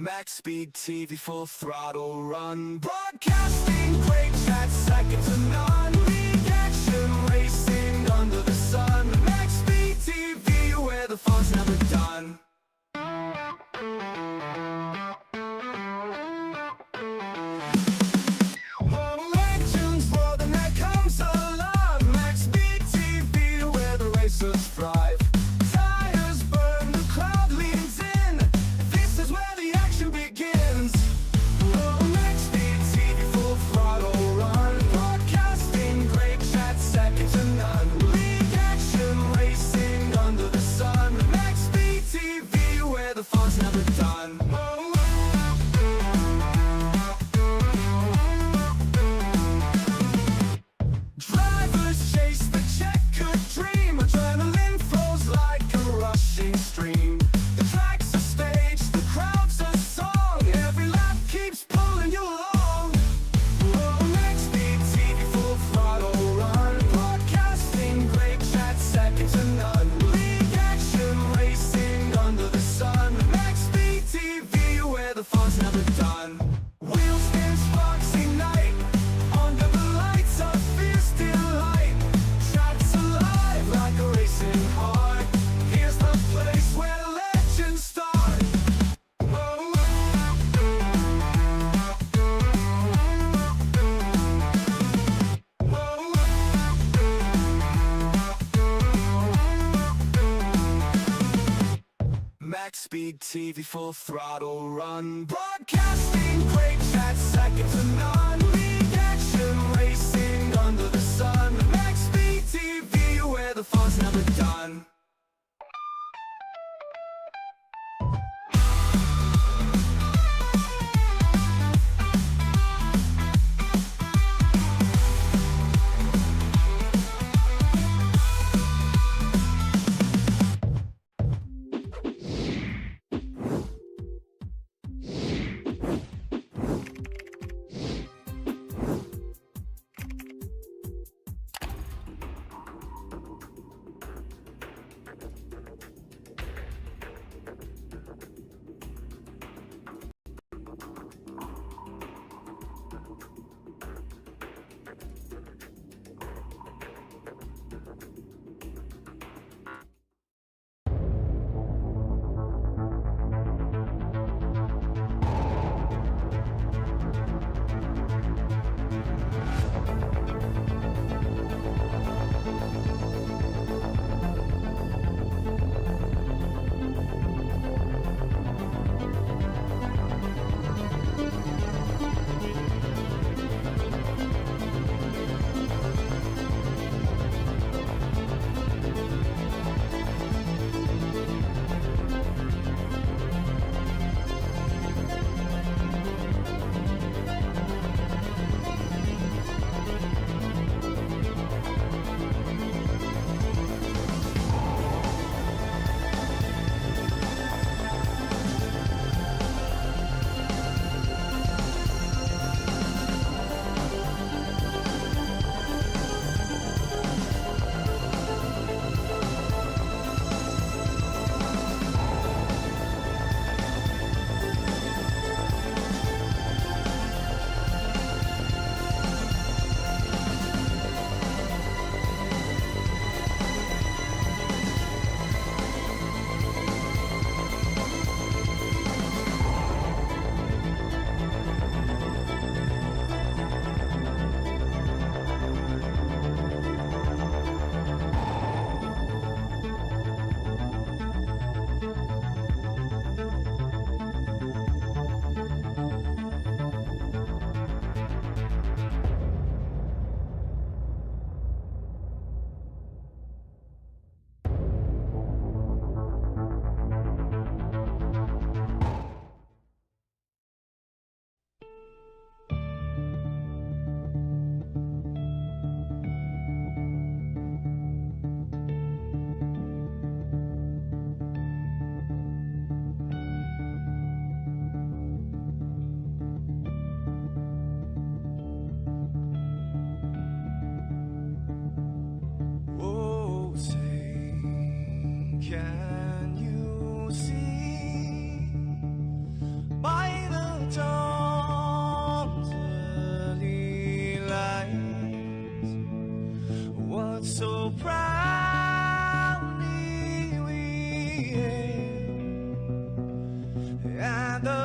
MaxSpeedtv full throttle run, broadcasting great chat second to none. League action racing under the sun. MaxSpeedtv, where the fun's never done. Oh, legends more than that comes alive. MaxSpeedtv, where the racers thrive. Tires burn, the crowd leans in. This is where the action begins. Oh, MaxSpeedtv full throttle run, broadcasting great chat second to none. League action racing under the sun. MaxSpeedtv, where the fun's never done. Drivers chase the checkered dream. Adrenaline flows like a rushing stream. The track's a stage, the crowd's a song. Every lap keeps pulling you along. Oh, MaxSpeedtv full throttle run, broadcasting great chat second to none. League action racing under the sun. MaxSpeedtv, where the fun's never done. Wheels and sparks ignite under the lights of fierce delight. Tracks alive like a racing heart. Here's the place where legends start. Oh, MaxSpeedtv full throttle run, broadcasting great chat second to none. League action racing under the sun. MaxSpeedtv, where the fun's never done.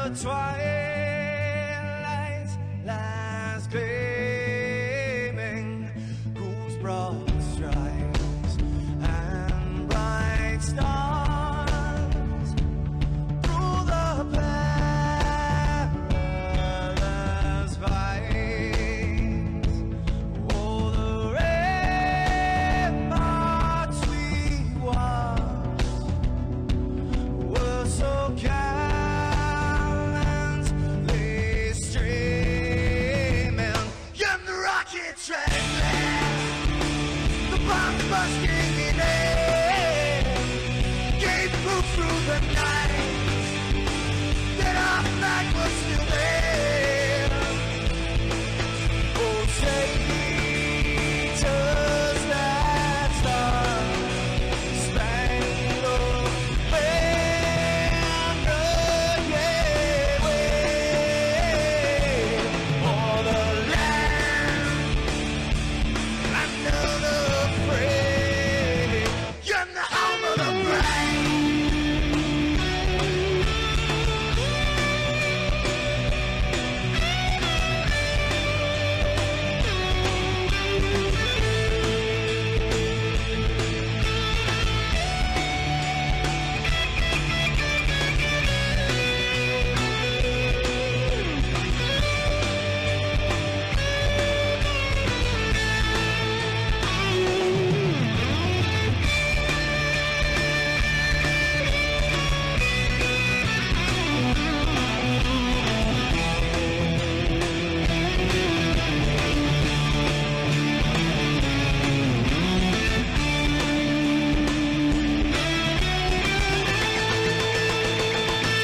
the twilight lies gleaming, whose broad stripes and bright stars through the perilous fight. Oh, the ramparts we watched were so gallantly streaming, and the rocket train, the bombs bursting in air, gave proof through the night that our flag was still there. Oh, say does that star-spangled banner yet wave for the land under the free, and the home of the brave.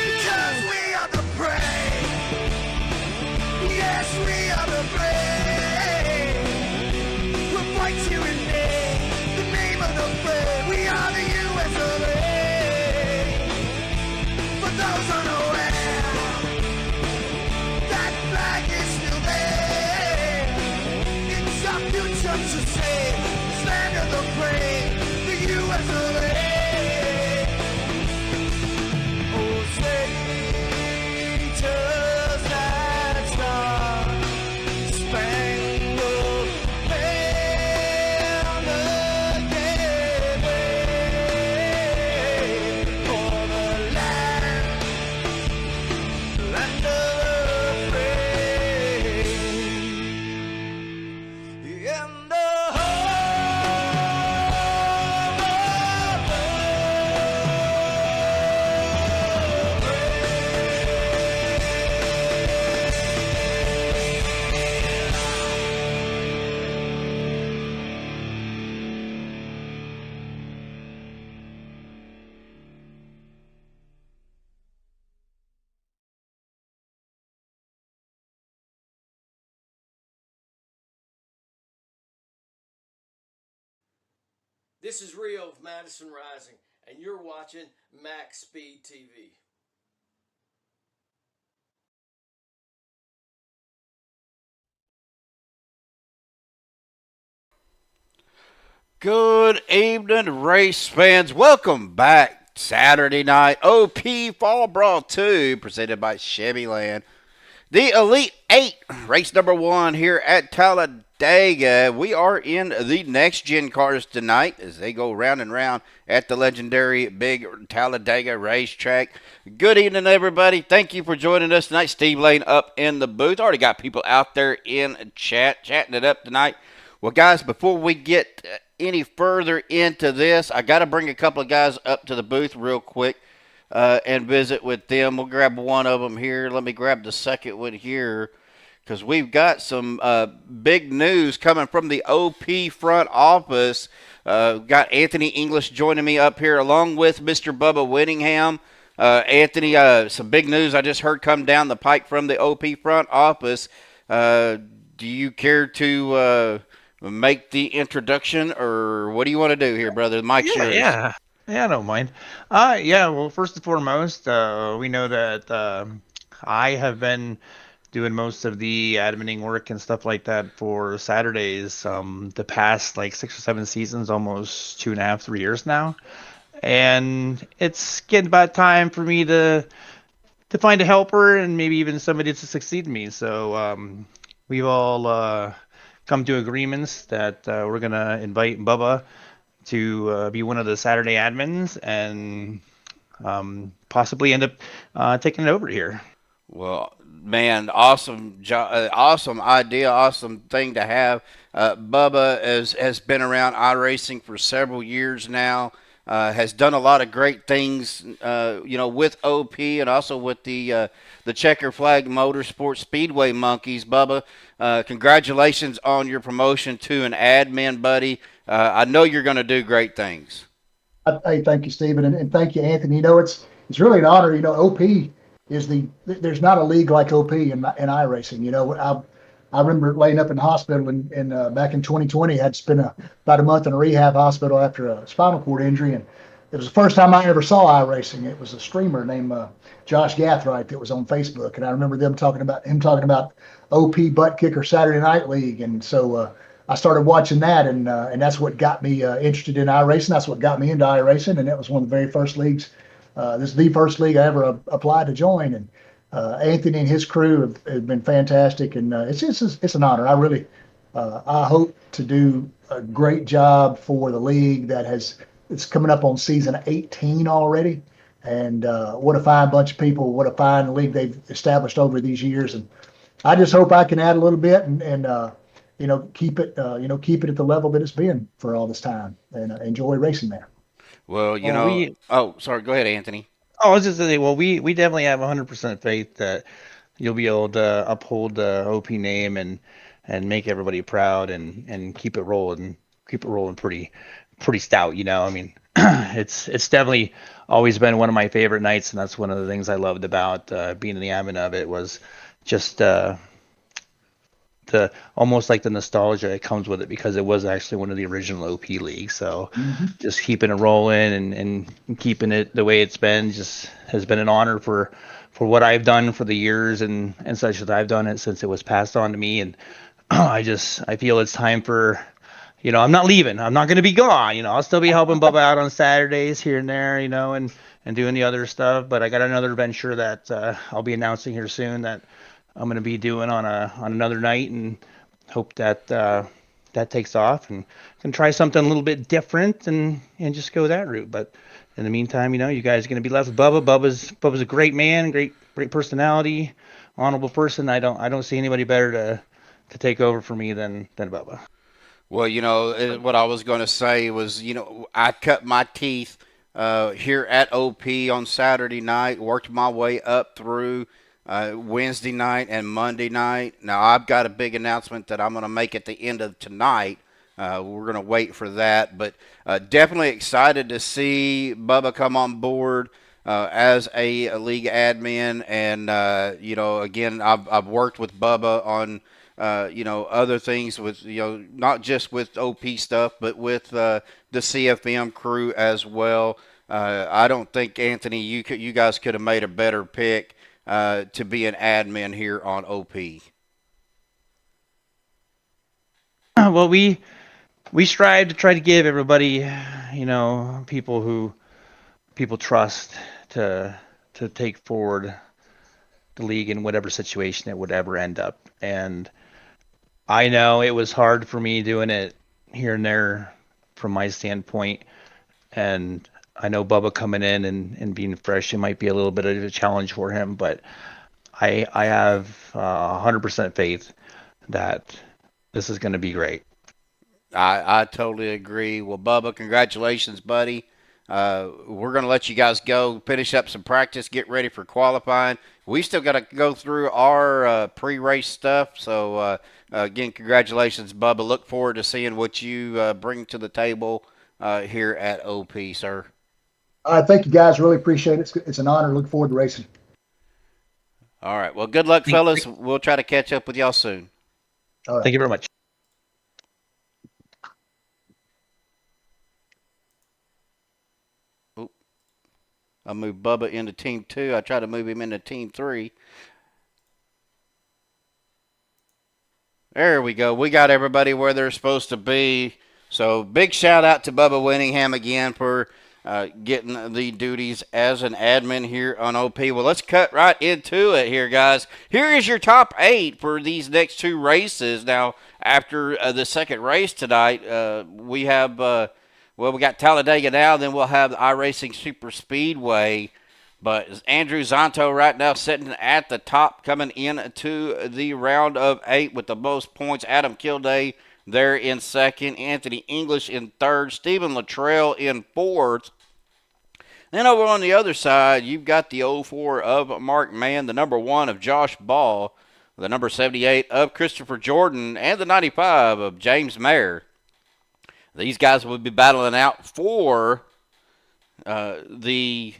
Because we are the brave. Yes, we are the brave. We'll fight you in the name of the brave. We are the US of A. For those unaware, that flag is still there. It's our future to save. Stand of the brave, the US of A. Oh, say does that star-spangled banner yet wave for the land under the free, and the This is Rio of Madison Rising, and you're watching Maxspeedtv. Good evening, race fans. Welcome back. Saturday night OP Fall Brawl 2, presented by CHEVYLAND. The Elite 8, race number 1 here at Talladega. We are in the NextGen cars tonight as they go round and round at the legendary big Talladega racetrack. Good evening, everybody. Thank you for joining us tonight. Steve Lane up in the booth. Already got people out there in chat, chatting it up tonight. Well, guys, before we get any further into this, I got to bring a couple of guys up to the booth real quick and visit with them. We'll grab one of them here. Let me grab the second one here because we've got some big news coming from the OP front office. Got Anthony English joining me up here along with Mr. Bubba Whittingham. Anthony, some big news I just heard come down the pike from the OP front office. Do you care to make the introduction, or what do you want to do here, brother? The mic's yours. Yeah, I don't mind. Yeah, well, first and foremost, we know that I have been doing most of the adminning work and stuff like that for Saturdays the past like 6 or 7 seasons, almost 2.5, 3 years now. And it's getting about time for me to find a helper and maybe even somebody to succeed me. So we've all come to agreements that we're gonna invite Bubba to be one of the Saturday admins and possibly end up taking it over here. Well, man, awesome idea, awesome thing to have. Bubba has been around iRacing for several years now. Has done a lot of great things, with OP and also with the Checker Flag Motorsport Speedway Monkeys. Bubba, congratulations on your promotion to an admin, buddy. I know you're going to do great things. Hey, thank you, Stephen, and thank you, Anthony. It's really an honor. OP is there's not a league like OP in iRacing. I remember laying up in the hospital in back in 2020. I had spent about a month in a rehab hospital after a spinal cord injury, and it was the first time I ever saw iRacing. It was a streamer named Josh Gathright that was on Facebook, and I remember him talking about OP Butt Kicker Saturday Night League, and so I started watching that, and that's what got me interested in iRacing. That's what got me into iRacing, and that was one of the very first leagues. This is the first league I ever applied to join, and Anthony and his crew have been fantastic, and it's an honor. I hope to do a great job for the league it's coming up on season 18 already, and what a fine bunch of people, what a fine league they've established over these years, and I just hope I can add a little bit and keep it at the level that it's been for all this time, and enjoy racing there. Well, sorry, go ahead, Anthony. Oh, I was just saying, well, we definitely have 100% faith that you'll be able to uphold the OP name and make everybody proud and keep it rolling pretty stout. I mean, it's definitely always been one of my favorite nights, and that's one of the things I loved about being in the admin of it was just the almost like the nostalgia that comes with it, because it was actually one of the original OP leagues. So just keeping it rolling and keeping it the way it's been just has been an honor for what I've done for the years and such that I've done it since it was passed on to me. And I feel it's time for, I'm not leaving. I'm not going to be gone. I'll still be helping Bubba out on Saturdays here and there, and doing the other stuff. But I got another venture that I'll be announcing here soon that I'm going to be doing on another night, and hope that that takes off, and can try something a little bit different and just go that route. But in the meantime, you guys are going to be left with Bubba. Bubba's a great man, great personality, honorable person. I don't see anybody better to take over for me than Bubba. Well, what I was going to say was, I cut my teeth here at OP on Saturday night, worked my way up through Wednesday night and Monday night. Now, I've got a big announcement that I'm going to make at the end of tonight. We're going to wait for that, but definitely excited to see Bubba come on board as a league admin. And, again, I've worked with Bubba on, other things with, not just with OP stuff, but with the CFM crew as well. I don't think, Anthony, you guys could have made a better pick to be an admin here on OP. Well, we strive to try to give everybody, people who people trust to take forward the league in whatever situation it would ever end up. And I know it was hard for me doing it here and there from my standpoint, and I know Bubba coming in and being fresh, it might be a little bit of a challenge for him, but I have 100% faith that this is going to be great. I totally agree. Well, Bubba, congratulations, buddy. We're going to let you guys go, finish up some practice, get ready for qualifying. We still got to go through our pre-race stuff. So, again, congratulations, Bubba. Look forward to seeing what you bring to the table here at OP, sir. Thank you, guys. Really appreciate it. It's an honor. Look forward to racing. All right. Well, good luck, fellas. We'll try to catch up with y'all soon. All right. Thank you very much. I moved Bubba into Team 2. I tried to move him into Team 3. There we go. We got everybody where they're supposed to be. So big shout out to Bubba Winningham again for getting the duties as an admin here on OP. Well, let's cut right into it here, guys. Here is your top 8 for these next 2 races. Now, after the second race tonight, we have, we got Talladega now, then we'll have the iRacing Superspeedway. But Andrew Zonto right now sitting at the top, coming into the round of 8 with the most points. Adam Kilday there in second. Anthony English in third. Stephen Luttrell in fourth. Then over on the other side, you've got the 04 of Mark Mann, the number 1 of Josh Ball, the number 78 of Christopher Jordan, and the 95 of James Mayer. These guys will be battling out for the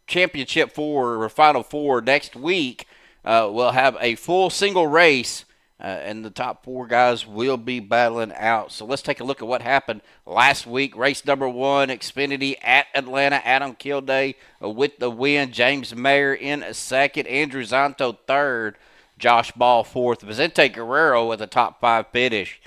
championship 4 or final 4 next week. We'll have a full single race, and the top 4 guys will be battling out. So let's take a look at what happened last week. Race number 1, Xfinity at Atlanta. Adam Kilday with the win. James Mayer in second. Andrew Zonto third. Josh Ball fourth. Vicente Guerrero with a top 5 finish.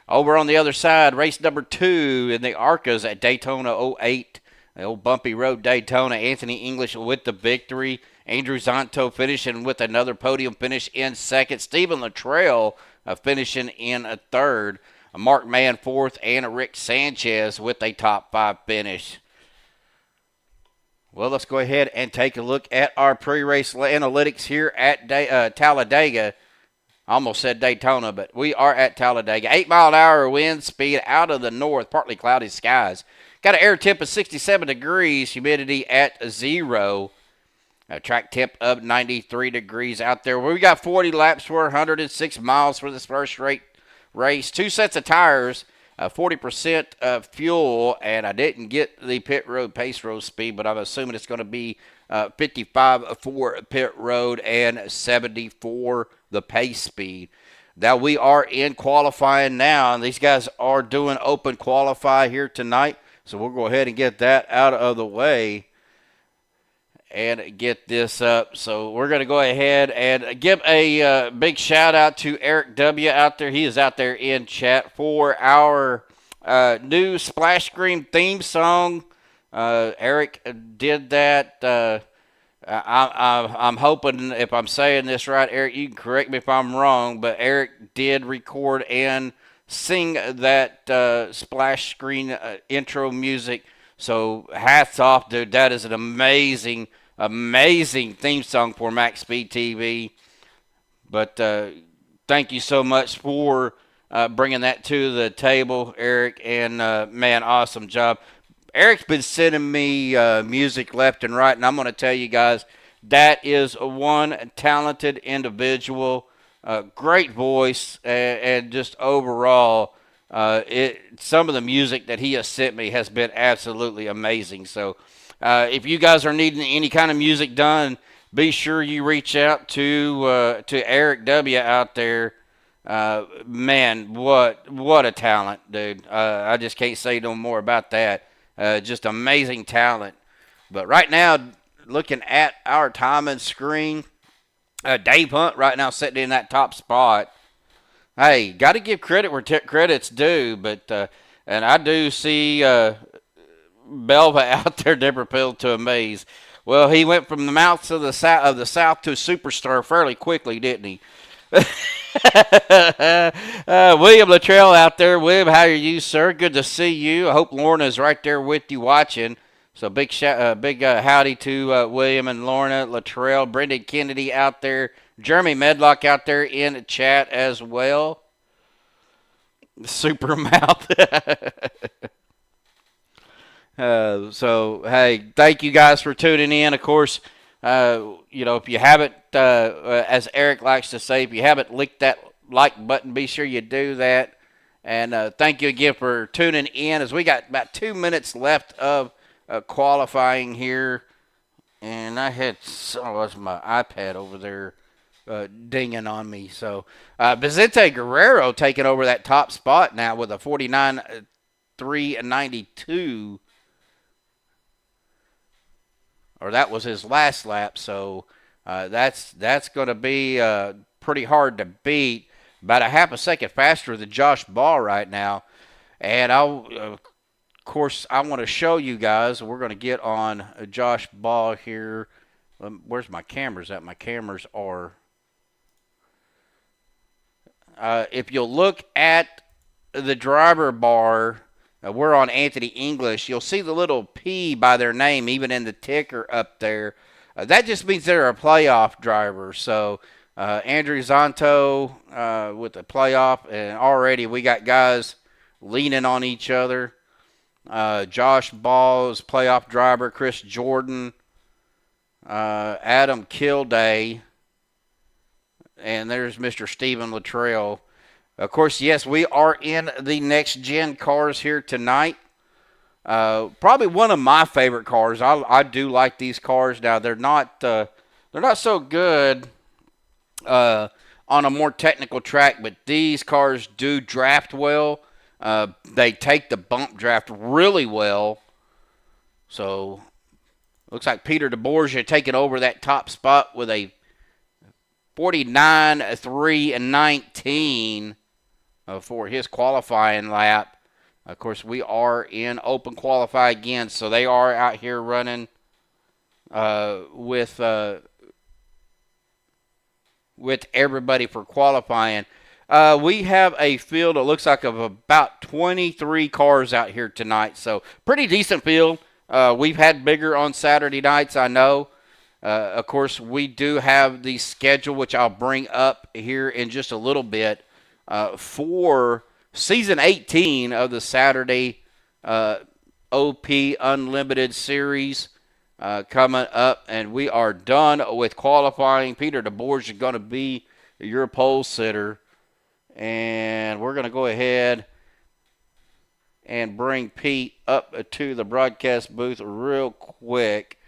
Over on the other side, race number 2 in the ARCAs at Daytona 08. The old bumpy road Daytona. Anthony English with the victory. Andrew Zonto finishing with another podium finish in second. Stephen Luttrell finishing in third. Mark Mann fourth, and Rick Sanchez with a top 5 finish. Well, let's go ahead and take a look at our pre-race analytics here at Talladega. I almost said Daytona, but we are at Talladega. 8-mile-an-hour wind speed out of the north, partly cloudy skies. Got an air temp of 67 degrees, humidity at 0. Track temp of 93 degrees out there. We got 40 laps for 106 miles for this first race. 2 sets of tires, 40% fuel, and I didn't get the pit road pace road speed, but I'm assuming it's going to be 55 for pit road and 70 for the pace speed. Now we are in qualifying now, and these guys are doing open qualify here tonight, so we'll go ahead and get that out of the way and get this up. So we're going to go ahead and give a big shout out to Eric W. out there. He is out there in chat for our new splash screen theme song. Eric did that. I'm hoping, if I'm saying this right, Eric, you can correct me if I'm wrong, but Eric did record and sing that splash screen intro music. So hats off, dude. That is an amazing, amazing theme song for Maxspeedtv. But thank you so much for bringing that to the table, Eric. And, man, awesome job. Eric's been sending me music left and right, and I'm going to tell you guys, that is one talented individual, great voice, and just overall, some of the music that he has sent me has been absolutely amazing. So if you guys are needing any kind of music done, be sure you reach out to Eric W. out there. Man, what a talent, dude. I just can't say no more about that. Just amazing talent. But right now, looking at our timing screen, Dave Hunt right now sitting in that top spot. Hey, got to give credit where credit's due, but and I do see Belva out there, Deborah Pill to amaze. Well, he went from the mouths of the south to a superstar fairly quickly, didn't he? William Luttrell out there. William, how are you, sir? Good to see you. I hope Lorna is right there with you watching. So big howdy to William and Lorna Luttrell. Brendan Kennedy out there. Jeremy Medlock out there in the chat as well. Super mouth. So, hey, thank you guys for tuning in. Of course, if you haven't, as Eric likes to say, if you haven't licked that like button, be sure you do that. And thank you again for tuning in, as we got about 2 minutes left of qualifying here. And I had my iPad over there dinging on me. So Vicente Guerrero taking over that top spot now with a 49.392. Or that was his last lap, so that's going to be pretty hard to beat. About a half a second faster than Josh Ball right now. And I'll course, I want to show you guys. We're going to get on Josh Ball here. Where's my cameras at? My cameras are. If you'll look at the driver bar, we're on Anthony English. You'll see the little P by their name, even in the ticker up there. That just means they're a playoff driver. So Andrew Zonto with the playoff, and already we got guys leaning on each other. Josh Ball's playoff driver, Chris Jordan, Adam Kilday, and there's Mr. Stephen Luttrell. Of course, yes, we are in the NextGen cars here tonight. Probably one of my favorite cars. I do like these cars. Now they're not so good on a more technical track, but these cars do draft well. They take the bump draft really well. So looks like Peter DeBorgia taking over that top spot with a 49, 3, and 19 for his qualifying lap. Of course, we are in open qualify again, so they are out here running with everybody for qualifying. We have a field, it looks like, of about 23 cars out here tonight, so pretty decent field. We've had bigger on Saturday nights, I know. Of course, we do have the schedule, which I'll bring up here in just a little bit, for Season 18 of the Saturday OP Unlimited Series coming up, and we are done with qualifying. Peter DeBorge is going to be your pole sitter, and we're going to go ahead and bring Pete up to the broadcast booth real quick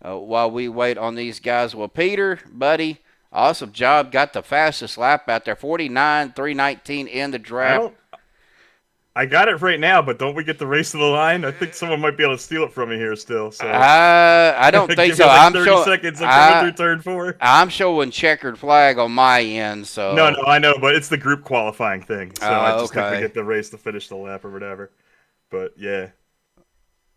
while we wait on these guys. Well, Peter, buddy, awesome job. Got the fastest lap out there, 49, 319 in the draft. I got it right now, but don't we get the race to the line? I think someone might be able to steal it from me here still. So I don't think so. Like 30 seconds. I'm through turn 4. I'm showing checkered flag on my end. So no, I know, but it's the group qualifying thing. So I just think we okay. get the race to finish the lap or whatever. But yeah.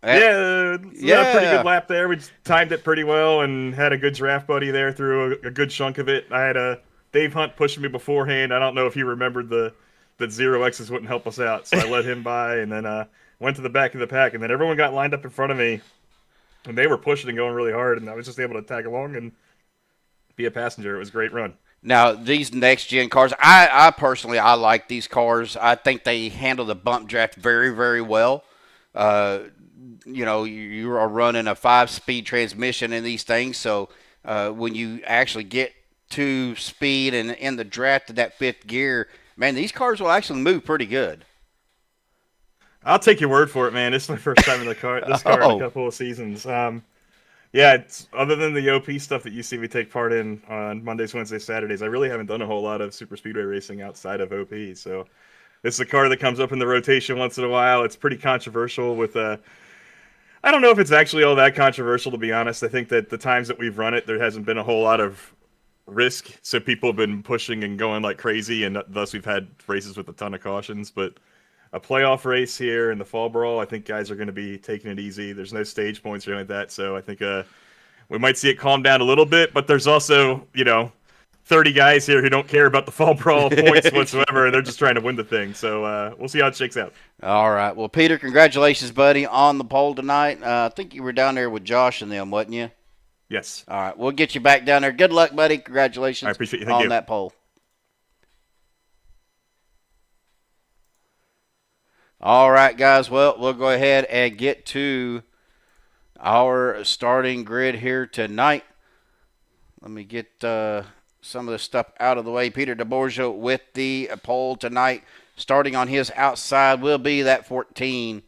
Yeah. A pretty good lap there. We timed it pretty well and had a good draft buddy there through a good chunk of it. I had Dave Hunt pushing me beforehand. I don't know if he remembered that Zero X's wouldn't help us out, so I let him by and then went to the back of the pack, and then everyone got lined up in front of me, and they were pushing and going really hard, and I was just able to tag along and be a passenger. It was a great run. Now, these next-gen cars, I personally like these cars. I think they handle the bump draft very, very well. You know, you are running a 5-speed transmission in these things, so when you actually get to speed and in the draft of that 5th gear, man, these cars will actually move pretty good. I'll take your word for it, man. This is my first time in this car in a couple of seasons. Yeah, it's, other than the OP stuff that you see me take part in on Mondays, Wednesdays, Saturdays, I really haven't done a whole lot of super speedway racing outside of OP. So this is a car that comes up in the rotation once in a while. It's pretty controversial with I don't know if it's actually all that controversial, to be honest. I think that the times that we've run it, there hasn't been a whole lot of risk. So people have been pushing and going like crazy, and thus we've had races with a ton of cautions. But a playoff race here in the fall brawl, I think guys are going to be taking it easy. There's no stage points or anything like that, so I think we might see it calm down a little bit. But there's also, 30 guys here who don't care about the fall brawl points whatsoever, and they're just trying to win the thing. So we'll see how it shakes out. All right. Well, Peter, congratulations, buddy, on the pole tonight. I think you were down there with Josh and them, wasn't you? Yes. All right. We'll get you back down there. Good luck, buddy. Congratulations I appreciate you. Thank you. that pole. All right, guys. Well, we'll go ahead and get to our starting grid here tonight. Let me get some of the stuff out of the way. Peter DeBorgia with the pole tonight. Starting on his outside will be that 14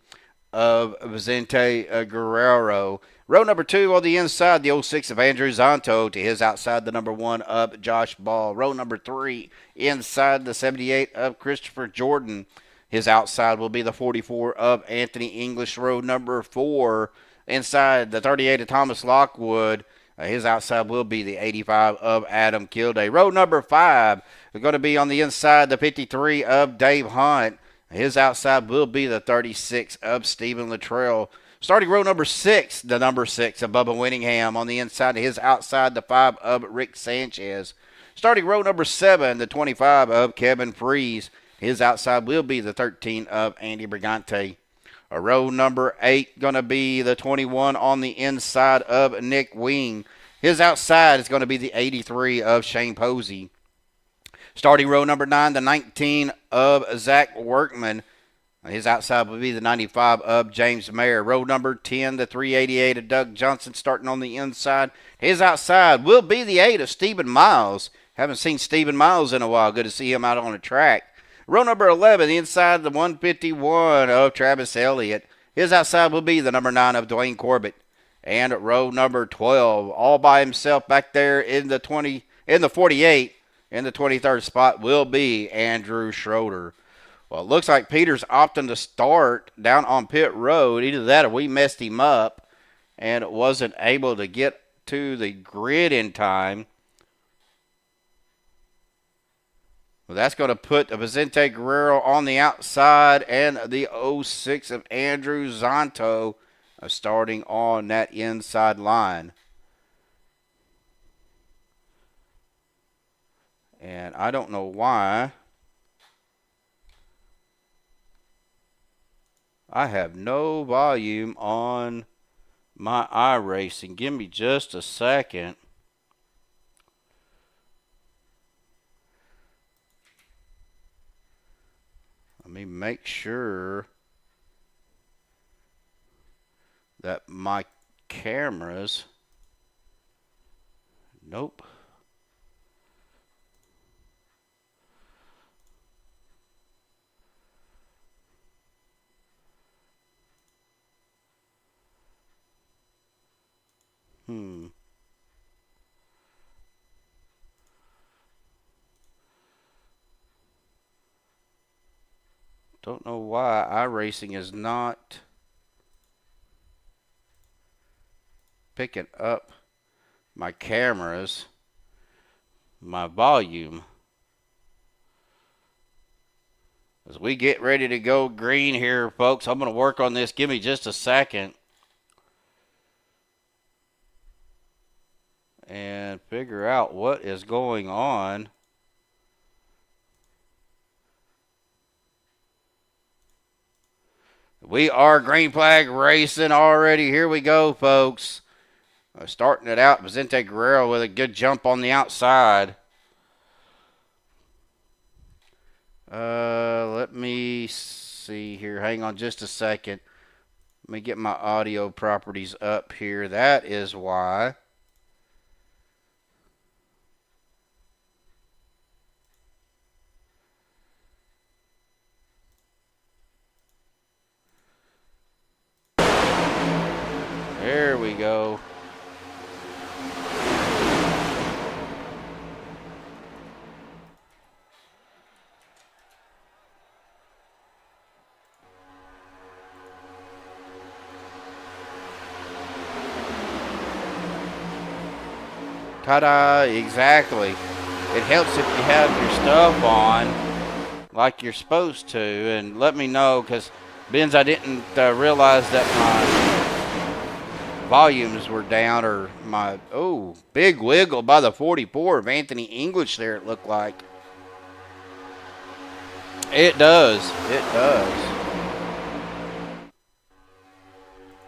of Vicente Guerrero. Row number 2 on the inside, the 06 of Andrew Zonto. To his outside, the number 1 of Josh Ball. Row number 3 inside, the 78 of Christopher Jordan. His outside will be the 44 of Anthony English. Row number 4 inside, the 38 of Thomas Lockwood. His outside will be the 85 of Adam Kilday. Row number 5 is going to be on the inside, the 53 of Dave Hunt. His outside will be the 36 of Stephen Luttrell. Starting row number 6, the number 6 of Bubba Winningham. On the inside, his outside, the 5 of Rick Sanchez. Starting row number 7, the 25 of Kevin Freeze. His outside will be the 13 of Andy Brigante. Row number 8 going to be the 21 on the inside of Nick Wing. His outside is going to be the 83 of Shane Posey. Starting row number 9, the 19 of Zach Workman. His outside will be the 95 of James Mayer. Row number 10, the 388 of Doug Johnson starting on the inside. His outside will be the 8 of Stephen Miles. Haven't seen Stephen Miles in a while. Good to see him out on the track. Row number 11, the inside, the 151 of Travis Elliott. His outside will be the number 9 of Dwayne Corbett. And row number 12, all by himself back there in the 48, in the 23rd spot will be Andrew Schroeder. Well, it looks like Peter's opting to start down on pit road. Either that or we messed him up and wasn't able to get to the grid in time. Well, that's going to put the Vicente Guerrero on the outside and the 06 of Andrew Zonto starting on that inside line. And I don't know why. I have no volume on my iRacing. Give me just a second. Let me make sure that my cameras, nope. Don't know why iRacing is not picking up my cameras, my volume. As we get ready to go green here, folks, I'm going to work on this. Give me just a second. And figure out what is going on. We are green flag racing already. Here we go, folks. Starting it out, Vicente Guerrero with a good jump on the outside. Let me see here. Hang on just a second. Let me get my audio properties up here. That is why. There we go. Ta-da, exactly. It helps if you have your stuff on like you're supposed to. And let me know, because, Benz, I didn't realize that my volumes were down, or my, oh, big wiggle by the 44 of Anthony English there, it looked like. It does. It does.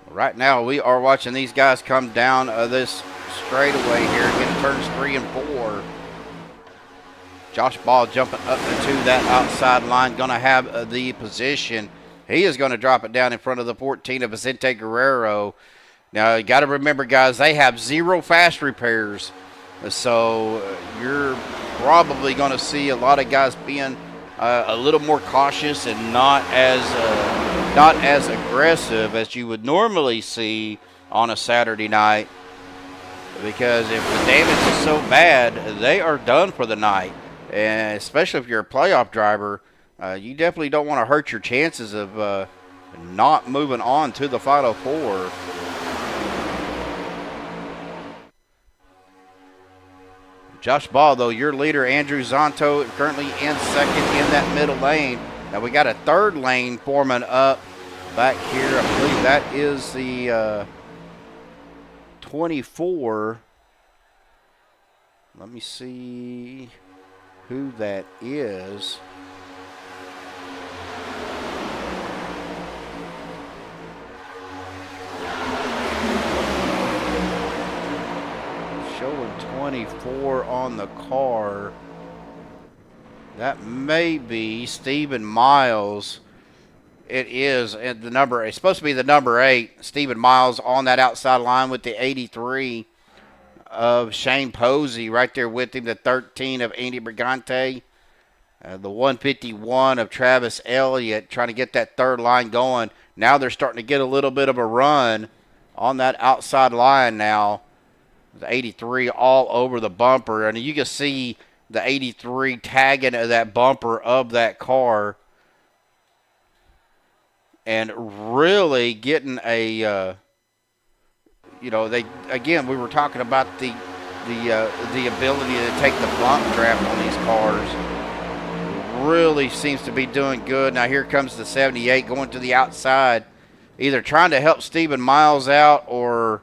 Right now, we are watching these guys come down this straightaway here, getting turns 3 and 4. Josh Ball jumping up into that outside line, going to have the position. He is going to drop it down in front of the 14 of Vicente Guerrero. Now, you got to remember, guys, they have 0 fast repairs. So you're probably going to see a lot of guys being a little more cautious and not as aggressive as you would normally see on a Saturday night. Because if the damage is so bad, they are done for the night. And especially if you're a playoff driver, you definitely don't want to hurt your chances of not moving on to the Final Four. Josh Ball, though, your leader, Andrew Zonto, currently in second in that middle lane. Now we got a third lane forming up back here. I believe that is the 24. Let me see who that is. Showing 24 on the car. That may be Stephen Miles. It is. And the number, it's supposed to be the number 8. Stephen Miles on that outside line with the 83 of Shane Posey right there with him. The 13 of Andy Brigante. The 151 of Travis Elliott trying to get that third line going. Now they're starting to get a little bit of a run on that outside line now. The 83 all over the bumper. And you can see the 83 tagging that bumper of that car. And really getting a, you know, they, again, we were talking about the ability to take the bump draft on these cars. Really seems to be doing good. Now here comes the 78 going to the outside, either trying to help Stephen Miles out or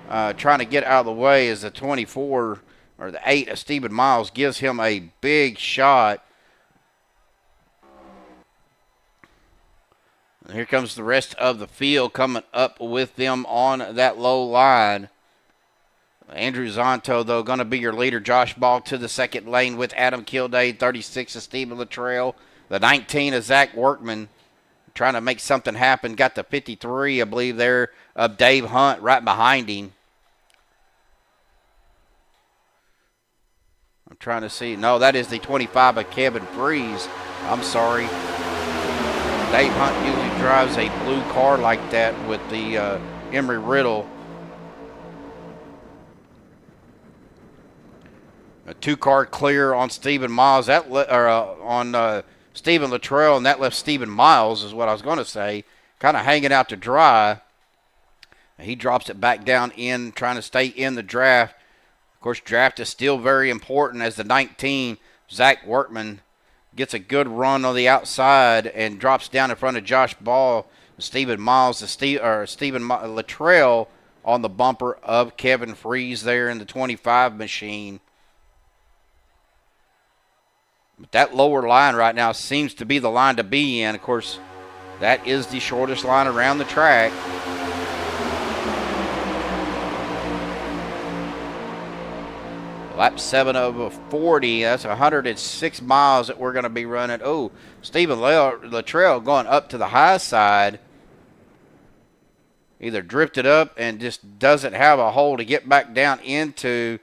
trying to get out of the way as the 24 or the 8 of Stephen Miles gives him a big shot. And here comes the rest of the field coming up with them on that low line. Andrew Zonto, though, going to be your leader. Josh Ball to the second lane with Adam Kilday, 36 of Stephen Luttrell. The 19 of Zach Workman trying to make something happen. Got the 53, I believe, there of Dave Hunt right behind him. I'm trying to see. No, that is the 25 of Kevin Freeze. I'm sorry. Dave Hunt usually drives a blue car like that with the Emery Riddle. A 2-car clear on Stephen Miles, that on Stephen Luttrell, and that left Stephen Miles, is what I was going to say, kind of hanging out to dry. He drops it back down in, trying to stay in the draft. Of course, draft is still very important as the 19, Zach Workman, gets a good run on the outside and drops down in front of Josh Ball. Stephen Miles, Stephen Luttrell on the bumper of Kevin Freeze there in the 25 machine. But that lower line right now seems to be the line to be in. Of course, that is the shortest line around the track. Lap 7 of 40. That's 106 miles that we're going to be running. Oh, Stephen Luttrell going up to the high side. Either drifted up and just doesn't have a hole to get back down into,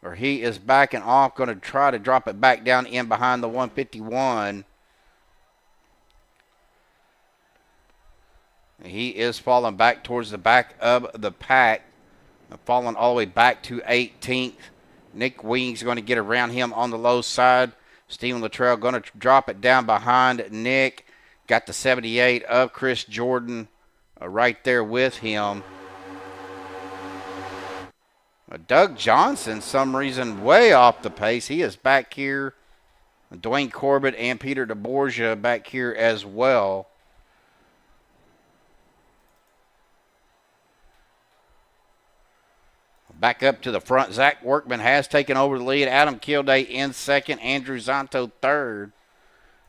or he is backing off, going to try to drop it back down in behind the 151. He is falling back towards the back of the pack, falling all the way back to 18th. Nick Wing's going to get around him on the low side. Stephen Luttrell going to drop it down behind Nick. Got the 78 of Chris Jordan right there with him. Doug Johnson, some reason, way off the pace. He is back here. Dwayne Corbett and Peter DeBorgia back here as well. Back up to the front. Zach Workman has taken over the lead. Adam Kilday in second. Andrew Zonto third.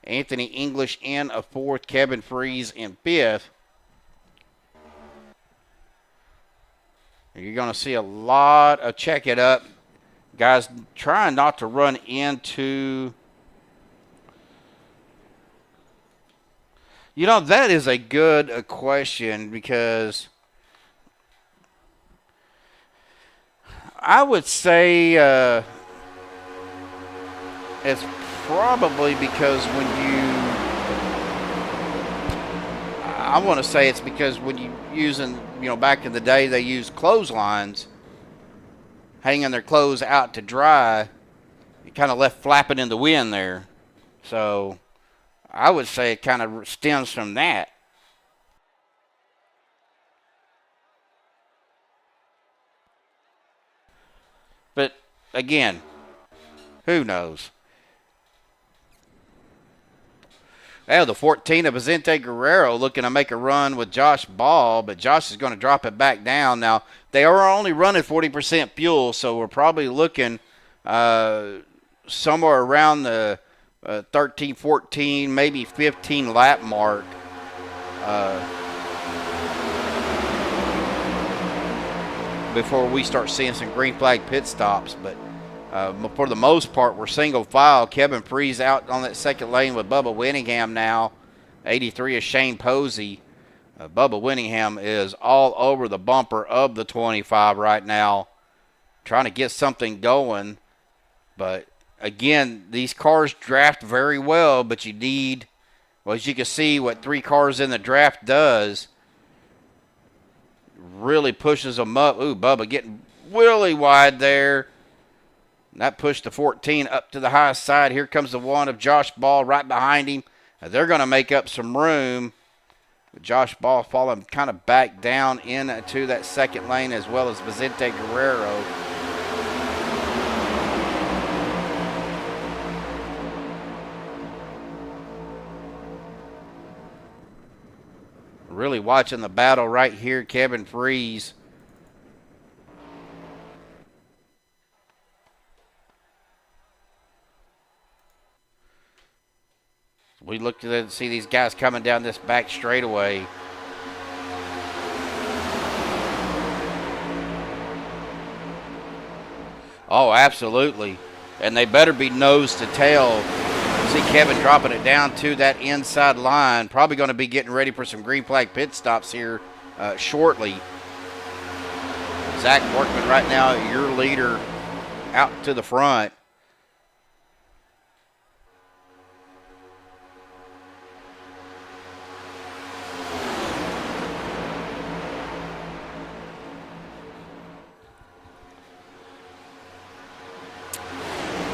Anthony English in a fourth. Kevin Freeze in fifth. You're going to see a lot of check it up. Guys trying not to run into... You know, that is a good question, because I would say it's probably because when you... I want to say it's because when you using, you know, back in the day they used clotheslines, hanging their clothes out to dry, it kind of left flapping in the wind there. So I would say it kind of stems from that. But again, who knows? Well, the 14 of Vicente Guerrero looking to make a run with Josh Ball, but Josh is going to drop it back down. Now, they are only running 40% fuel, so we're probably looking somewhere around the 13, 14, maybe 15 lap mark. Before we start seeing some green flag pit stops, but for the most part, we're single file. Kevin Freeze out on that second lane with Bubba Winningham now. 83 is Shane Posey. Bubba Winningham is all over the bumper of the 25 right now, trying to get something going. But again, these cars draft very well, but you need, well, as you can see, what 3 cars in the draft does. Really pushes them up. Ooh, Bubba getting really wide there. That pushed the 14 up to the high side. Here comes the one of Josh Ball right behind him. They're going to make up some room. But Josh Ball falling kind of back down into that second lane, as well as Vicente Guerrero. Really watching the battle right here, Kevin Freeze. We look to see these guys coming down this back straightaway. Oh, absolutely. And they better be nose to tail. See Kevin dropping it down to that inside line. Probably going to be getting ready for some green flag pit stops here shortly. Zach Workman right now, your leader, out to the front.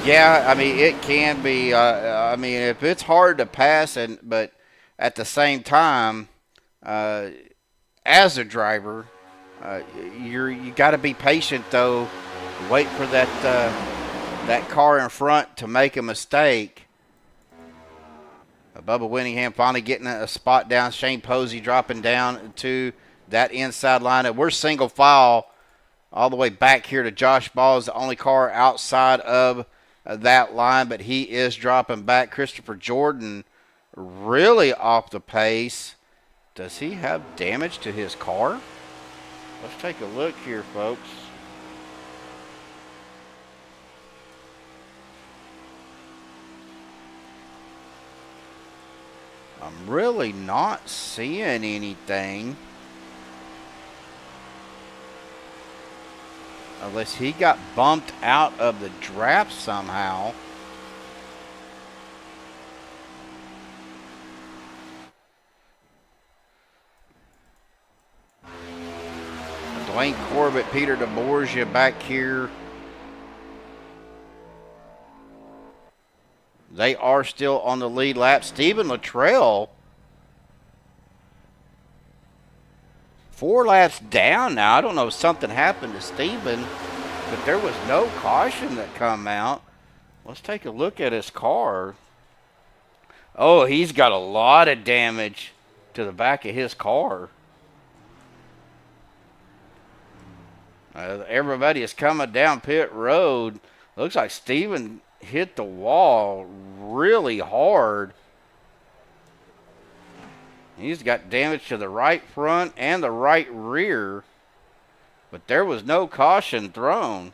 Yeah, I mean, it can be. I mean, if it's hard to pass, but at the same time, as a driver, you got to be patient though. Wait for that car in front to make a mistake. Bubba Winningham finally getting a spot down. Shane Posey dropping down to that inside line. And we're single file all the way back here to Josh Ball is the only car outside of that line, but he is dropping back. Christopher Jordan really off the pace. Does he have damage to his car? Let's take a look here, folks. I'm really not seeing anything. Unless he got bumped out of the draft somehow. Dwayne Corbett, Peter DeBorgia back here. They are still on the lead lap. Stephen Luttrell, 4 laps down now. I don't know if something happened to Stephen, but there was no caution that come out. Let's take a look at his car. Oh, he's got a lot of damage to the back of his car. Everybody is coming down pit road. Looks like Stephen hit the wall really hard. He's got damage to the right front and the right rear, but there was no caution thrown.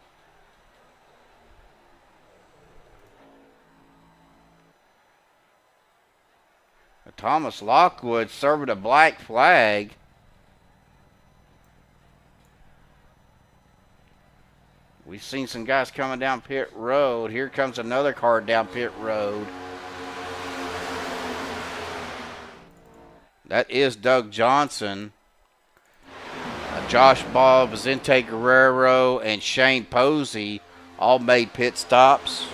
Thomas Lockwood serving a black flag. We've seen some guys coming down pit road. Here comes another car down pit road. That is Doug Johnson. Josh Ball, Vicente Guerrero, and Shane Posey all made pit stops.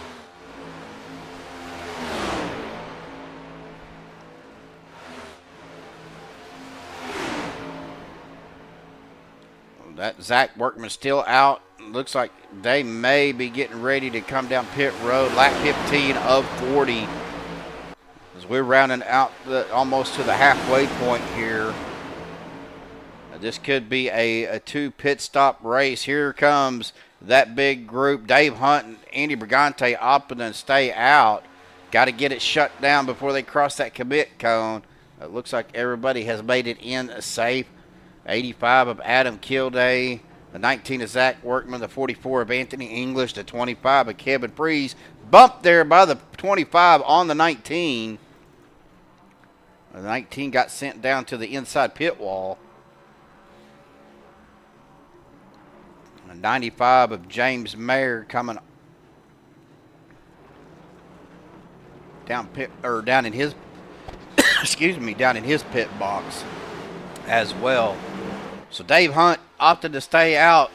That Zach Workman still out. Looks like they may be getting ready to come down pit road. Lap 15 of 40. As as we're rounding out almost to the halfway point here. This could be a 2 pit stop race. Here comes that big group. Dave Hunt and Andy Brigante opting to stay out. Got to get it shut down before they cross that commit cone. It looks like everybody has made it in safe. 85 of Adam Kilday. The 19 of Zach Workman. The 44 of Anthony English. The 25 of Kevin Freeze. Bumped there by the 25 on the 19. The 19 got sent down to the inside pit wall. 95 of James Mayer coming down in his excuse me, down in his pit box as well. So Dave Hunt opted to stay out.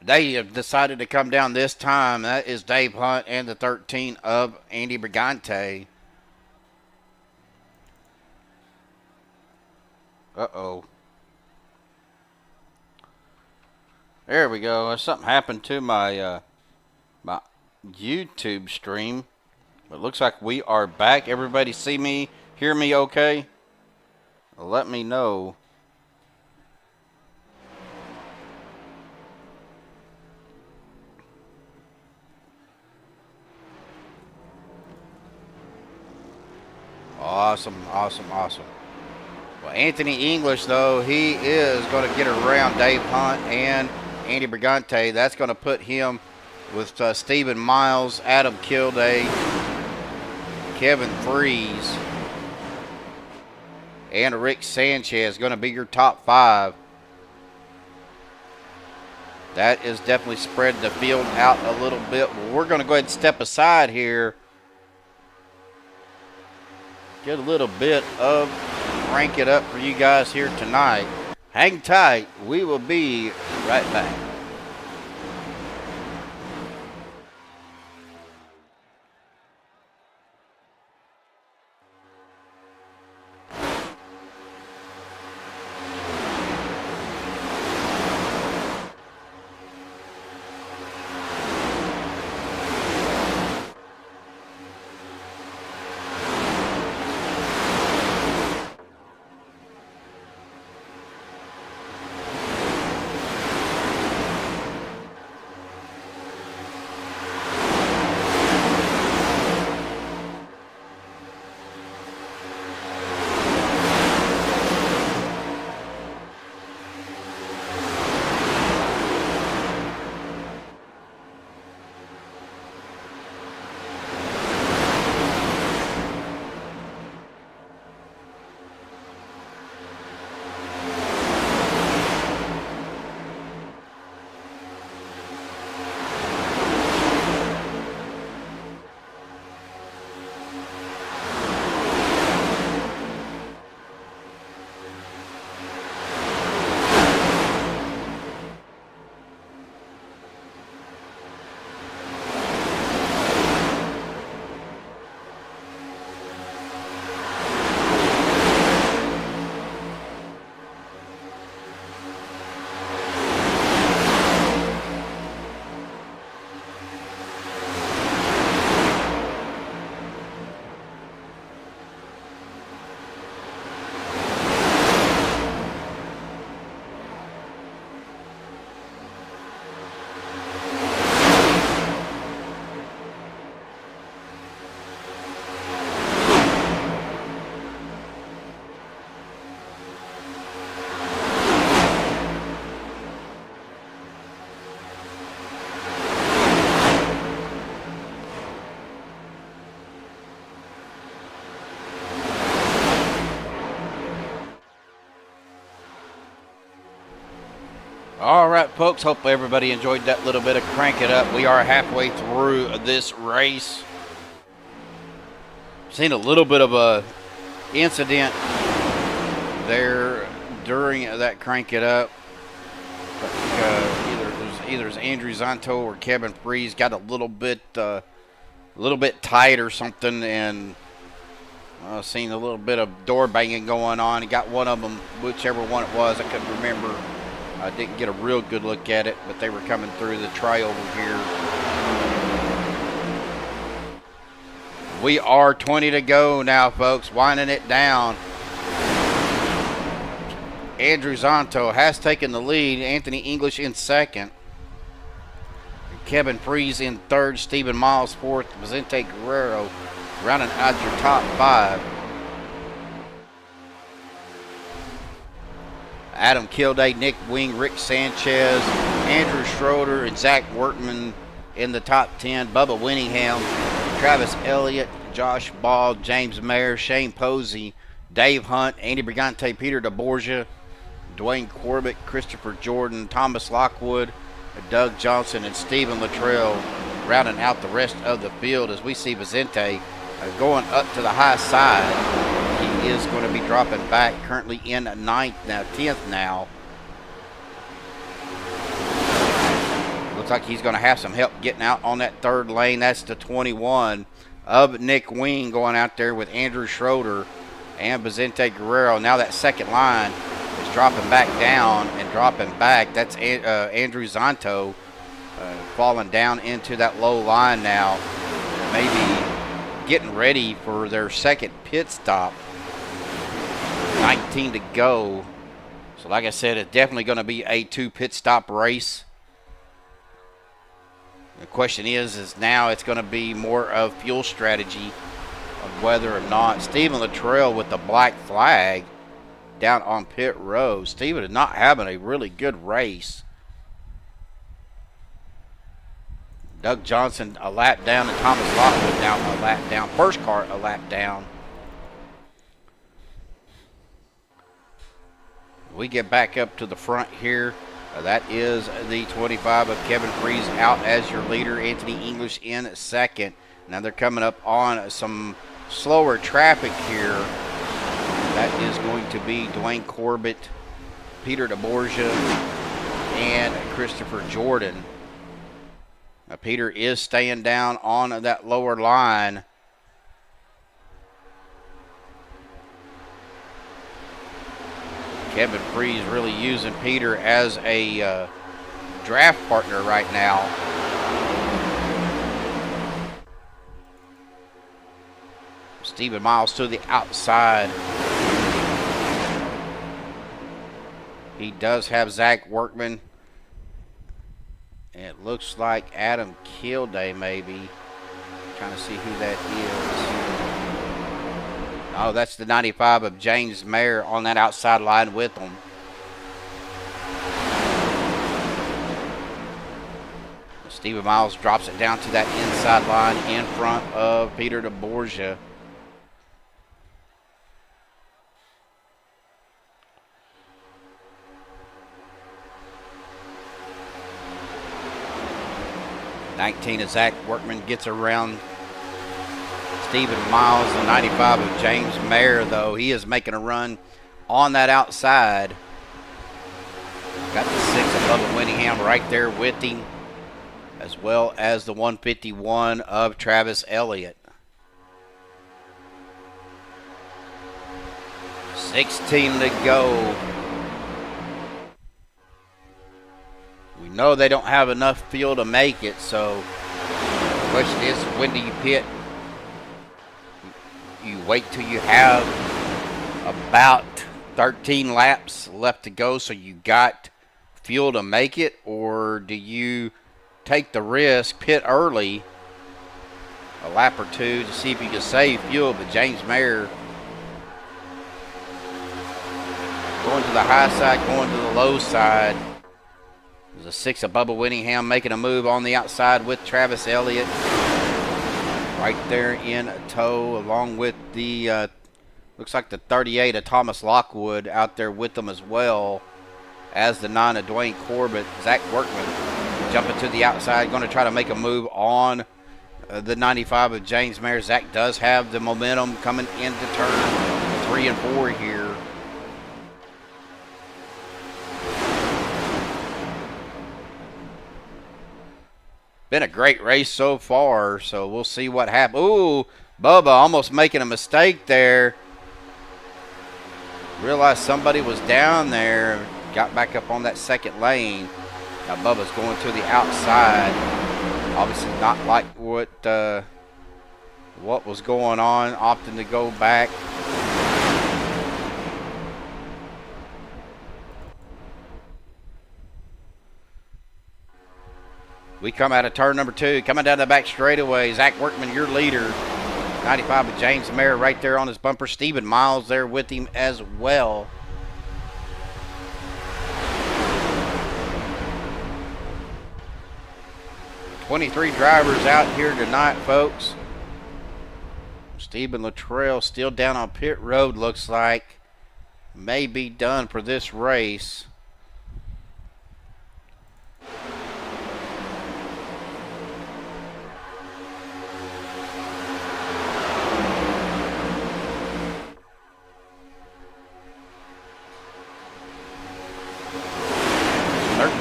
They have decided to come down this time. That is Dave Hunt and the 13 of Andy Brigante. Uh-oh. There we go. Something happened to my my YouTube stream. It looks like we are back. Everybody see me, hear me okay? Let me know. Awesome, awesome, awesome. Well, Anthony English, though, he is going to get around Dave Hunt and Andy Brigante. That's going to put him with Stephen Miles, Adam Kilday, Kevin Freeze, and Rick Sanchez going to be your top 5. That is definitely spread the field out a little bit. Well, we're going to go ahead and step aside here. Get a little bit of crank it up for you guys here tonight. Hang tight. We will be right back. All right, folks. Hope everybody enjoyed that little bit of crank it up. We are halfway through this race. Seen a little bit of a incident there during that crank it up. Either Andrew Zanto or Kevin Freeze got a little bit tight or something, and Seen a little bit of door banging going on. He got one of them, whichever one it was. I couldn't remember. I didn't get a real good look at it, but they were coming through the tray over here. We are 20 to go now, folks. Winding it down. Andrew Zonto has taken the lead. Anthony English in second. Kevin Freeze in third. Stephen Miles fourth. Vicente Guerrero rounding out your top five. Adam Kilday, Nick Wing, Rick Sanchez, Andrew Schroeder, and Zach Workman in the top 10. Bubba Winningham, Travis Elliott, Josh Ball, James Mayer, Shane Posey, Dave Hunt, Andy Brigante, Peter DeBorgia, Dwayne Corbett, Christopher Jordan, Thomas Lockwood, Doug Johnson, and Stephen Luttrell rounding out the rest of the field as we see Vicente going up to the high side. He is going to be dropping back, currently in 9th now, 10th now. Looks like he's going to have some help getting out on that third lane. That's the 21 of Nick Wing going out there with Andrew Schroeder and Vicente Guerrero. Now that second line is dropping back down and dropping back. That's Andrew Zonto falling down into that low line now. Maybe getting ready for their second pit stop. 19 to go. So like I said, it's definitely going to be a 2 pit stop race. The question is now it's going to be more of fuel strategy of whether or not Stephen Luttrell with the black flag down on pit road. Stephen is not having a really good race. Doug Johnson a lap down and Thomas Lockwood now a lap down. First car a lap down. We get back up to the front here. That is the 25 of Kevin Freeze out as your leader. Anthony English in second. Now they're coming up on some slower traffic here. That is going to be Dwayne Corbett, Peter DeBorgia, and Christopher Jordan. Now Peter is staying down on that lower line. Kevin Freeze really using Peter as a draft partner right now. Stephen Miles to the outside. He does have Zach Workman. And it looks like Adam Kilday maybe. Trying to see who that is. Oh, that's the 95 of James Mayer on that outside line with them. Stephen Miles drops it down to that inside line in front of Peter DeBorgia. Of Zach Workman gets around Stephen Miles. The 95 of James Mayer, though, he is making a run on that outside. Got the 6 of Bubba Winningham right there with him, as well as the 151 of Travis Elliott. 16 to go. We know they don't have enough fuel to make it, so the question is, when do you pit? You wait till you have about 13 laps left to go so you got fuel to make it, or do you take the risk, pit early a lap or two to see if you can save fuel? But James Mayer going to the high side, going to the low side. There's a 6 of Bubba Winningham making a move on the outside with Travis Elliott. Right there in tow, along with the, looks like the 38 of Thomas Lockwood out there with them as well as the 9 of Dwayne Corbett. Zach Workman jumping to the outside, going to try to make a move on the 95 of James Mayer. Zach does have the momentum coming into turn 3 and 4 here. Been a great race so far, so we'll see what happens. Ooh, Bubba almost making a mistake there. Realized somebody was down there. Got back up on that second lane. Now Bubba's going to the outside. Obviously not like what was going on. Opting to go back. We come out of turn number 2. Coming down the back straightaway. Zach Workman, your leader. 95 with James Mayer right there on his bumper. Stephen Miles there with him as well. $23 drivers out here tonight, folks. Stephen Luttrell still down on pit road, looks like. May be done for this race.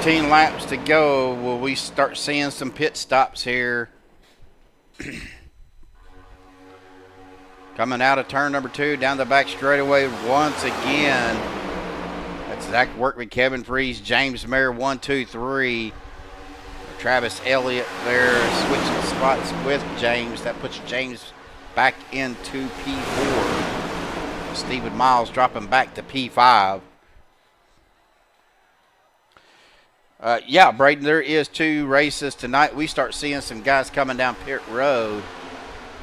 Laps to go. Will we start seeing some pit stops here? Coming out of turn number 2 down the back straightaway once again. That's Zach Workman, Kevin Freeze, James Mayer, 1, 2, 3. Travis Elliott there switching spots with James. That puts James back into P4. Stephen Miles dropping back to P5. Yeah, Braden, there is 2 races tonight. We start seeing some guys coming down pit road.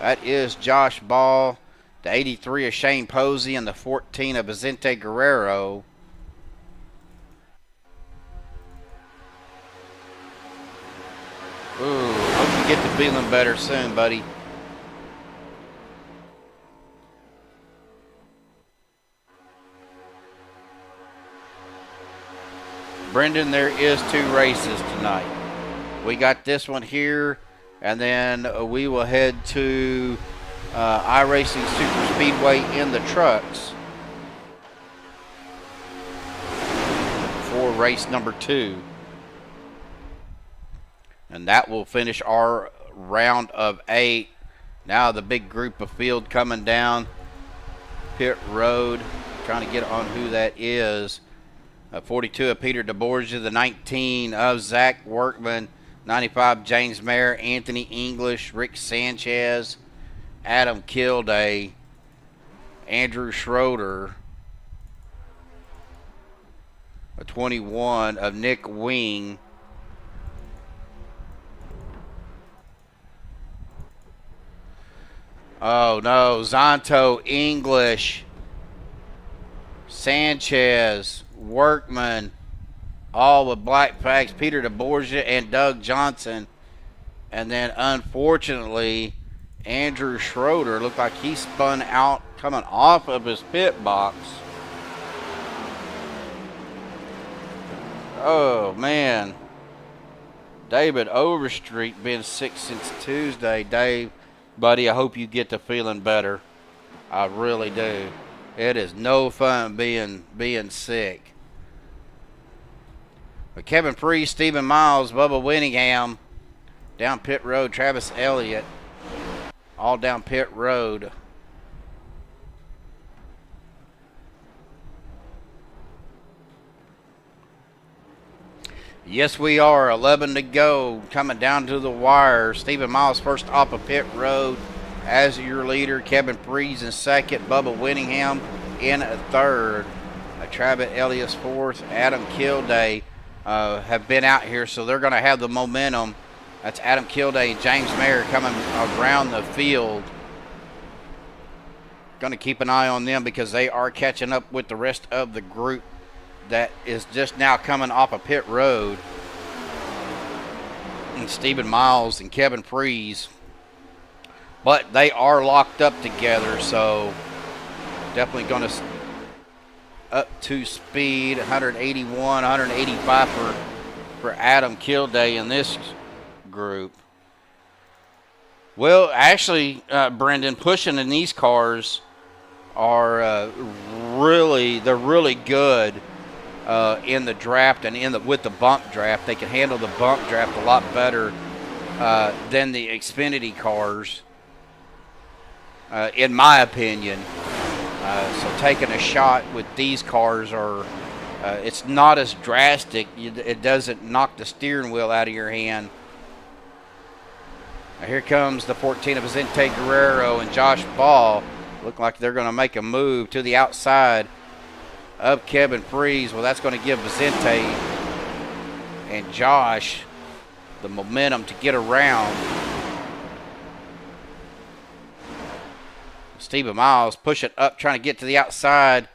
That is Josh Ball, the 83 of Shane Posey, and the 14 of Vicente Guerrero. Ooh, hope you get to feeling better soon, buddy. Brendan, there is 2 races tonight. We got this one here, and then we will head to iRacing Superspeedway in the trucks for race number 2. And that will finish our round of 8. Now the big group of field coming down pit road. Trying to get on who that is. 42 of Peter DeBorgia, the 19 of Zach Workman, 95 James Mayer, Anthony English, Rick Sanchez, Adam Kilday, Andrew Schroeder, a 21 of Nick Wing, oh no, Zonto, English, Sanchez, Workman, all with black flags, Peter DeBorgia and Doug Johnson. And then unfortunately Andrew Schroeder looked like he spun out coming off of his pit box. Oh man, David Overstreet been sick since Tuesday. Dave, buddy, I hope you get to feeling better. I really do. It is no fun being sick. But Kevin Freeze, Stephen Miles, Bubba Winningham, down pit road, Travis Elliott, all down pit road. Yes, we are. 11 to go. Coming down to the wire. Stephen Miles first off of pit road as your leader. Kevin Freeze in second. Bubba Winningham in third. Travis Elliott's fourth. Adam Kilday have been out here, so they're going to have the momentum. That's Adam Kilday and James Mayer coming around the field. Going to keep an eye on them because they are catching up with the rest of the group that is just now coming off of pit road. And Stephen Miles and Kevin Freeze. But they are locked up together, so definitely going to up to speed. 181, 185 for Adam Kilday in this group. Well, actually, Brendan, pushing in these cars are really good in the draft and with the bump draft. They can handle the bump draft a lot better than the Xfinity cars. in my opinion. So taking a shot with these cars are, it's not as drastic. It doesn't knock the steering wheel out of your hand. Now here comes the 14 of Vicente Guerrero and Josh Ball. Look like they're going to make a move to the outside of Kevin Freeze. Well, that's going to give Vicente and Josh the momentum to get around. Stephen Miles push it up, trying to get to the outside.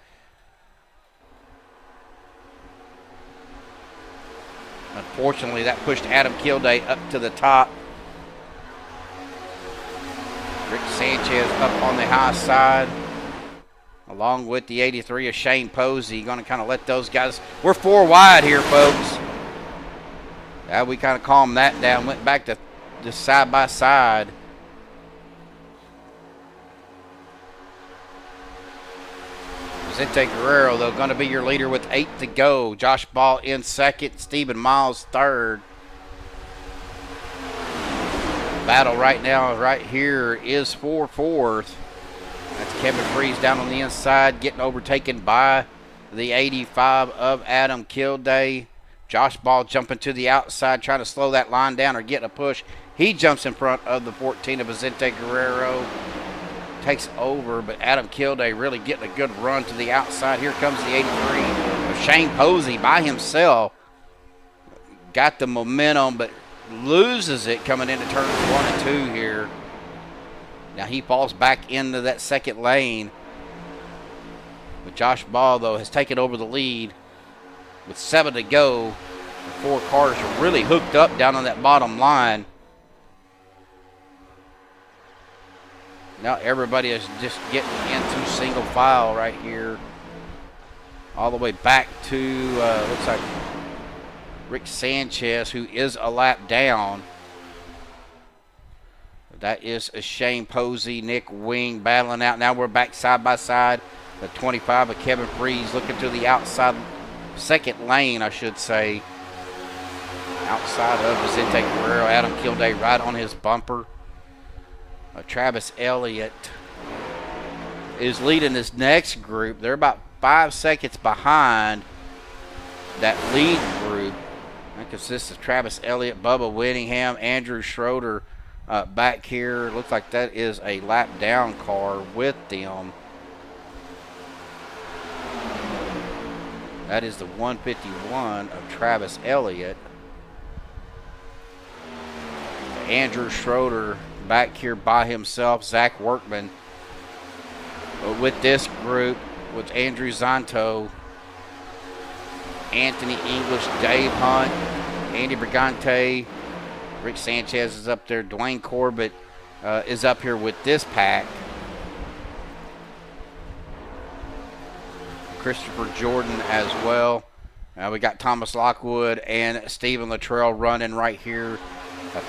Unfortunately, that pushed Adam Kilday up to the top. Rick Sanchez up on the high side, along with the 83 of Shane Posey. Going to kind of let those guys. We're 4 wide here, folks. We kind of calmed that down. Went back to just side by side. Vicente Guerrero, though, going to be your leader with 8 to go. Josh Ball in second. Stephen Miles third. Battle right now, right here, is for fourth. That's Kevin Freeze down on the inside, getting overtaken by the 85 of Adam Kilday. Josh Ball jumping to the outside, trying to slow that line down or get a push. He jumps in front of the 14 of Vicente Guerrero. Takes over, but Adam Kilday really getting a good run to the outside. Here comes the 83 of Shane Posey by himself. Got the momentum, but loses it coming into turns 1 and 2 here. Now he falls back into that second lane. But Josh Ball, though, has taken over the lead with 7 to go. The 4 cars are really hooked up down on that bottom line. Now everybody is just getting into single file right here. All the way back to, looks like Rick Sanchez, who is a lap down. That is a Shane Posey, Nick Wing battling out. Now we're back side by side. The 25 of Kevin Freeze looking to the outside, second lane, I should say. Outside of Vicente Guerrero. Adam Kilday right on his bumper. Travis Elliott is leading this next group. They're about 5 seconds behind that lead group. That consists of Travis Elliott, Bubba Whittingham, Andrew Schroeder back here. Looks like that is a lap down car with them. That is the 151 of Travis Elliott. Andrew Schroeder back here by himself. Zach Workman with this group with Andrew Zanto, Anthony English, Dave Hunt, Andy Brigante, Rick Sanchez is up there, Dwayne Corbett is up here with this pack. Christopher Jordan as well. We got Thomas Lockwood and Stephen Luttrell running right here.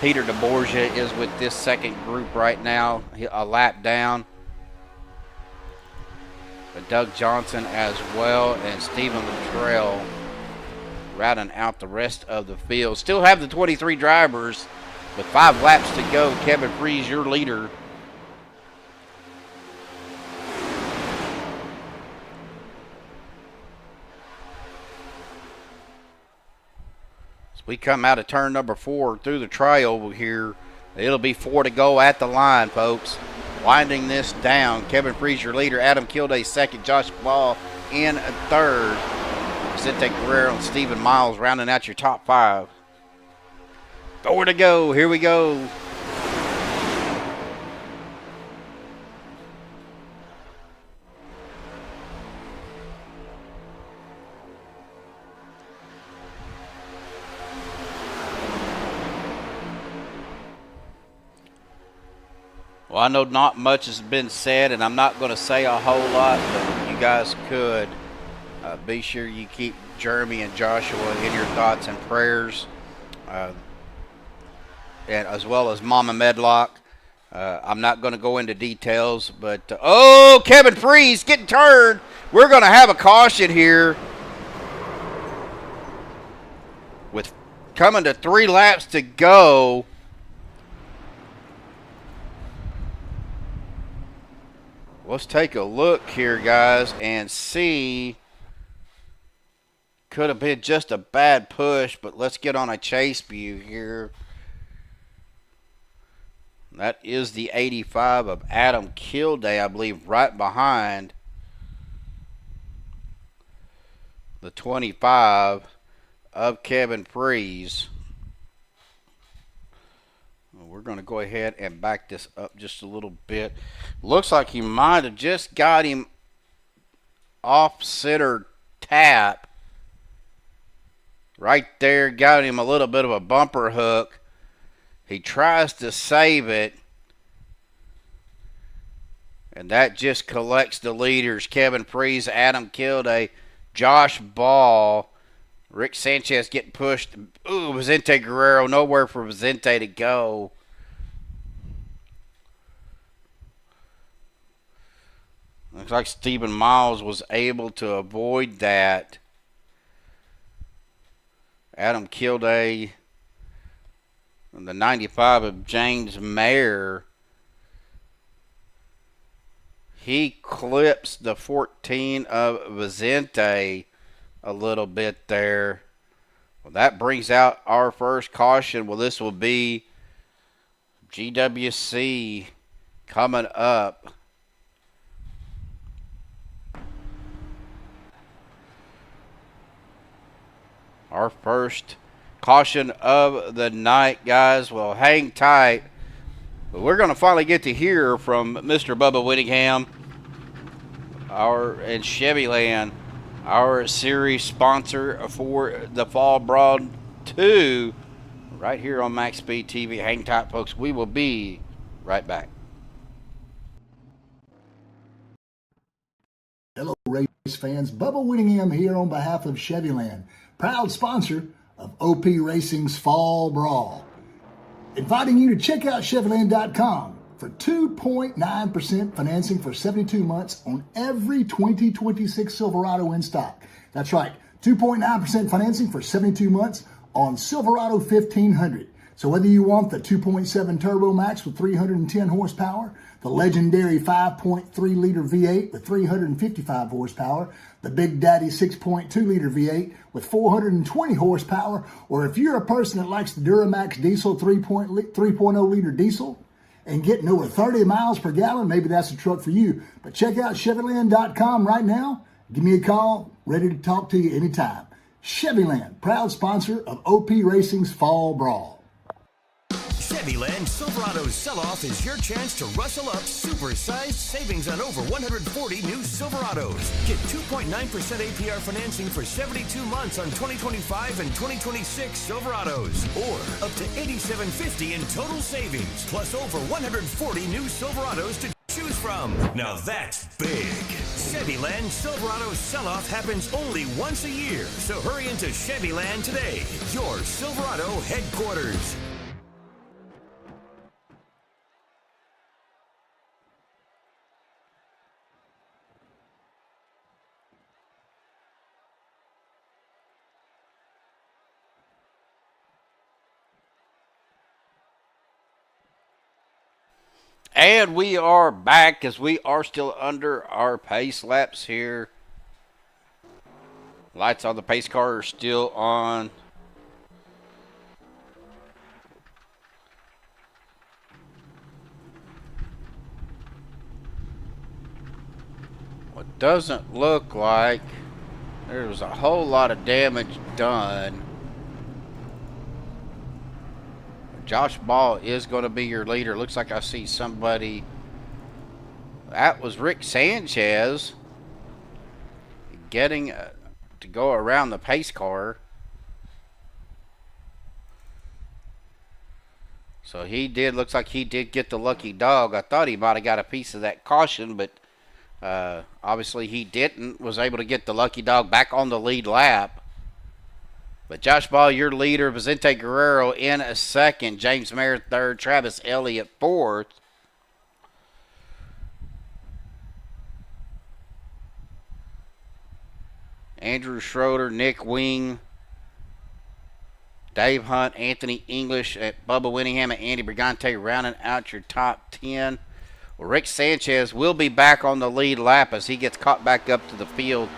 Peter DeBorgia is with this second group right now, a lap down. Doug Johnson as well, and Stephen Luttrell routing out the rest of the field. Still have the 23 drivers with 5 laps to go. Kevin Freeze, your leader. We come out of turn number 4 through the trioval here. It'll be 4 to go at the line, folks. Winding this down. Kevin Freeze, your leader. Adam Kilday second. Josh Ball in third. Vicente Guerrero and Stephen Miles rounding out your top 5. 4 to go. Here we go. Well, I know not much has been said, and I'm not going to say a whole lot, but you guys could. Be sure you keep Jeremy and Joshua in your thoughts and prayers, and as well as Mama Medlock. I'm not going to go into details, but oh, Kevin Freeze getting turned. We're going to have a caution here with coming to 3 laps to go. Let's take a look here, guys, and see. Could have been just a bad push, but let's get on a chase view here. That is the 85 of Adam Kilday, I believe, right behind the 25 of Kevin Freeze. We're going to go ahead and back this up just a little bit. Looks like he might have just got him off center tap. Right there, got him a little bit of a bumper hook. He tries to save it. And that just collects the leaders. Kevin Freeze, Adam Kilday, Josh Ball, Rick Sanchez getting pushed. Ooh, Vicente Guerrero, nowhere for Vicente to go. Looks like Stephen Miles was able to avoid that. Adam Kilday and the 95 of James Mayer. He clips the 14 of Vicente a little bit there. Well, that brings out our first caution. Well, this will be GWC coming up. Our first caution of the night, guys. Well, hang tight. But we're going to finally get to hear from Mr. Bubba Whittingham and CHEVYLAND, our series sponsor for the Fall Brawl 2, right here on Maxspeedtv. Hang tight, folks. We will be right back. Hello, race fans. Bubba Whittingham here on behalf of CHEVYLAND, proud sponsor of OP Racing's Fall Brawl. Inviting you to check out CHEVYLAND.com for 2.9% financing for 72 months on every 2026 Silverado in stock. That's right, 2.9% financing for 72 months on Silverado 1500. So whether you want the 2.7 Turbo Max with 310 horsepower, the legendary 5.3 liter V8 with 355 horsepower, the Big Daddy 6.2 liter V8 with 420 horsepower, or if you're a person that likes the Duramax diesel 3.0 liter diesel and getting over 30 miles per gallon, maybe that's a truck for you. But check out CHEVYLAND.com right now. Give me a call, ready to talk to you anytime. CHEVYLAND, proud sponsor of OP Racing's Fall Brawl. CHEVYLAND Silverado Sell-Off is your chance to rustle up super-sized savings on over 140 new Silverados. Get 2.9% APR financing for 72 months on 2025 and 2026 Silverados, or up to $87.50 in total savings, plus over 140 new Silverados to choose from. Now that's big. CHEVYLAND Silverado Sell-Off happens only once a year, so hurry into CHEVYLAND today, your Silverado headquarters. And we are back as we are still under our pace laps here. Lights on the pace car are still on. What doesn't look like there was a whole lot of damage done. Josh Ball is going to be your leader. Looks like I see somebody. That was Rick Sanchez getting to go around the pace car. So he did. Looks like he did get the lucky dog. I thought he might have got a piece of that caution, but obviously he didn't. Was able to get the lucky dog back on the lead lap. But Josh Ball, your leader. Vicente Guerrero in a second. James Mayer third. Travis Elliott fourth. Andrew Schroeder, Nick Wing, Dave Hunt, Anthony English, Bubba Whittingham, and Andy Brigante rounding out your top 10. Well, Rick Sanchez will be back on the lead lap as he gets caught back up to the field.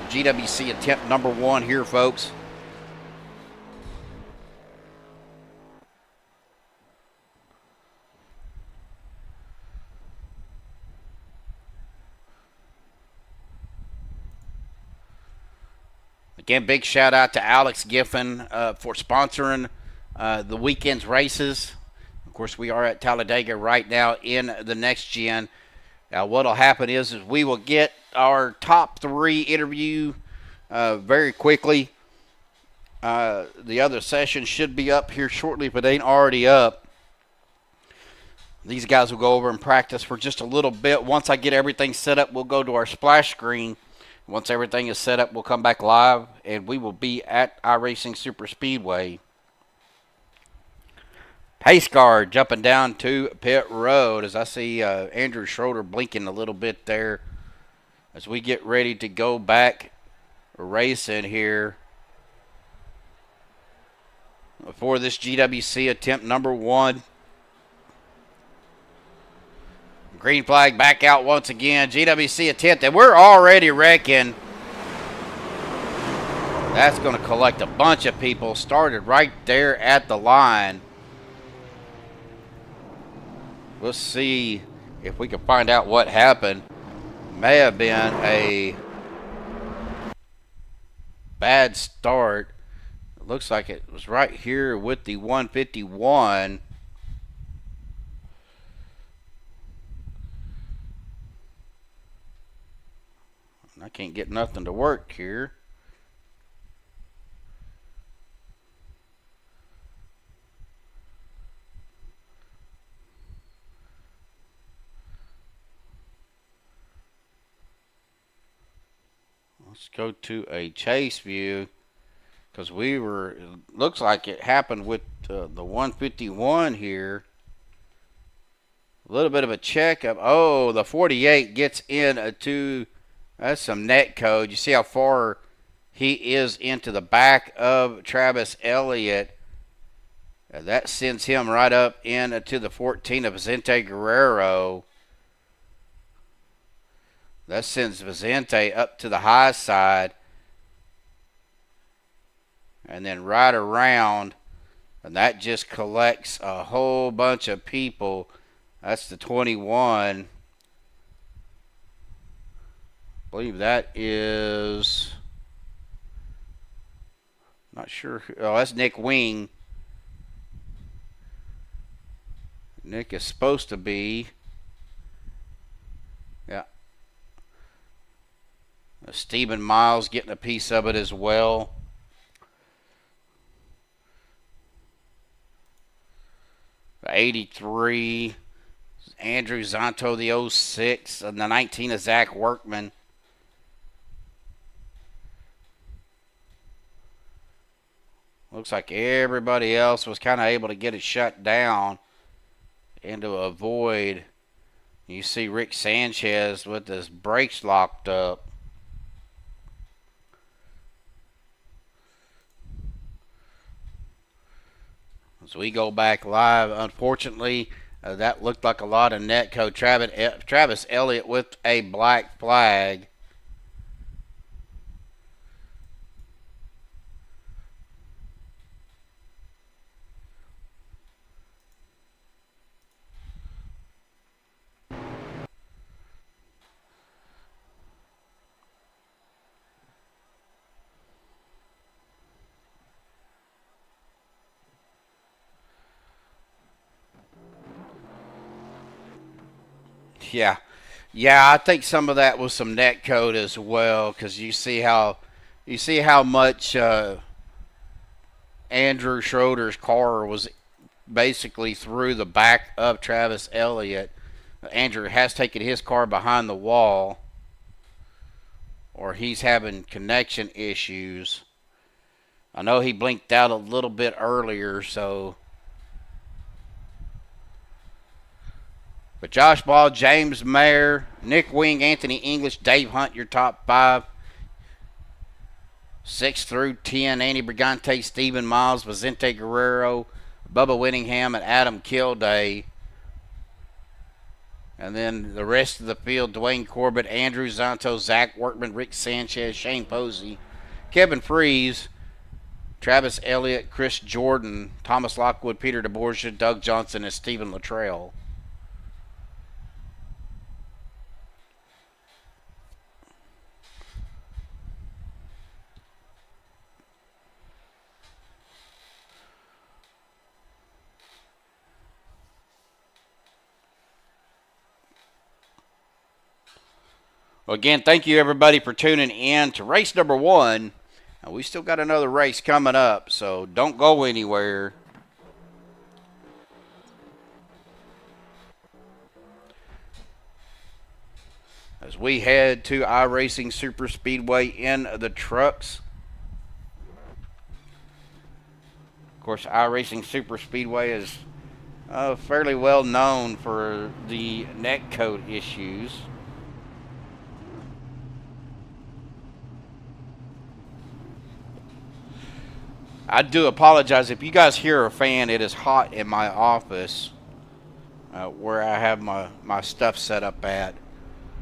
GWC attempt number 1 here, folks. Again, big shout out to Alex Giffen for sponsoring the weekend's races. Of course, we are at Talladega right now in the NextGen. Now, what will happen is we will get our top 3 interview very quickly. The other session should be up here shortly, if it ain't already up. These guys will go over and practice for just a little bit. Once I get everything set up, we'll go to our splash screen. Once everything is set up, we'll come back live, and we will be at iRacing Superspeedway. Pace car jumping down to pit road as I see Andrew Schroeder blinking a little bit there as we get ready to go back racing here for this GWC attempt number 1. Green flag back out once again. GWC attempt, and we're already wrecking. That's going to collect a bunch of people. Started right there at the line. We'll see if we can find out what happened. May have been a bad start. It looks like it was right here with the 151. I can't get nothing to work here. Let's go to a chase view because we were, it looks like it happened with the 151 here. A little bit of a checkup. Oh, the 48 gets in to, that's some net code. You see how far he is into the back of Travis Elliott. That sends him right up into the 14 of Vicente Guerrero. That sends Vicente up to the high side. And then right around. And that just collects a whole bunch of people. That's the 21. I believe that is, not sure. Oh, that's Nick Wing. Nick is supposed to be. Yeah. Stephen Miles getting a piece of it as well. The 83. Andrew Zonto, the 06. And the 19 is Zach Workman. Looks like everybody else was kind of able to get it shut down and to avoid. You see Rick Sanchez with his brakes locked up. As we go back live, unfortunately, that looked like a lot of net code. Travis Elliott with a black flag. Yeah, I think some of that was some net code as well, because you see how much Andrew Schroeder's car was basically through the back of Travis Elliott. Andrew has taken his car behind the wall, or he's having connection issues. I know he blinked out a little bit earlier, so. But Josh Ball, James Mayer, Nick Wing, Anthony English, Dave Hunt, your top 5. 6 through 10, Andy Brigante, Stephen Miles, Vicente Guerrero, Bubba Whittingham, and Adam Kilday. And then the rest of the field, Dwayne Corbett, Andrew Zonto, Zach Workman, Rick Sanchez, Shane Posey, Kevin Freeze, Travis Elliott, Chris Jordan, Thomas Lockwood, Peter DeBorgia, Doug Johnson, and Stephen Luttrell. Well, again, thank you everybody for tuning in to race number 1. We still got another race coming up, so don't go anywhere. As we head to iRacing Superspeedway in the trucks. Of course, iRacing Superspeedway is fairly well known for the netcode issues. I do apologize if you guys hear a fan. It is hot in my office where I have my stuff set up at.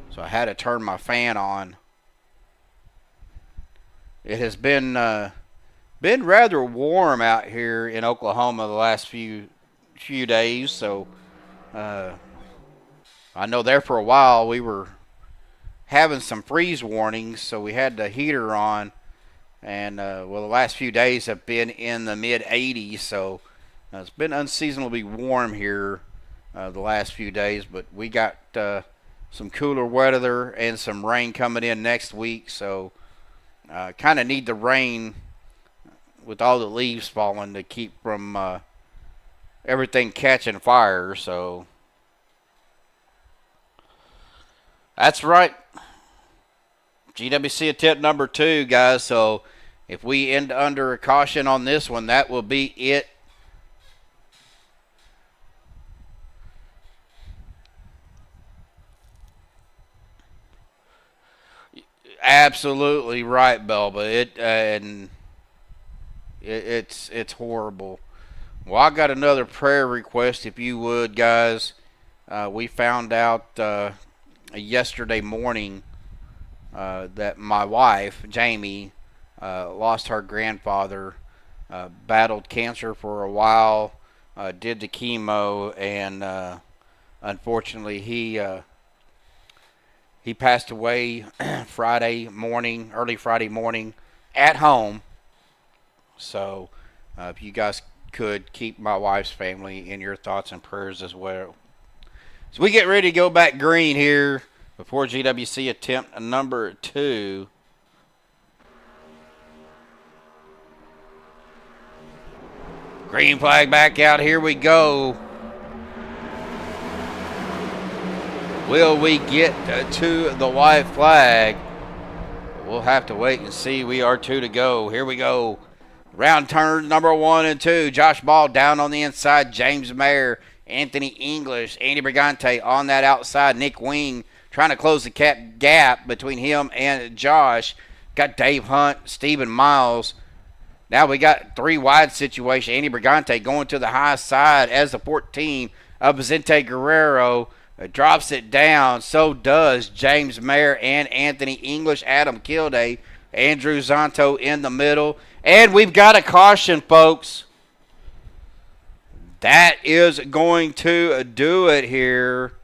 So I had to turn my fan on. It has been rather warm out here in Oklahoma the last few days. So I know there for a while we were having some freeze warnings, so we had the heater on. And, well, the last few days have been in the mid-80s, so it's been unseasonably warm here the last few days. But we got some cooler weather and some rain coming in next week, so kind of need the rain with all the leaves falling to keep from everything catching fire. So that's right. GWC attempt number 2, guys. So if we end under a caution on this one, that will be it. Absolutely right, Belba. It's horrible. Well, I got another prayer request, if you would, guys. We found out yesterday morning that my wife, Jamie, lost her grandfather, battled cancer for a while, did the chemo, and unfortunately he passed away early Friday morning at home. So if you guys could keep my wife's family in your thoughts and prayers as well. So we get ready to go back green here before GWC attempt number 2. Green flag back out. Here we go. Will we get to the white flag? We'll have to wait and see. We are 2 to go. Here we go. Round turns number 1 and 2. Josh Ball down on the inside. James Mayer, Anthony English, Andy Brigante on that outside. Nick Wing trying to close the gap between him and Josh. Got Dave Hunt, Stephen Miles. Now we got 3 wide situation. Andy Brigante going to the high side as the 14 of Vicente Guerrero. Drops it down. So does James Mayer and Anthony English. Adam Kilday. Andrew Zonto in the middle. And we've got a caution, folks. That is going to do it here.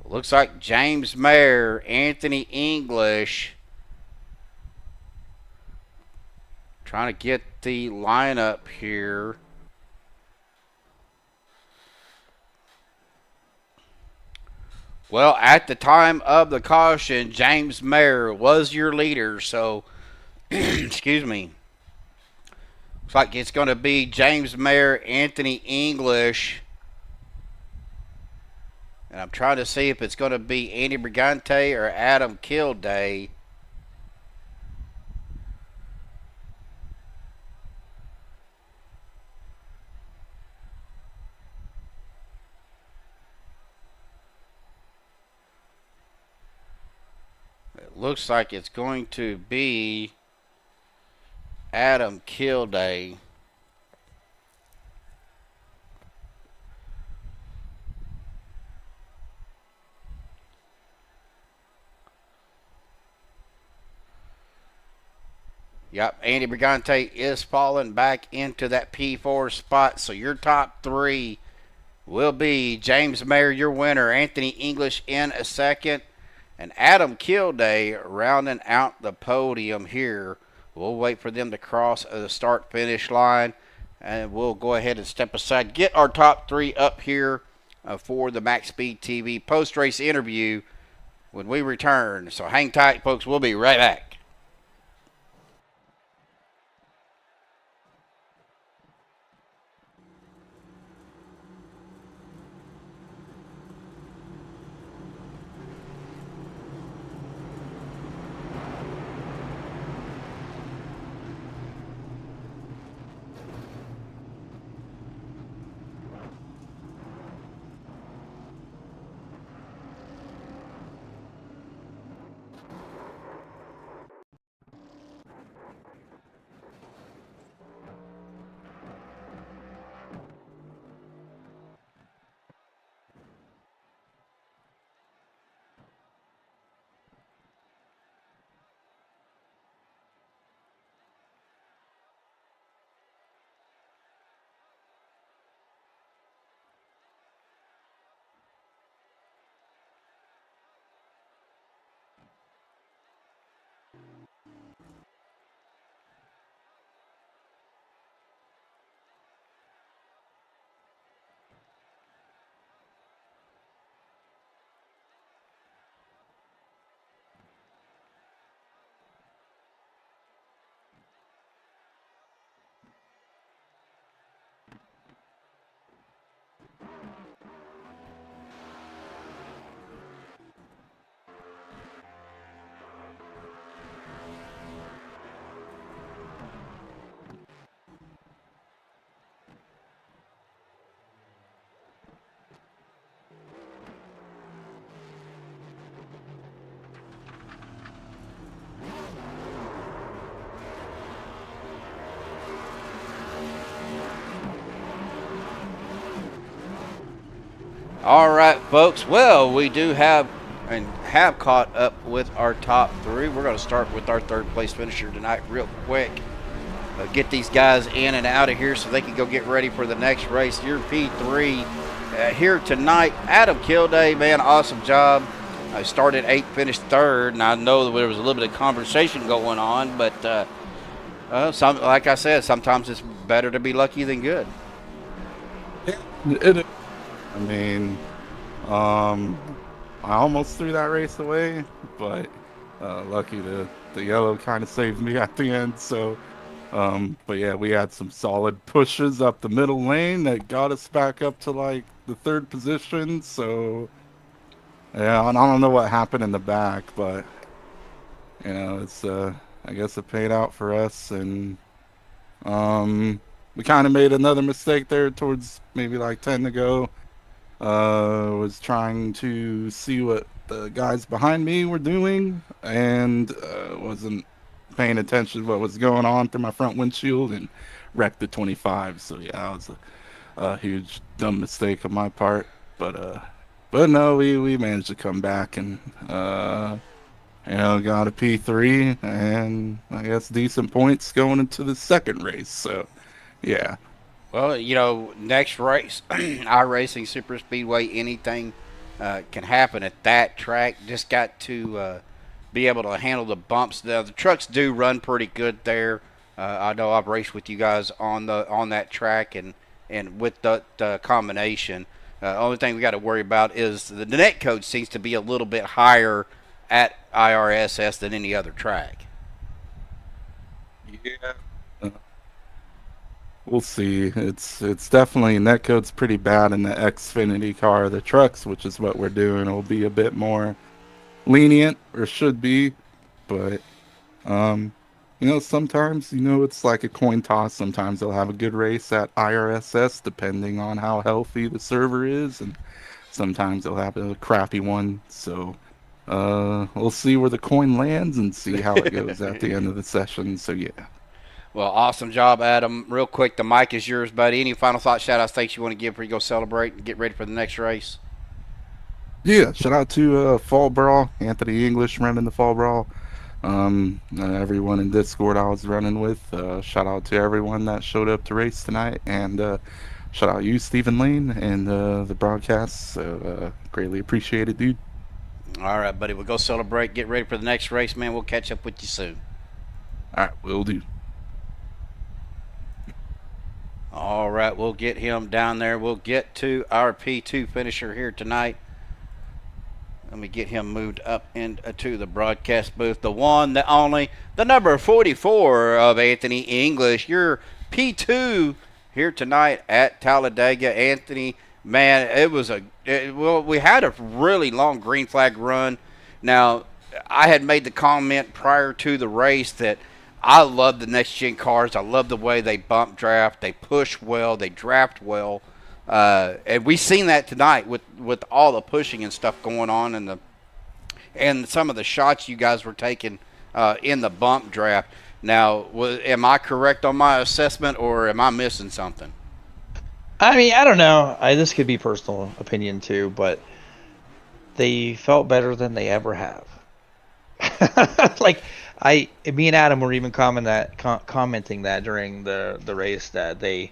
Looks like James Mayer, Anthony English trying to get the lineup here. Well, at the time of the caution, James Mayer was your leader, so excuse me. Looks like it's going to be James Mayer, Anthony English. And I'm trying to see if it's going to be Andy Brigante or Adam Kilday. looks like it's going to be Adam Kilday. Yep, Andy Brigante is falling back into that P4 spot. So your top three will be James Mayer, your winner, Anthony English in a second, and Adam Kilday rounding out the podium here. We'll wait for them to cross the start-finish line, and we'll go ahead and step aside. Get our top three up here for the Max Speed TV post-race interview when we return. So hang tight, folks. We'll be right back. All right, folks. Well, we do have caught up with our top three. We're going to start with our third place finisher tonight real quick. Get these guys in and out of here so they can go get ready for the next race. Your P3 here tonight. Adam Kilday, man, awesome job. I started 8th, finished 3rd, and I know that there was a little bit of conversation going on, but like I said, sometimes it's better to be lucky than good. I mean, I almost threw that race away, but lucky the yellow kind of saved me at the end. So, but yeah, we had some solid pushes up the middle lane that got us back up to like the 3rd position. So, yeah, and I don't know what happened in the back, but you know, it's I guess it paid out for us, and we kind of made another mistake there towards maybe like 10 to go. Was trying to see what the guys behind me were doing, and wasn't paying attention to what was going on through my front windshield and wrecked the 25. So yeah, that was a huge dumb mistake on my part. But no, we managed to come back and you know, got a P3 and I guess decent points going into the second race. So yeah. Well, you know, next race, iRacing Superspeedway, anything can happen at that track. Just got to be able to handle the bumps. The trucks do run pretty good there. I know I've raced with you guys on that track and with the combination. Only thing we got to worry about is the net code seems to be a little bit higher at IRSS than any other track. Yeah. We'll see. It's definitely netcode's pretty bad in the Xfinity car. The trucks, which is what we're doing, will be a bit more lenient, or should be. But you know, sometimes, you know, it's like a coin toss. Sometimes they'll have a good race at IRSS depending on how healthy the server is, and sometimes they'll have a crappy one. So we'll see where the coin lands and see how it goes at the end of the session. So yeah. Well, awesome job, Adam. Real quick, the mic is yours, buddy. Any final thoughts, shout-outs, thanks you want to give before you go celebrate and get ready for the next race? Yeah, shout out to Fall Brawl, Anthony English running the Fall Brawl. Everyone in Discord I was running with. Shout out to everyone that showed up to race tonight, and shout out you, Stephen Lane, and the broadcast. So greatly appreciated, dude. All right, buddy. We'll go celebrate. Get ready for the next race, man. We'll catch up with you soon. All right, will do. All right, we'll get him down there. We'll get to our P2 finisher here tonight. Let me get him moved up into the broadcast booth. The one, the only, the number 44 of Anthony English. Your P2 here tonight at Talladega. Anthony, man, it was we had a really long green flag run. Now, I had made the comment prior to the race that I love the NextGen cars. I love the way they bump draft. They push well. They draft well. And we've seen that tonight with all the pushing and stuff going on and some of the shots you guys were taking in the bump draft. Now, am I correct on my assessment, or am I missing something? I mean, I don't know. This could be personal opinion too, but they felt better than they ever have. Like, me and Adam were even commenting that during the race that they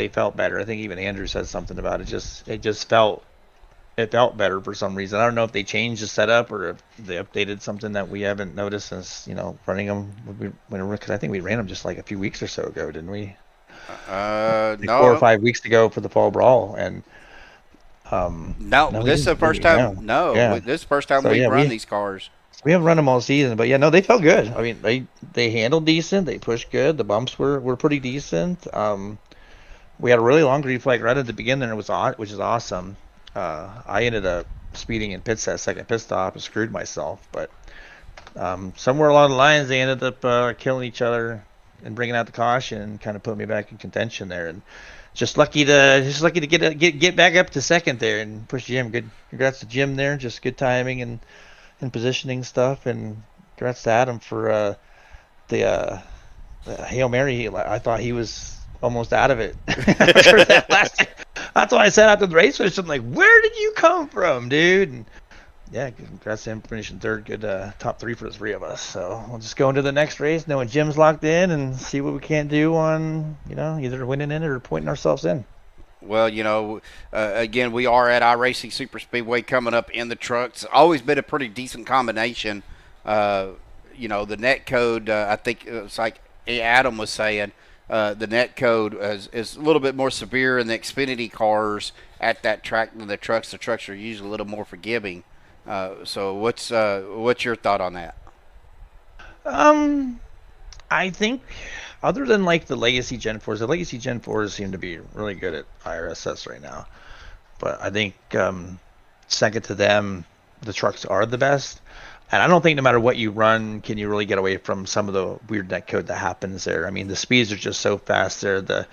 felt better. I think even Andrew said something about it. It felt better for some reason. I don't know if they changed the setup or if they updated something that we haven't noticed since running them. Because I think we ran them just like a few weeks or so ago, didn't we? No. 4 or 5 weeks ago for the Fall Brawl, and no, this is the first time. No, yeah. This is the first time So, we've yeah, run these cars. We haven't run them all season, but yeah, no, they felt good. I mean, they handled decent. They pushed good. The bumps were pretty decent. We had a really long green flag right at the beginning, which is awesome. I ended up speeding in pits that second pit stop and screwed myself, but somewhere along the lines they ended up killing each other and bringing out the caution and kind of put me back in contention there. And just lucky to get back up to second there and push Jim. Good, congrats to Jim there. Just good timing and positioning stuff, and congrats to Adam for the Hail Mary. I thought he was almost out of it. That's why I said after the race finish, I'm like, where did you come from, dude? And yeah, congrats to him finishing third. Good top three for the three of us. So we'll just go into the next race knowing Jim's locked in and see what we can do on, either winning in it or pointing ourselves in. Well, again, we are at iRacing Superspeedway coming up in the trucks. Always been a pretty decent combination. The net code, I think it's like Adam was saying, the net code is a little bit more severe in the Xfinity cars at that track than the trucks. The trucks are usually a little more forgiving. So what's your thought on that? I think other than like the Legacy Gen 4s, the Legacy Gen 4s seem to be really good at IRSS right now. But I think second to them, the trucks are the best. And I don't think no matter what you run, can you really get away from some of the weird net code that happens there. I mean, the speeds are just so fast there. The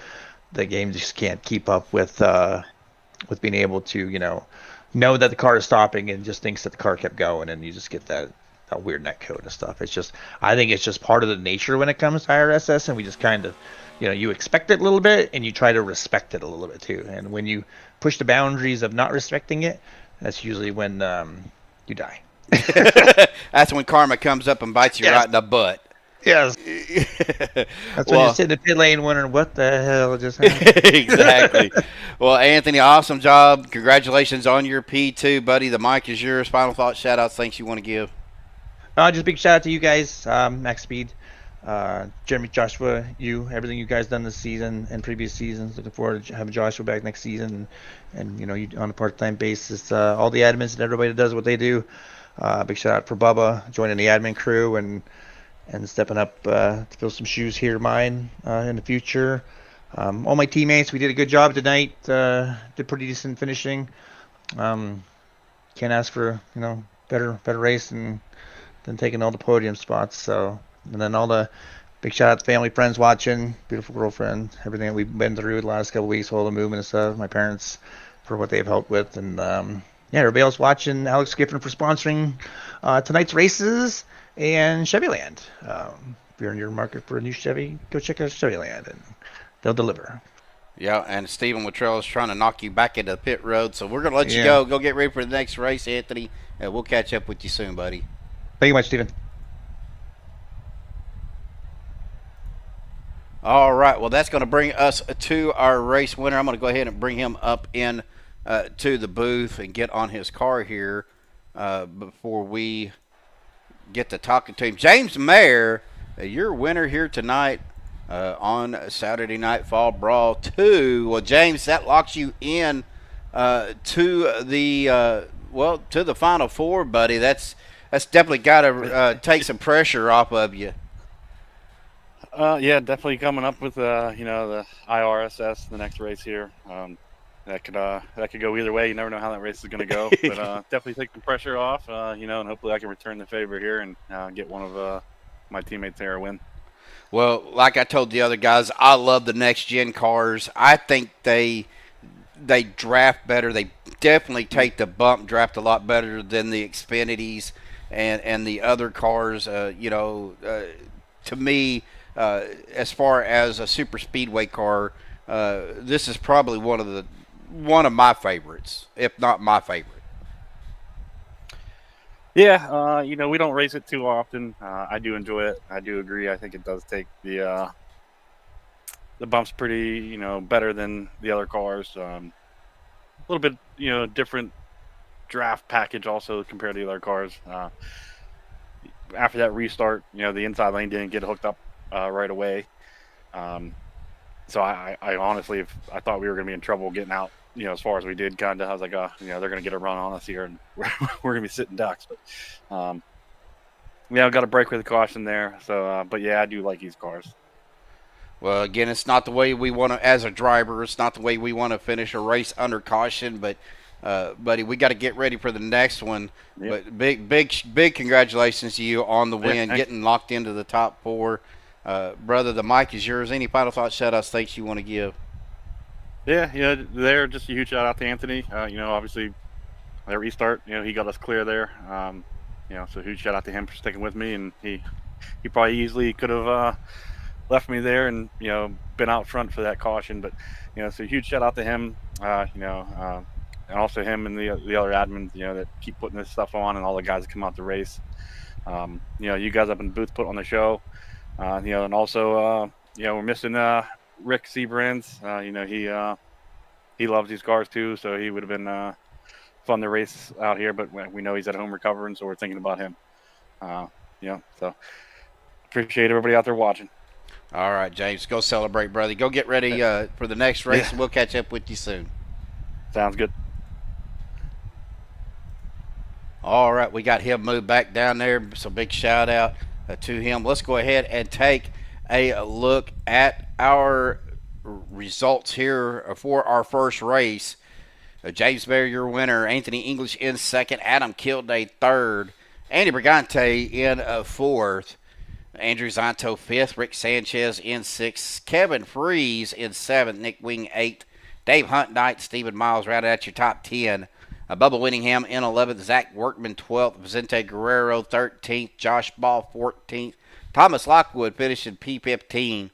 game just can't keep up with being able to, know that the car is stopping and just thinks that the car kept going, and you just get that weird net code and stuff. I think it's just part of the nature when it comes to IRSS, and we just kind of, you expect it a little bit and you try to respect it a little bit too. And when you push the boundaries of not respecting it, that's usually when you die. That's when karma comes up and bites you right in the butt. Yes. That's when you're sitting in the pit lane wondering what the hell just happened. Exactly. Well, Anthony, awesome job. Congratulations on your P2, buddy. The mic is yours. Final thoughts, shout-outs, things you want to give. Just a big shout-out to you guys, Max Speed, Jeremy, Joshua, everything you guys done this season and previous seasons. Looking forward to having Joshua back next season, and you on a part-time basis. All the admins and everybody that does what they do. Big shout-out for Bubba joining the admin crew and stepping up to fill some shoes here of mine in the future. All my teammates, we did a good job tonight. Did pretty decent finishing. Can't ask for better race than taking all the podium spots. So, and then all the big shout out to family, friends watching, beautiful girlfriend, everything that we've been through the last couple of weeks, all the movement and stuff. My parents for what they've helped with, and yeah, everybody else watching, Alex Giffen for sponsoring tonight's races, and CHEVYLAND. If you're in your market for a new Chevy, go check out CHEVYLAND, and they'll deliver. Yeah, and Stephen Luttrell is trying to knock you back into the pit road, so we're going to let you go. Go get ready for the next race, Anthony. We'll catch up with you soon, buddy. Thank you much, Stephen. All right, well, that's going to bring us to our race winner. I'm going to go ahead and bring him up in to the booth and get on his car here before we get to talking to him. James Mayer, your winner here tonight on Saturday Night Fall Brawl 2. Well, James, that locks you in to the Final Four, buddy. That's definitely got to take some pressure off of you. Yeah, definitely coming up with the IRSS, the next race here. That could go either way. You never know how that race is going to go, but definitely take the pressure off. And hopefully I can return the favor here and get one of my teammates there a win. Well, like I told the other guys, I love the NextGen cars. I think they draft better. They definitely take the bump draft a lot better than the Xfinities and the other cars. To me, as far as a super speedway car, this is probably one of my favorites, if not my favorite. Yeah, we don't race it too often. I do enjoy it. I do agree. I think it does take the bumps pretty, better than the other cars. A little bit, different draft package also compared to the other cars. After that restart, the inside lane didn't get hooked up right away. So I honestly, I thought we were going to be in trouble getting out, as far as we did, kind of. I was like, they're going to get a run on us here, and we're going to be sitting ducks. But I got a break with the caution there. So, but yeah, I do like these cars. Well, again, it's not the way we want to, as a driver, it's not the way we want to finish a race under caution. But, buddy, we got to get ready for the next one. Yep. But big congratulations to you on the win, getting locked into the top 4. Brother, the mic is yours. Any final thoughts, shout-outs, thanks you want to give? Yeah, there, just a huge shout-out to Anthony. Obviously, that restart, he got us clear there. So huge shout-out to him for sticking with me, and he probably easily could have left me there and, been out front for that caution. But, so huge shout-out to him, and also him and the other admins, that keep putting this stuff on, and all the guys that come out to race. You guys up in the booth put on the show. And also, we're missing Rick Seabrands. He loves these cars too, so he would have been fun to race out here. But we know he's at home recovering, so we're thinking about him. So appreciate everybody out there watching. All right, James, go celebrate, brother. Go get ready for the next race, and we'll catch up with you soon. Sounds good. All right, we got him moved back down there, so big shout out to him. Let's go ahead and take a look at our results here for our first race. James Mayer, your winner. Anthony English in second. Adam Kilday third. Andy Brigante in fourth. Andrew Zanto fifth. Rick Sanchez in sixth. Kevin Freeze in seventh. Nick Wing eighth. Dave Hunt ninth. Stephen Miles rounded out your top 10. Bubba Winningham in 11th. Zach Workman 12th. Vicente Guerrero 13th. Josh Ball 14th. Thomas Lockwood finished in P15.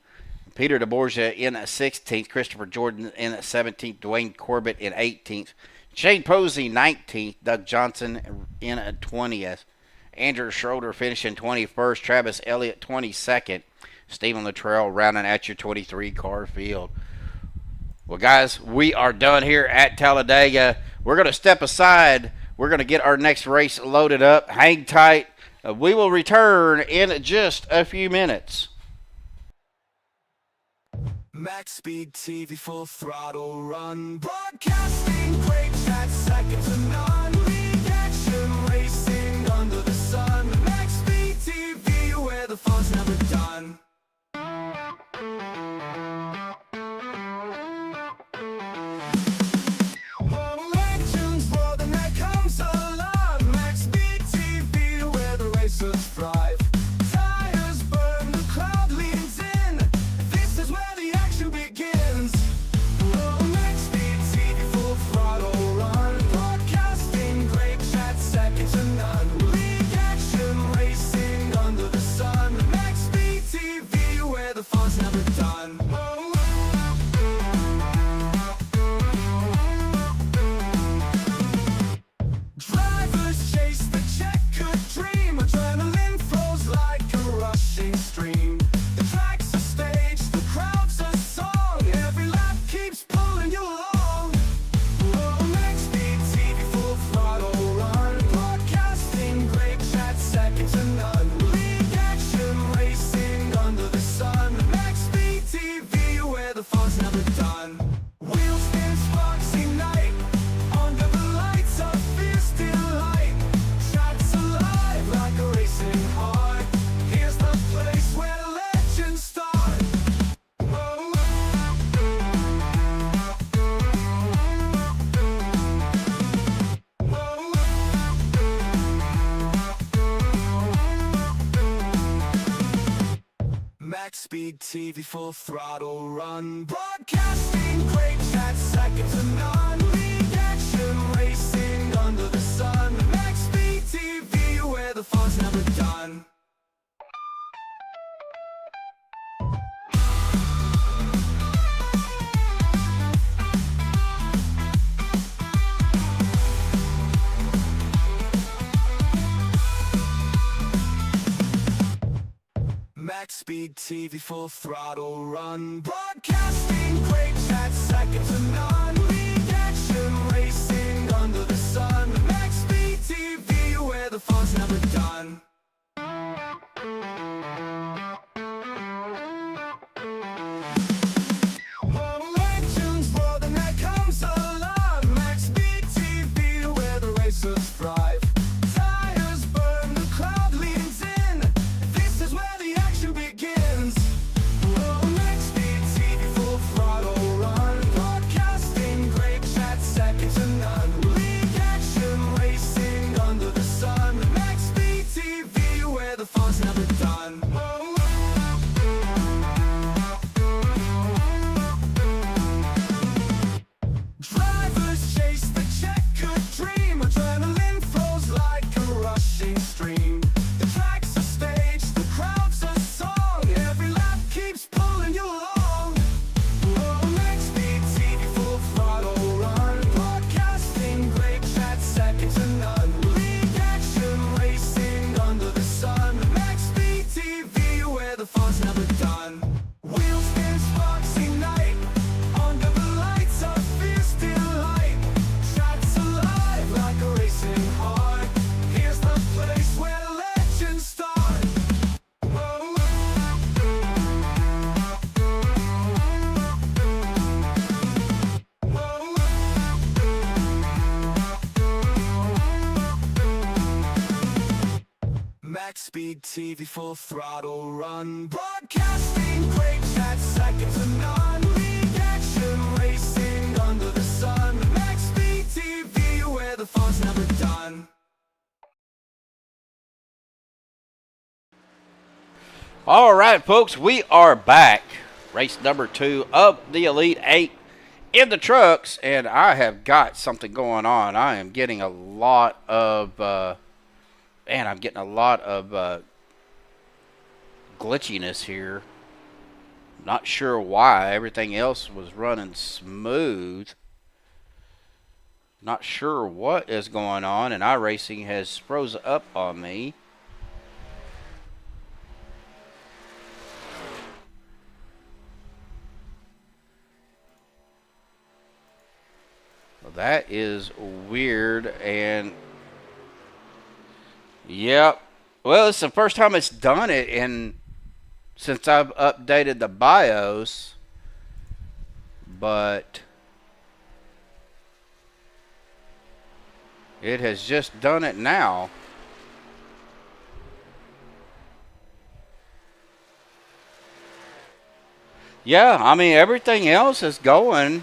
Peter DeBorgia in 16th. Christopher Jordan in 17th. Dwayne Corbett in 18th. Shane Posey 19th. Doug Johnson in 20th. Andrew Schroeder finishing 21st. Travis Elliott 22nd. Stephen Luttrell rounding out your 23 car field. Well, guys, we are done here at Talladega. We're going to step aside. We're going to get our next race loaded up. Hang tight. We will return in just a few minutes. MaxSpeedtv, full throttle run. Broadcasting great chat, second to none. League action, racing under the sun. MaxSpeedtv, where the fun's never done. Broadcasting fun's never done. Wheel spins, foxy night, under the lights of fierce delight. Tracks alive like a racing heart. Here's the place where legends start. Whoa. MaxSpeedtv, full throttle run. Broadcasting great chat, second to none. League action racing under the sun. MaxSpeedtv, where the fun's never done. MaxSpeedtv, full throttle run. Broadcasting great chat, second to none. League action racing under the sun. MaxSpeedtv, where the fun's never done. Legends roar, then there comes alive. MaxSpeedtv, where the racers thrive. Tires burn, the crowd leans in. This is where the action begins. MaxSpeedtv, full throttle run. Broadcasting great chat, second to none. League action racing under the sun. MaxSpeedtv, where the fun's never done. Drivers chase the checkered dream. Adrenaline flows like a rushing stream. The track's a stage, the crowd's a song. Every lap keeps pulling you along. MaxSpeedtv, full throttle run. Broadcasting great chat, second to none. League action racing under the sun. MaxSpeedtv, where the fun's never done. Wheel spins, foxy night, under the lights of fierce delight. Tracks alive like a racing heart. Here's the place where legends start. MaxSpeedtv, full throttle run. Broadcasting great chat, second to none. League action racing under the sun. MaxSpeedtv, where the fun's never done. All right, folks, we are back. Race number 2 of the Elite 8 in the trucks, and I have got something going on. I am getting a lot of, glitchiness here. Not sure why. Everything else was running smooth. Not sure what is going on, and iRacing has froze up on me. Well, that is weird, and yep. Well, it's the first time it's done it since I've updated the BIOS, but it has just done it now. Yeah, I mean, everything else is going.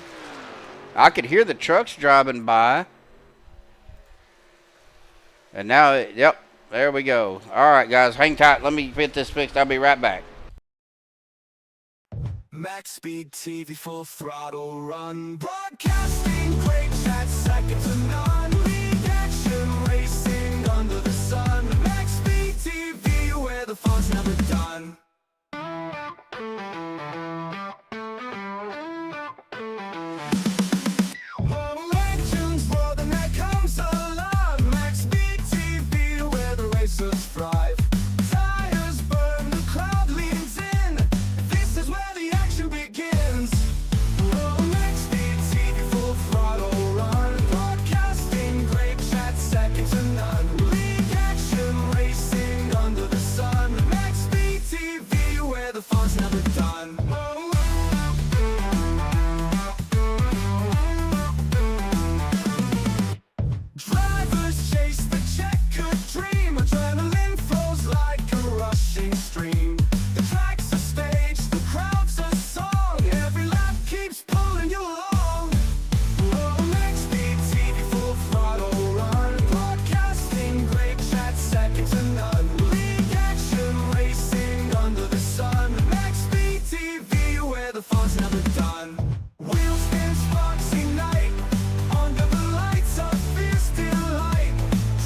I could hear the trucks driving by. And now, yep, there we go. All right, guys, hang tight. Let me get this fixed. I'll be right back. MaxSpeedtv, full throttle run. Broadcasting great chat, second to none. League action racing under the sun. MaxSpeedtv, where the fun's never done. Legends roar, then there comes alive. MaxSpeedtv, where the racers thrive. Tires burn, the crowd leans in. This is where the action begins. MaxSpeedtv, full throttle run. Broadcasting great chat, second to none. League action racing under the sun. MaxSpeedtv, done. Wheel spin sparks ignite under the lights of fierce delight.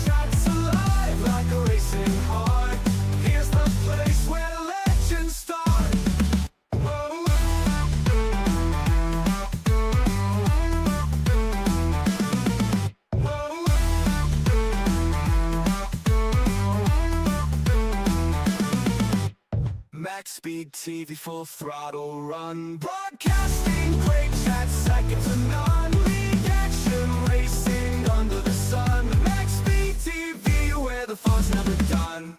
Tracks alive like a racing heart. Here's the place where legends start. Whoa. MaxSpeedtv, full throttle run. Broadcasting great chat, second to none. League action racing under the sun. MaxSpeedtv, where the fun's never done.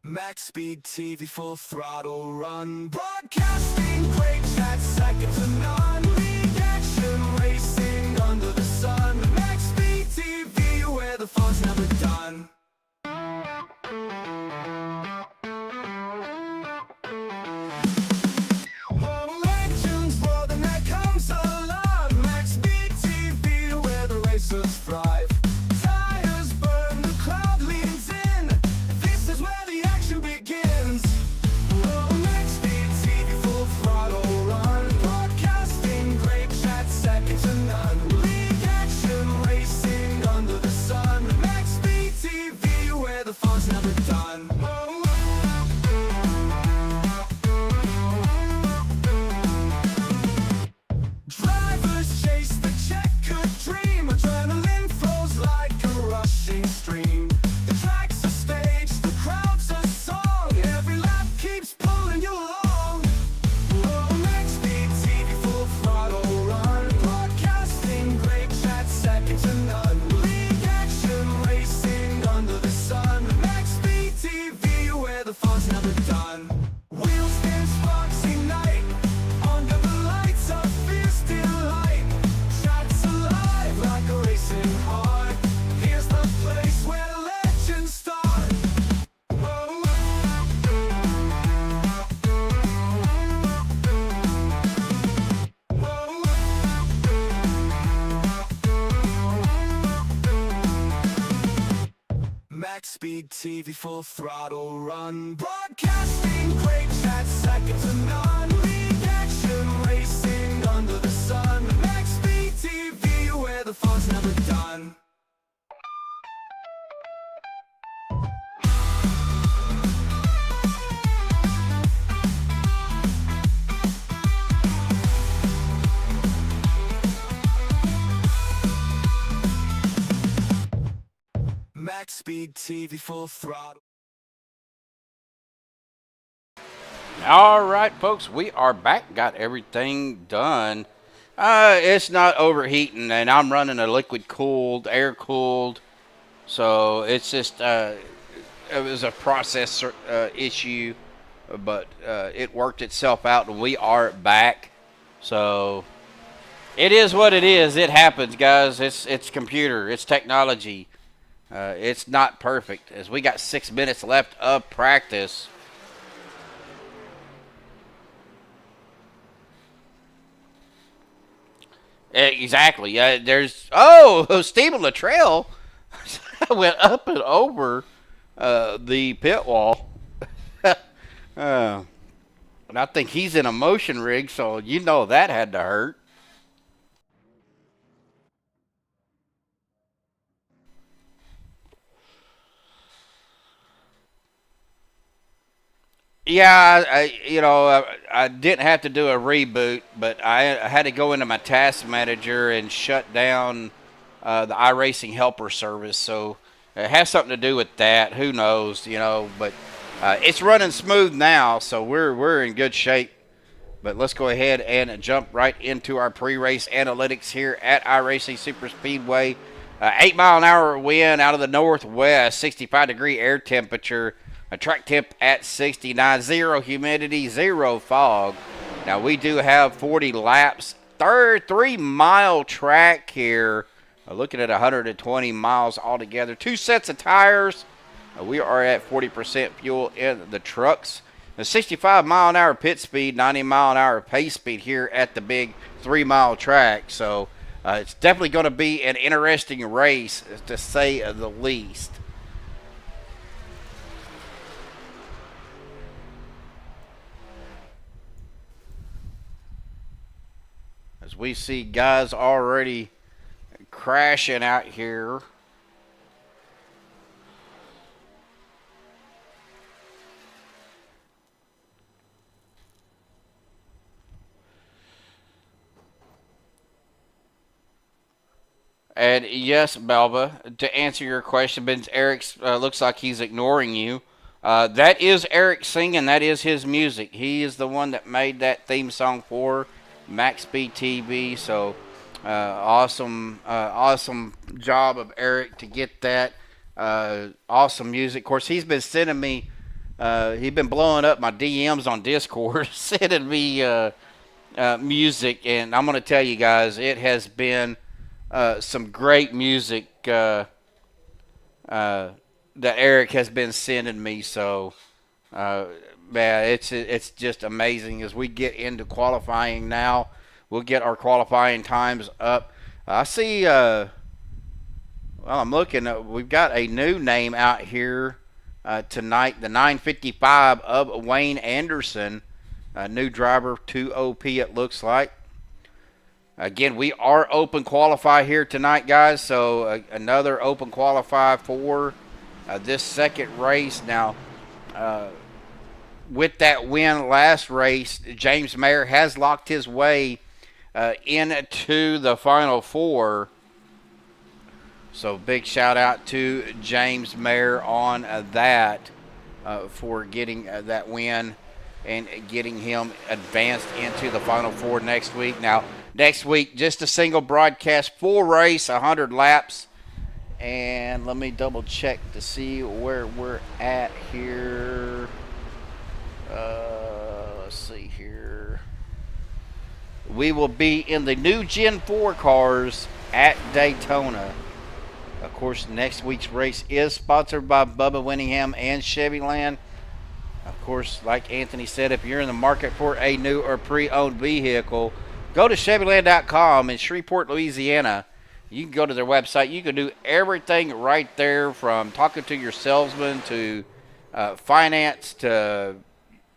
MaxSpeedtv, full throttle run. Broadcasting great chat, second to none. League action racing under the sun. MaxSpeedtv, where the fun's never done. Oh, legends roar, then there comes alarm. MaxSpeedtv, where the racers thrive. Tires burn, the crowd leans in. This is where the action begins. Oh, MaxSpeedtv, full throttle run. Broadcasting great chat, second to none. League action racing under the sun. MaxSpeedtv, where the fun's never done. Drivers chase the checkered dream. Adrenaline flows like a rushing stream. The track's a stage, the crowd's a song. Every lap keeps pulling you along. Oh, MaxSpeedtv, full throttle run. Broadcasting great chat, second to none. League action racing under the sun. MaxSpeedtv, where the fun's never done. Wheel spin sparks ignite under the lights of fierce delight. Tracks alive like a racing heart. Here's the place where legends start. Whoa. MaxSpeedtv, full throttle run. Broadcasting great chat, second to none. League action racing under the sun. MaxSpeedtv, where the fun's never done. MaxSpeedtv, full throttle. All right, folks, we are back. Got everything done. It's not overheating, and I'm running a liquid cooled, air cooled. So it's just it was a process issue, but it worked itself out, and we are back. So it is what it is. It happens, guys. It's computer. It's technology. It's not perfect, as we got 6 minutes left of practice. Exactly. There's Stephen Luttrell went up and over the pit wall. And I think he's in a motion rig, so you know that had to hurt. Yeah, I didn't have to do a reboot, but I had to go into my task manager and shut down the iRacing helper service. So it has something to do with that. Who knows, but it's running smooth now, so we're in good shape. But let's go ahead and jump right into our pre-race analytics here at iRacing Superspeedway. 8 mile an hour wind out of the northwest, 65-degree air temperature. A track temp at 69, 0 humidity, 0 fog. Now we do have 40 laps, 3-mile track here. Looking at 120 miles altogether. 2 sets of tires. We are at 40% fuel in the trucks. a 65 mile an hour pit speed, 90 mile an hour pace speed here at the big 3 mile track. So it's definitely going to be an interesting race, to say the least. As we see guys already crashing out here. And yes, Balba, to answer your question, Ben, Eric looks like he's ignoring you. That is Eric singing. That is his music. He is the one that made that theme song for MaxSpeedtv. So awesome job of Eric to get that. Awesome music. Of course, he's been sending me. He's been blowing up my DMs on Discord, sending me music, and I'm gonna tell you guys, it has been some great music that Eric has been sending me. So, man, it's just amazing. As we get into qualifying now, we'll get our qualifying times up. I see. Well, I'm looking. We've got a new name out here tonight. The 955 of Wayne Anderson, a new driver to OP. It looks like. Again, we are open qualify here tonight, guys. So another open qualify for this second race. Now, with that win last race, James Mayer has locked his way into the Final Four. So big shout out to James Mayer on that for getting that win and getting him advanced into the Final Four next week. Now, next week, just a single broadcast, full race, 100 laps. And let me double check to see where we're at here. Let's see here. We will be in the new Gen 4 cars at Daytona. Of course, next week's race is sponsored by Bubba Winningham and CHEVYLAND. Of course, like Anthony said, if you're in the market for a new or pre-owned vehicle, go to ChevyLand.com in Shreveport, Louisiana. You can go to their website. You can do everything right there, from talking to your salesman to finance to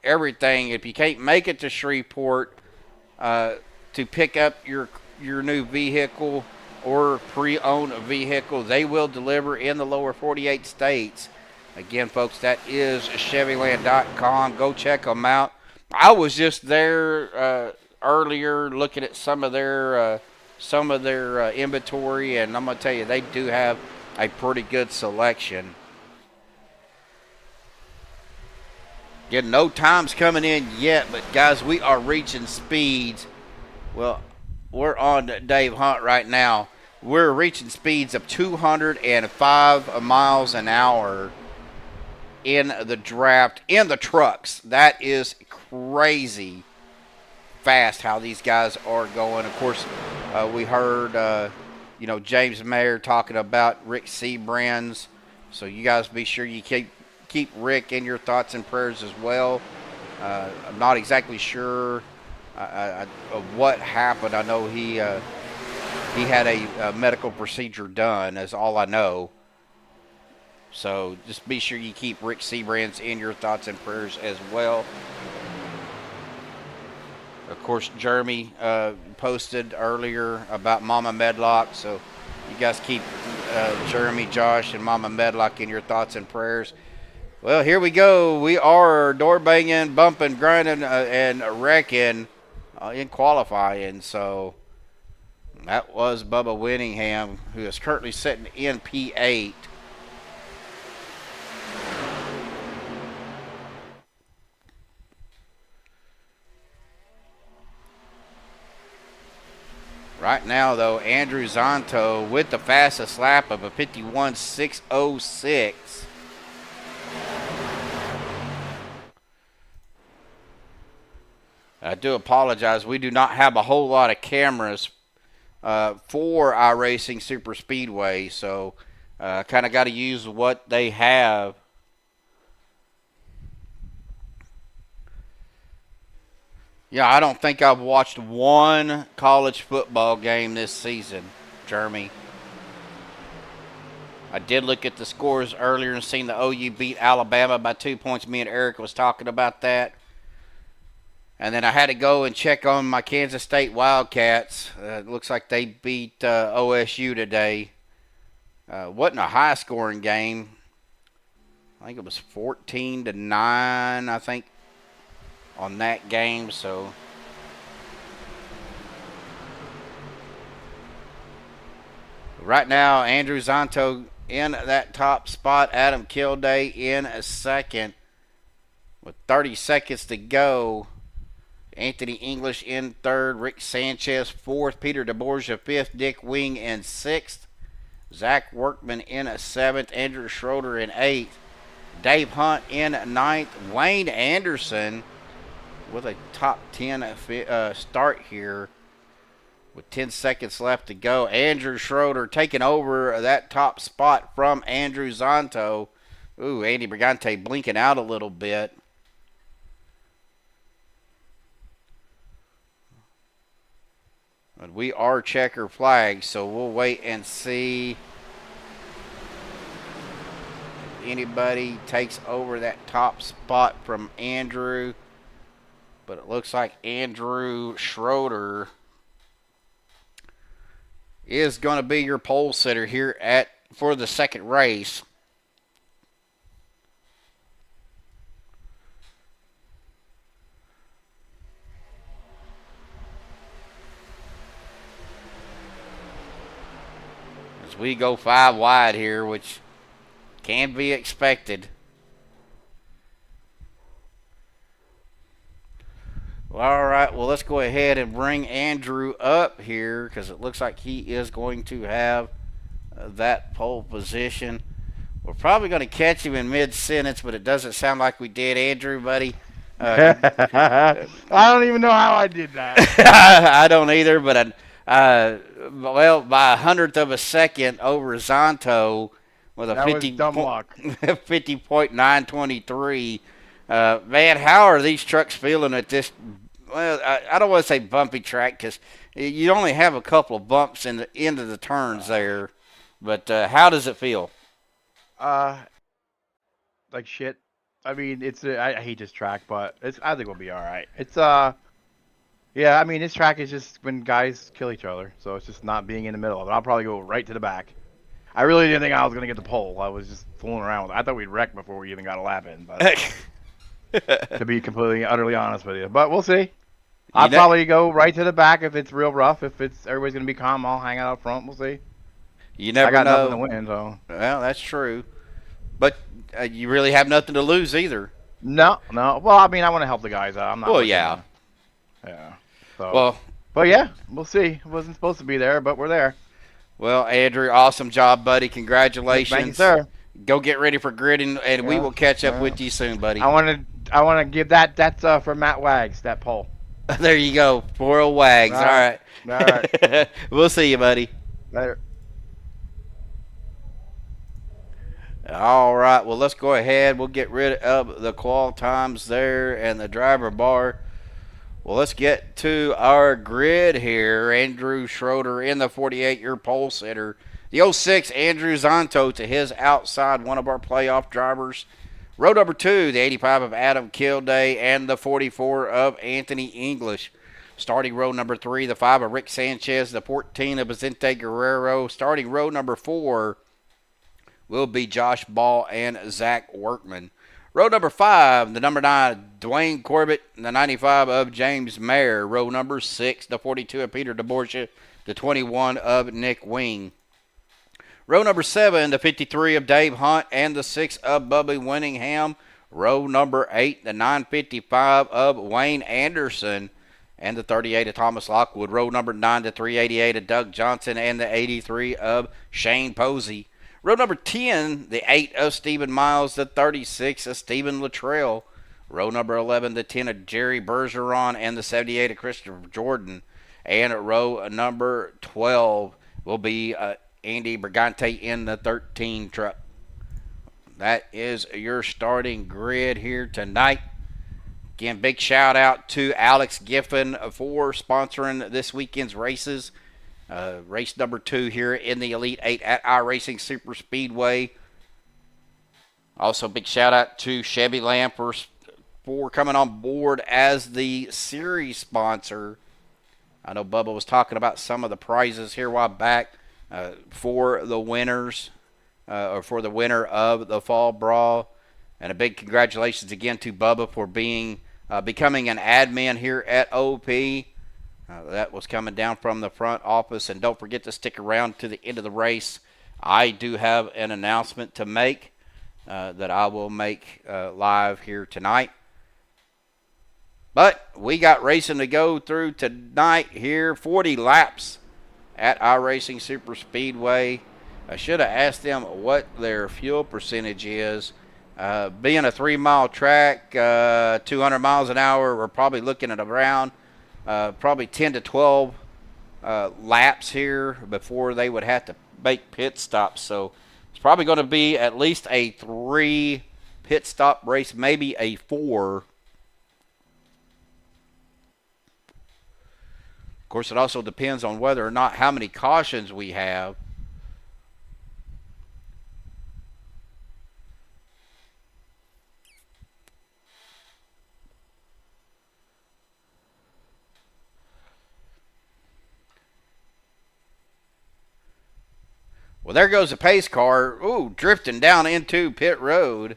everything. If you can't make it to Shreveport to pick up your new vehicle or pre-owned vehicle, they will deliver in the lower 48 states. Again, folks, that is ChevyLand.com. Go check them out. I was just there earlier looking at some of their inventory, and I'm going to tell you, they do have a pretty good selection. Again, no time's coming in yet, but guys, we are reaching speeds. Well, we're on Dave Hunt right now. We're reaching speeds of 205 miles an hour in the draft, in the trucks. That is crazy fast how these guys are going. Of course, we heard, James Mayer talking about Rick Seabrands. So you guys be sure you keep Rick in your thoughts and prayers as well. I'm not exactly sure of what happened. I know he had a medical procedure done, is all I know. So just be sure you keep Rick Seabrands in your thoughts and prayers as well. Of course, Jeremy posted earlier about Mama Medlock, so you guys keep Jeremy, Josh, and Mama Medlock in your thoughts and prayers. Well, here we go. We are door banging, bumping, grinding, and wrecking in qualifying. So that was Bubba Winningham, who is currently sitting in P8. Right now, though, Andrew Zonto with the fastest lap of a 51.606. I do apologize. We do not have a whole lot of cameras for iRacing Superspeedway, so kind of got to use what they have. Yeah, I don't think I've watched one college football game this season, Jeremy. I did look at the scores earlier and seen the OU beat Alabama by 2 points. Me and Eric was talking about that. And then I had to go and check on my Kansas State Wildcats. It looks like they beat OSU today. Wasn't a high-scoring game. I think it was 14-9, I think, on that game. So right now, Andrew Zonto in that top spot. Adam Kilday in a second with 30 seconds to go. Anthony English in third. Rick Sanchez fourth. Peter DeBorgia fifth. Dick Wing in sixth. Zach Workman in a seventh. Andrew Schroeder in eighth. Dave Hunt in ninth. Wayne Anderson with a top 10 start here with 10 seconds left to go. Andrew Schroeder taking over that top spot from Andrew Zonto. Ooh, Andy Brigante blinking out a little bit. But we are checker flags, so we'll wait and see if anybody takes over that top spot from Andrew. But it looks like Andrew Schroeder is going to be your pole sitter here for the second race. As we go 5 wide here, which can be expected. Well, all right, well, let's go ahead and bring Andrew up here because it looks like he is going to have that pole position. We're probably going to catch him in mid-sentence, but it doesn't sound like we did. Andrew, buddy. I don't even know how I did that. I don't either, but well, by 100th of a second over Zonto with a 50.923. Man, how are these trucks feeling at this? Well, I don't want to say bumpy track because you only have a couple of bumps in the end of the turns there. But how does it feel? Like shit. I mean, I hate this track, but I think we'll be all right. Yeah. I mean, this track is just when guys kill each other, so it's just not being in the middle of it. I'll probably go right to the back. I really didn't think I was gonna get the pole. I was just fooling around with it. I thought we'd wreck before we even got a lap in, but. To be completely, utterly honest with you. But we'll see. I'll probably go right to the back if it's real rough. If everybody's going to be calm, I'll hang out up front. We'll see. You never know. I got nothing to win, so. Well, that's true. But you really have nothing to lose either. No. Well, I mean, I want to help the guys out. I'm not. Well, yeah. Yeah. So. Well. But yeah, we'll see. It wasn't supposed to be there, but we're there. Well, Andrew, awesome job, buddy. Congratulations. Thank you, sir. Go get ready for gridding, and we will catch up with you soon, buddy. I want to give that's for Matt Wags, that pole. There you go. Poor old Wags. All right. All right. We'll see you, buddy. Later. All right. Well, let's go ahead. We'll get rid of the qual times there and the driver bar. Well, let's get to our grid here. Andrew Schroeder in the 48, your pole sitter. The 06, Andrew Zonto to his outside, one of our playoff drivers. Row number 2, the 85 of Adam Kilday and the 44 of Anthony English. Starting row number 3, the 5 of Rick Sanchez, the 14 of Vicente Guerrero. Starting row number 4 will be Josh Ball and Zach Workman. Row number 5, the number 9, Dwayne Corbett, and the 95 of James Mayer. Row number 6, the 42 of Peter DeBorgia, the 21 of Nick Wing. Row number 7, the 53 of Dave Hunt and the 6 of Bubby Winningham. Row number 8, the 955 of Wayne Anderson and the 38 of Thomas Lockwood. Row number 9, the 388 of Doug Johnson and the 83 of Shane Posey. Row number 10, the 8 of Stephen Miles, the 36 of Stephen Luttrell. Row number 11, the 10 of Jerry Bergeron and the 78 of Christopher Jordan. And row number 12 will be Andy Brigante in the 13 truck. That is your starting grid here tonight. Again, big shout out to Alex Giffen for sponsoring this weekend's races. Race number 2 here in the Elite 8 at iRacing Superspeedway. Also, big shout out to CHEVYLAND for coming on board as the series sponsor. I know Bubba was talking about some of the prizes here a while back for the winners, or for the winner of the Fall Brawl. And a big congratulations again to Bubba for becoming an admin here at OP. That was coming down from the front office. And don't forget to stick around to the end of the race. I do have an announcement to make that I will make live here tonight. But we got racing to go through tonight here. 40 laps at iRacing Superspeedway. I should have asked them what their fuel percentage is. Being a 3-mile track, 200 miles an hour, we're probably looking at around probably 10 to 12 laps here before they would have to make pit stops. So it's probably going to be at least a 3 pit stop race, maybe a 4. Of course, it also depends on whether or not how many cautions we have. Well, there goes a pace car. Ooh, drifting down into pit road.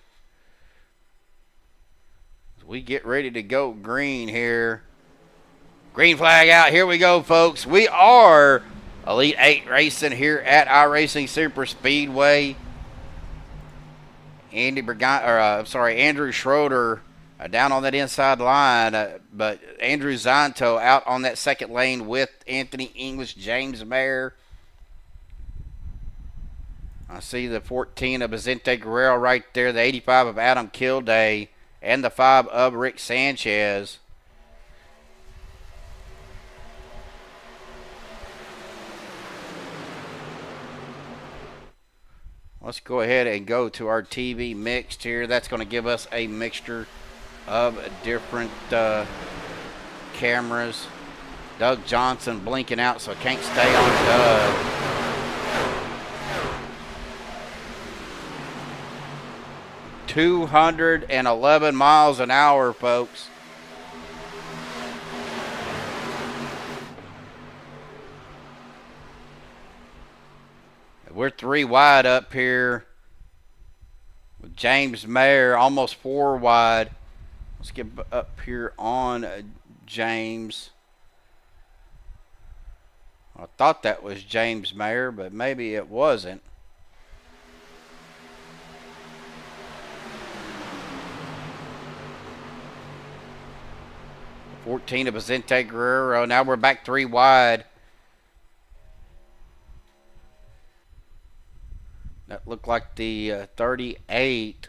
As we get ready to go green here. Green flag out. Here we go, folks. We are Elite 8 racing here at iRacing Superspeedway. Andrew Schroeder down on that inside line, but Andrew Zanto out on that second lane with Anthony English, James Mayer. I see the 14 of Vicente Guerrero right there, the 85 of Adam Kilday, and the 5 of Rick Sanchez. Let's go ahead and go to our TV mixed here. That's going to give us a mixture of different cameras. Doug Johnson blinking out, so I can't stay on Doug. $211 miles an hour, folks. We're 3 wide up here with James Mayer, almost 4 wide. Let's get up here on James. I thought that was James Mayer, but maybe it wasn't. The 14 of Vicente Guerrero. Now we're back 3 wide. That looked like the 38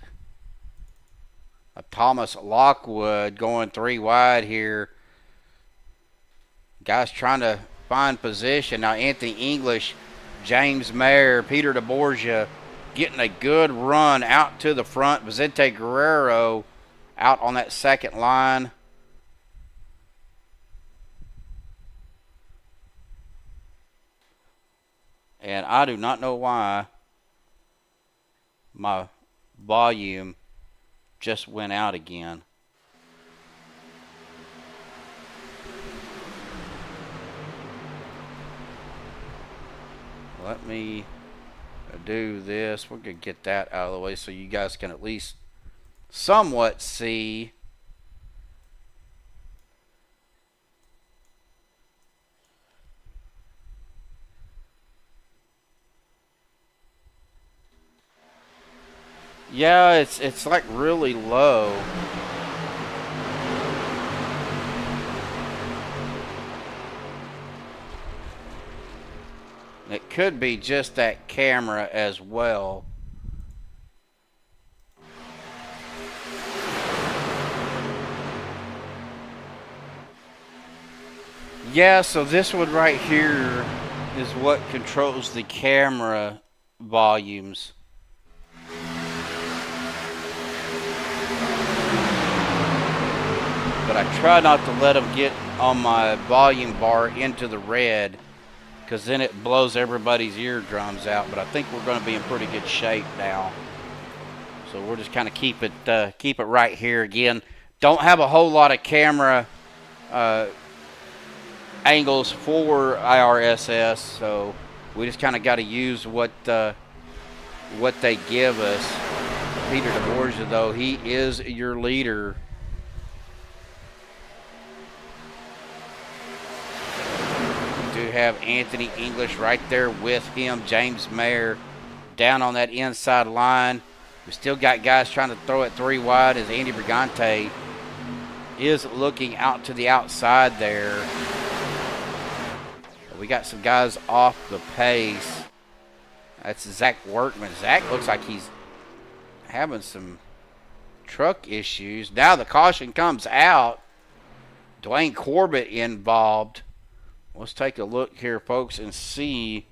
of Thomas Lockwood going 3 wide here. Guys trying to find position. Now Anthony English, James Mayer, Peter DeBorgia getting a good run out to the front. Vicente Guerrero out on that second line. And I do not know why my volume just went out again. Let me do this. We're going to get that out of the way so you guys can at least somewhat see. Yeah, it's like really low. It could be just that camera as well. Yeah, so this one right here is what controls the camera volumes. I try not to let them get on my volume bar into the red, because then it blows everybody's eardrums out. But I think we're going to be in pretty good shape now. So we'll just kind of keep it right here. Again, don't have a whole lot of camera angles for IRSS, so we just kind of got to use what they give us. Peter DeBorgia, though, he is your leader. We do have Anthony English right there with him. James Mayer down on that inside line. We still got guys trying to throw it 3 wide as Andy Brigante is looking out to the outside there. We got some guys off the pace. That's Zach Workman. Zach looks like he's having some truck issues. Now the caution comes out. Dwayne Corbett involved. Let's take a look here, folks, and see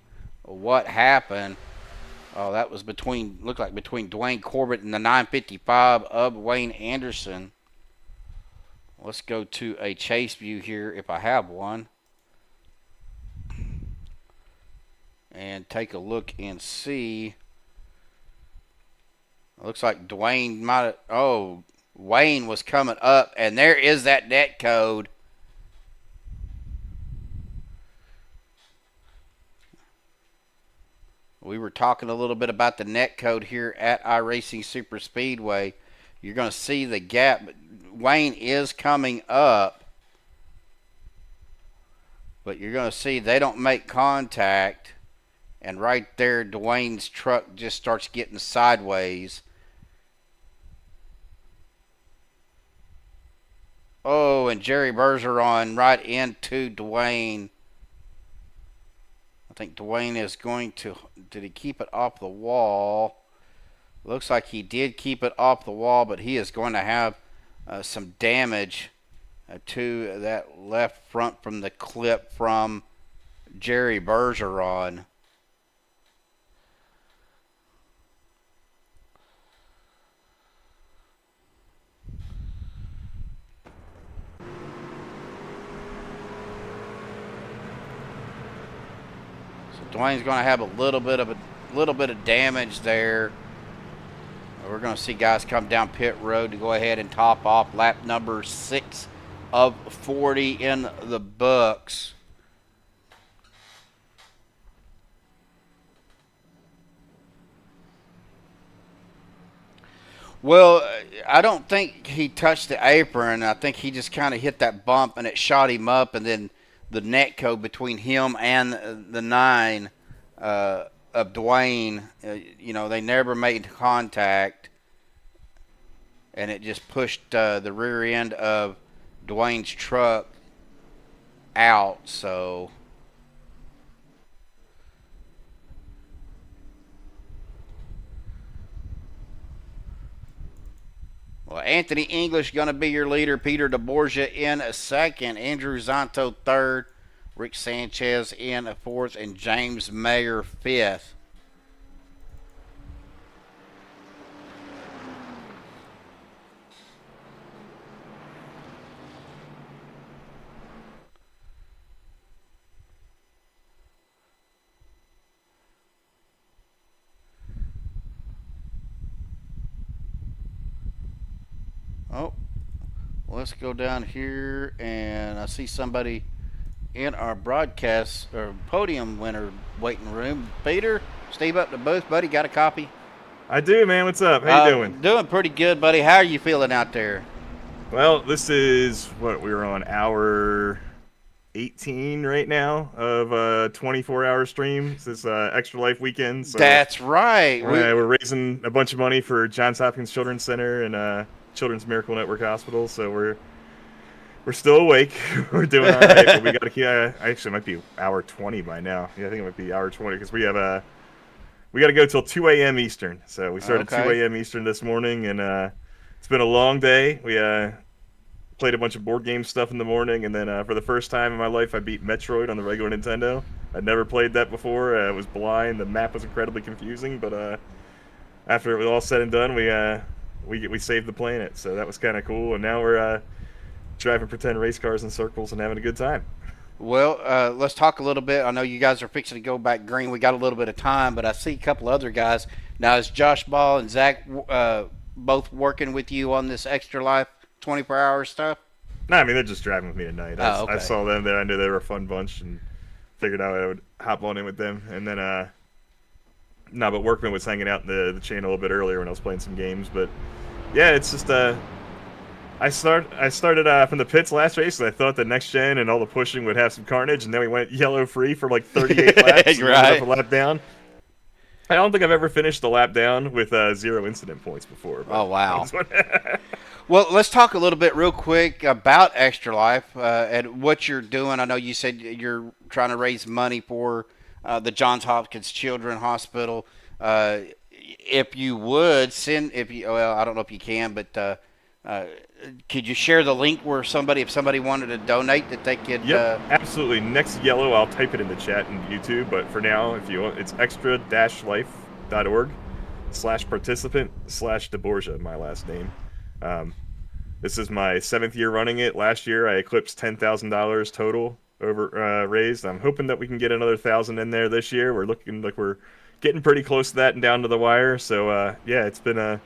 what happened. Oh, that was looked like between Dwayne Corbett and the 955 of Wayne Anderson. Let's go to a chase view here if I have one. And take a look and see. It looks like Dwayne might have, oh, Wayne was coming up, and there is that net code. We were talking a little bit about the net code here at iRacing Superspeedway. You're going to see the gap, but Wayne is coming up. But you're going to see they don't make contact. And right there, Dwayne's truck just starts getting sideways. Oh, and Jerry Bergeron right into Dwayne. I think Dwayne is going to... Did he keep it off the wall? Looks like he did keep it off the wall, but he is going to have some damage to that left front from the clip from Jerry Bergeron. Dwayne's going to have a little bit of damage there. We're going to see guys come down pit road to go ahead and top off lap number 6 of 40 in the books. Well, I don't think he touched the apron. I think he just kind of hit that bump and it shot him up, and then the net code between him and the 9 of Dwayne, you know, they never made contact, and it just pushed the rear end of Dwayne's truck out. So well, Anthony English going to be your leader. Peter DeBorgia in a second. Andrew Zonto third. Rick Sanchez in a fourth. And James Mayer fifth. Oh, let's go down here, and I see somebody in our broadcast or podium winner waiting room. Peter, Steve up to booth, buddy. Got a copy? I do, man. What's up? How you doing? Doing pretty good, buddy. How are you feeling out there? Well, this is what we're on hour 18 right now of a 24-hour stream. This is Extra Life weekend. So that's right. We're raising a bunch of money for Johns Hopkins Children's Center and Children's Miracle Network Hospital, so we're still awake. We're doing all right, but we got to actually it might be hour 20 by now. Yeah, I think it might be hour 20 because we got to go till 2 a.m. Eastern. So we started 2 a.m. Eastern this morning, and it's been a long day. We played a bunch of board game stuff in the morning, and then for the first time in my life, I beat Metroid on the regular Nintendo. I'd never played that before. I was blind. The map was incredibly confusing, but after it was all said and done, we saved the planet, so that was kind of cool. And now we're driving pretend race cars in circles and having a good time. Well, let's talk a little bit. I know you guys are fixing to go back green. We got a little bit of time, but I see a couple other guys. Now, is Josh Ball and Zach both working with you on this Extra Life 24-hour stuff? No, I mean, they're just driving with me at night. Okay. I saw them there. I knew they were a fun bunch and figured out I would hop on in with them. And then, no, but Workman was hanging out in the channel a little bit earlier when I was playing some games. But, yeah, it's just I started from the pits last race, and I thought the NextGen and all the pushing would have some carnage, and then we went yellow free for like 38 laps. And right. Up a lap down. I don't think I've ever finished a lap down with 0 incident points before. Oh, wow. Well, let's talk a little bit real quick about Extra Life and what you're doing. I know you said you're trying to raise money for the Johns Hopkins Children's Hospital. If you would send, well, I don't know if you can, but could you share the link where if somebody wanted to donate, that they could? Yep, absolutely. Next yellow, I'll type it in the chat in YouTube. But for now, if you want, it's extra-life.org/participant/DeBorgia, my last name. This is my 7th year running it. Last year, I eclipsed $10,000 total over raised. I'm hoping that we can get another 1,000 in there this year. We're looking like we're getting pretty close to that and down to the wire. So yeah, it's been a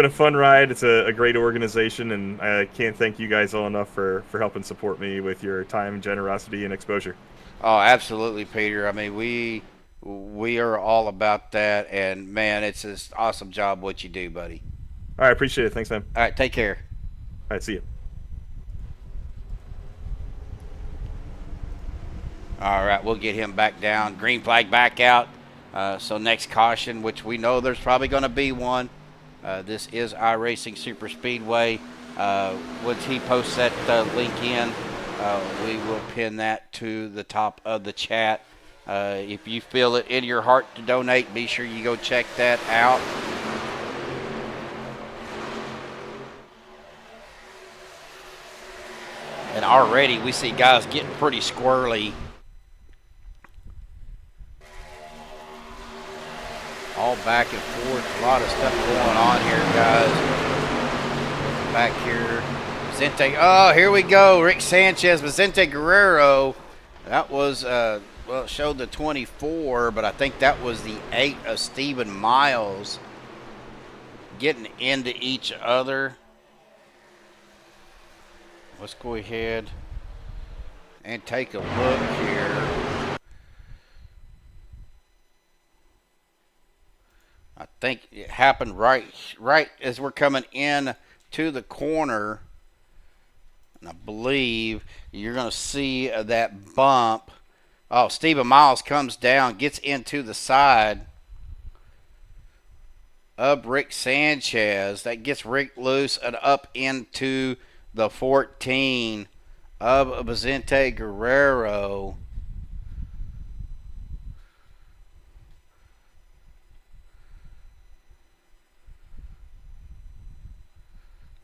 fun ride. It's a great organization, and I can't thank you guys all enough for helping support me with your time, generosity, and exposure. Oh, absolutely, Peter. I mean, we are all about that, and man, it's an awesome job what you do, buddy. All right, appreciate it. Thanks, man. All right, take care. All right, see you. All right, we'll get him back down. Green flag back out. So next caution, which we know there's probably going to be one. This is iRacing Superspeedway. Once he posts that link in, we will pin that to the top of the chat. If you feel it in your heart to donate, be sure you go check that out. And already we see guys getting pretty squirrely. All back and forth. A lot of stuff going on here, guys. Back here. Vicente. Oh, here we go. Rick Sanchez, Vicente Guerrero. That was, well, it showed the 24, but I think that was the 8 of Stephen Miles getting into each other. Let's go ahead and take a look here. I think it happened right as we're coming in to the corner. And I believe you're going to see that bump. Oh, Stephen Miles comes down, gets into the side of Rick Sanchez. That gets Rick loose and up into the 14 of Vicente Guerrero.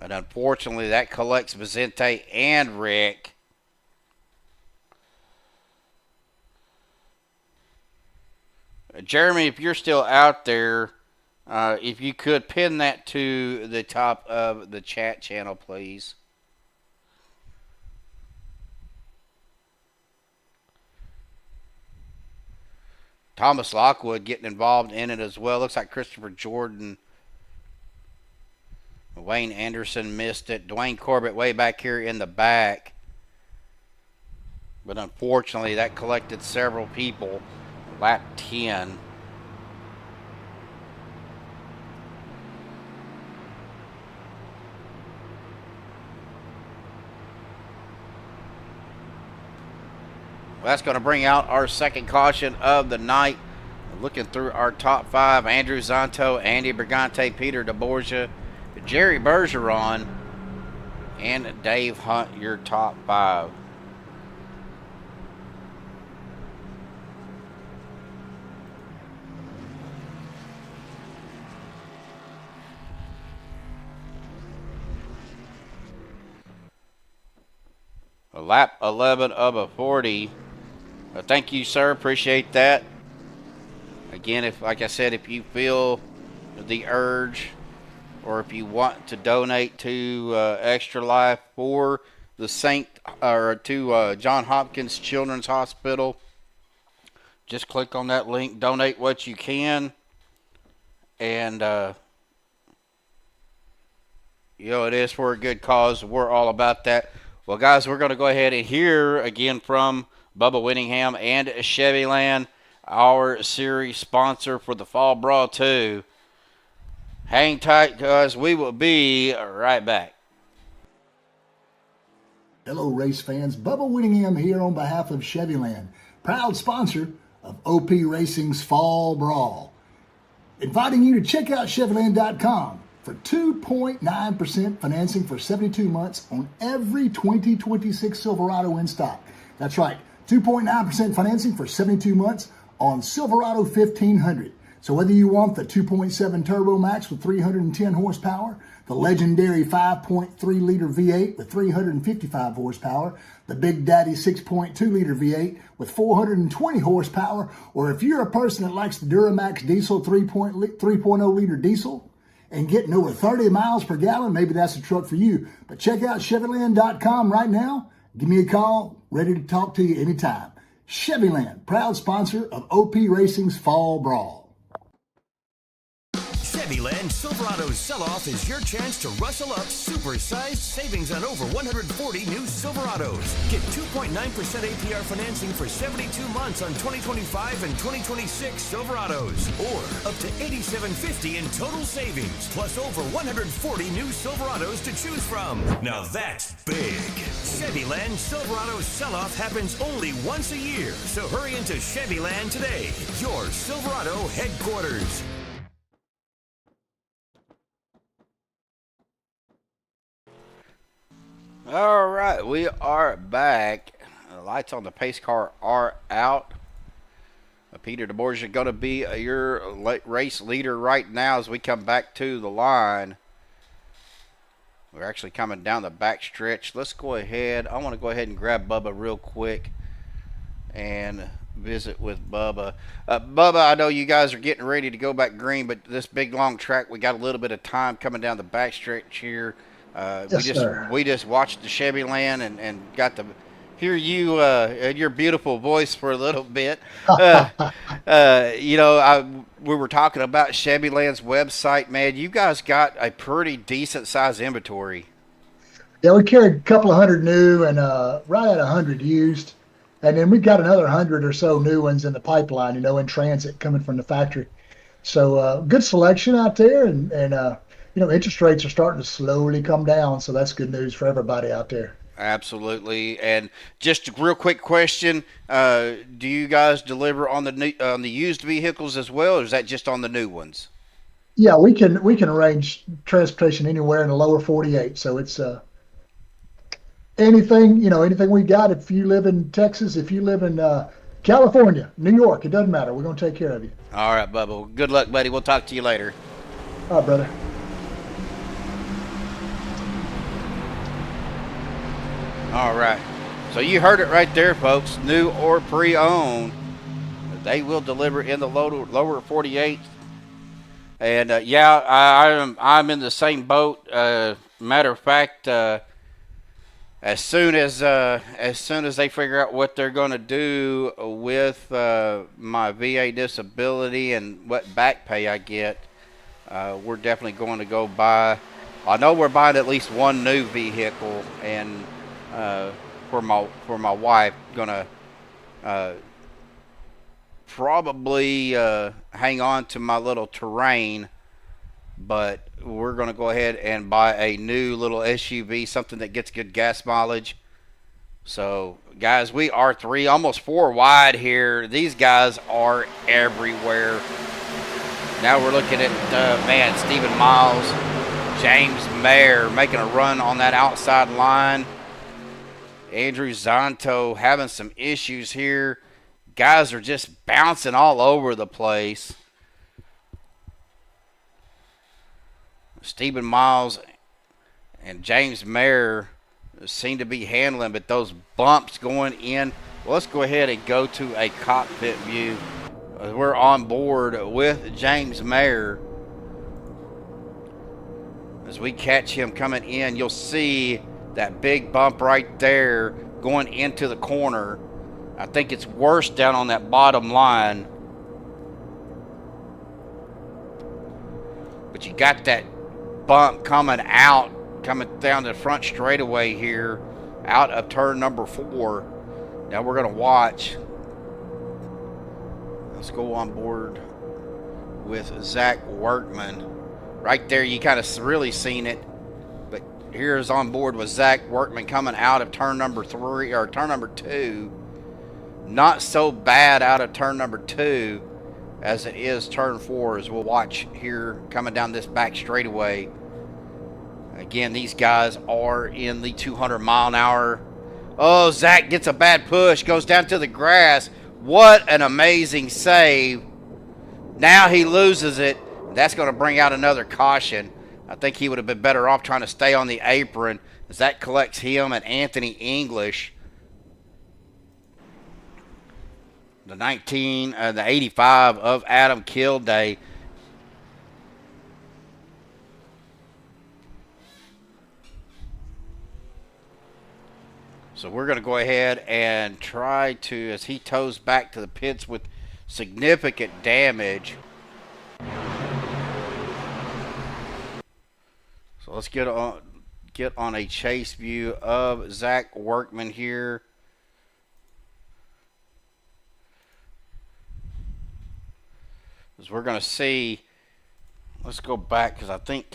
And unfortunately, that collects Vicente and Rick. Jeremy, if you're still out there, if you could pin that to the top of the chat channel, please. Thomas Lockwood getting involved in it as well. Looks like Christopher Jordan. Wayne Anderson missed it. Dwayne Corbett way back here in the back. But unfortunately, that collected several people. Lap 10. Well, that's going to bring out our second caution of the night. Looking through our top 5, Andrew Zanto, Andy Brigante, Peter DeBorgia, Jerry Bergeron, and Dave Hunt, your top 5. A lap 11 of a 40. Thank you, sir. Appreciate that. Again, if, like I said, if you feel the urge or if you want to donate to Extra Life for John Hopkins Children's Hospital. Just click on that link, donate what you can, and it is for a good cause. We're all about that. Well, guys, we're going to go ahead and hear again from Bubba Whittingham and CHEVYLAND, our series sponsor for the Fall Brawl 2. Hang tight, guys. We will be right back. Hello, race fans. Bubba Whittingham here on behalf of CHEVYLAND, proud sponsor of OP Racing's Fall Brawl. Inviting you to check out CHEVYLAND.com for 2.9% financing for 72 months on every 2026 Silverado in stock. That's right, 2.9% financing for 72 months on Silverado 1500. So whether you want the 2.7 Turbo Max with 310 horsepower, the legendary 5.3-liter V8 with 355 horsepower, the Big Daddy 6.2-liter V8 with 420 horsepower, or if you're a person that likes the Duramax Diesel 3.0-liter diesel and getting over 30 miles per gallon, maybe that's a truck for you. But check out CHEVYLAND.com right now. Give me a call. Ready to talk to you anytime. CHEVYLAND, proud sponsor of OP Racing's Fall Brawl. CHEVYLAND Silverado Sell-Off is your chance to rustle up supersized savings on over 140 new Silverados. Get 2.9% APR financing for 72 months on 2025 and 2026 Silverados, or up to $87.50 in total savings, plus over 140 new Silverados to choose from. Now that's big. CHEVYLAND Silverado Sell-Off happens only once a year, so hurry into CHEVYLAND today, your Silverado headquarters. All right, we are back. The lights on the pace car are out. Peter DeBorgia is going to be your race leader right now as we come back to the line. We're actually coming down the back stretch. Let's go ahead. I want to go ahead and grab Bubba real quick and visit with Bubba. Bubba, I know you guys are getting ready to go back green, but this big long track, we got a little bit of time coming down the back stretch here. We just watched the CHEVYLAND and got to hear you and your beautiful voice for a little bit. We were talking about CHEVYLAND's website, man. You guys got a pretty decent size inventory. Yeah, we carried a couple of hundred new and right at 100 used. And then we've got another 100 or so new ones in the pipeline, in transit coming from the factory. So good selection out there. And interest rates are starting to slowly come down. So that's good news for everybody out there. Absolutely. And just a real quick question. Do you guys deliver on the used vehicles as well, or is that just on the new ones? Yeah, we can arrange transportation anywhere in the lower 48. So it's anything we got. If you live in Texas, if you live in California, New York, it doesn't matter. We're going to take care of you. All right, Bubba. Well, good luck, buddy. We'll talk to you later. All right, brother. All right. So you heard it right there, folks. New or pre-owned, they will deliver in the lower 48. And I'm in the same boat. Matter of fact, as soon as they figure out what they're going to do with my VA disability and what back pay I get, we're definitely going to go buy. I know we're buying at least one new vehicle, and for my wife, gonna probably hang on to my little Terrain, but we're gonna go ahead and buy a new little SUV, something that gets good gas mileage. So guys, we are almost 4 wide here. These guys are everywhere. Now we're looking at Stephen Miles, James Mayer making a run on that outside line. Andrew Zonto having some issues here. Guys are just bouncing all over the place. Stephen Miles and James Mayer seem to be handling, but those bumps going in. Well, let's go ahead and go to a cockpit view. We're on board with James Mayer. As we catch him coming in, you'll see that big bump right there going into the corner. I think it's worse down on that bottom line. But you got that bump coming down the front straightaway here, out of turn number 4. Now we're going to watch. Let's go on board with Zach Workman. Right there, you kind of really seen it. But here's on board with Zach Workman coming out of turn number 3 or turn number 2. Not so bad out of turn number 2 as it is turn 4, as we'll watch here coming down this back straightaway. Again, these guys are in the 200 mile an hour. Oh, Zach gets a bad push, goes down to the grass. What an amazing save. Now he loses it. That's going to bring out another caution. I think he would have been better off trying to stay on the apron, as that collects him and Anthony English. The 85 of Adam Kilday. So we're going to go ahead and try to, as he tows back to the pits with significant damage. So let's get on a chase view of Zach Workman here. As we're going to see, let's go back because I think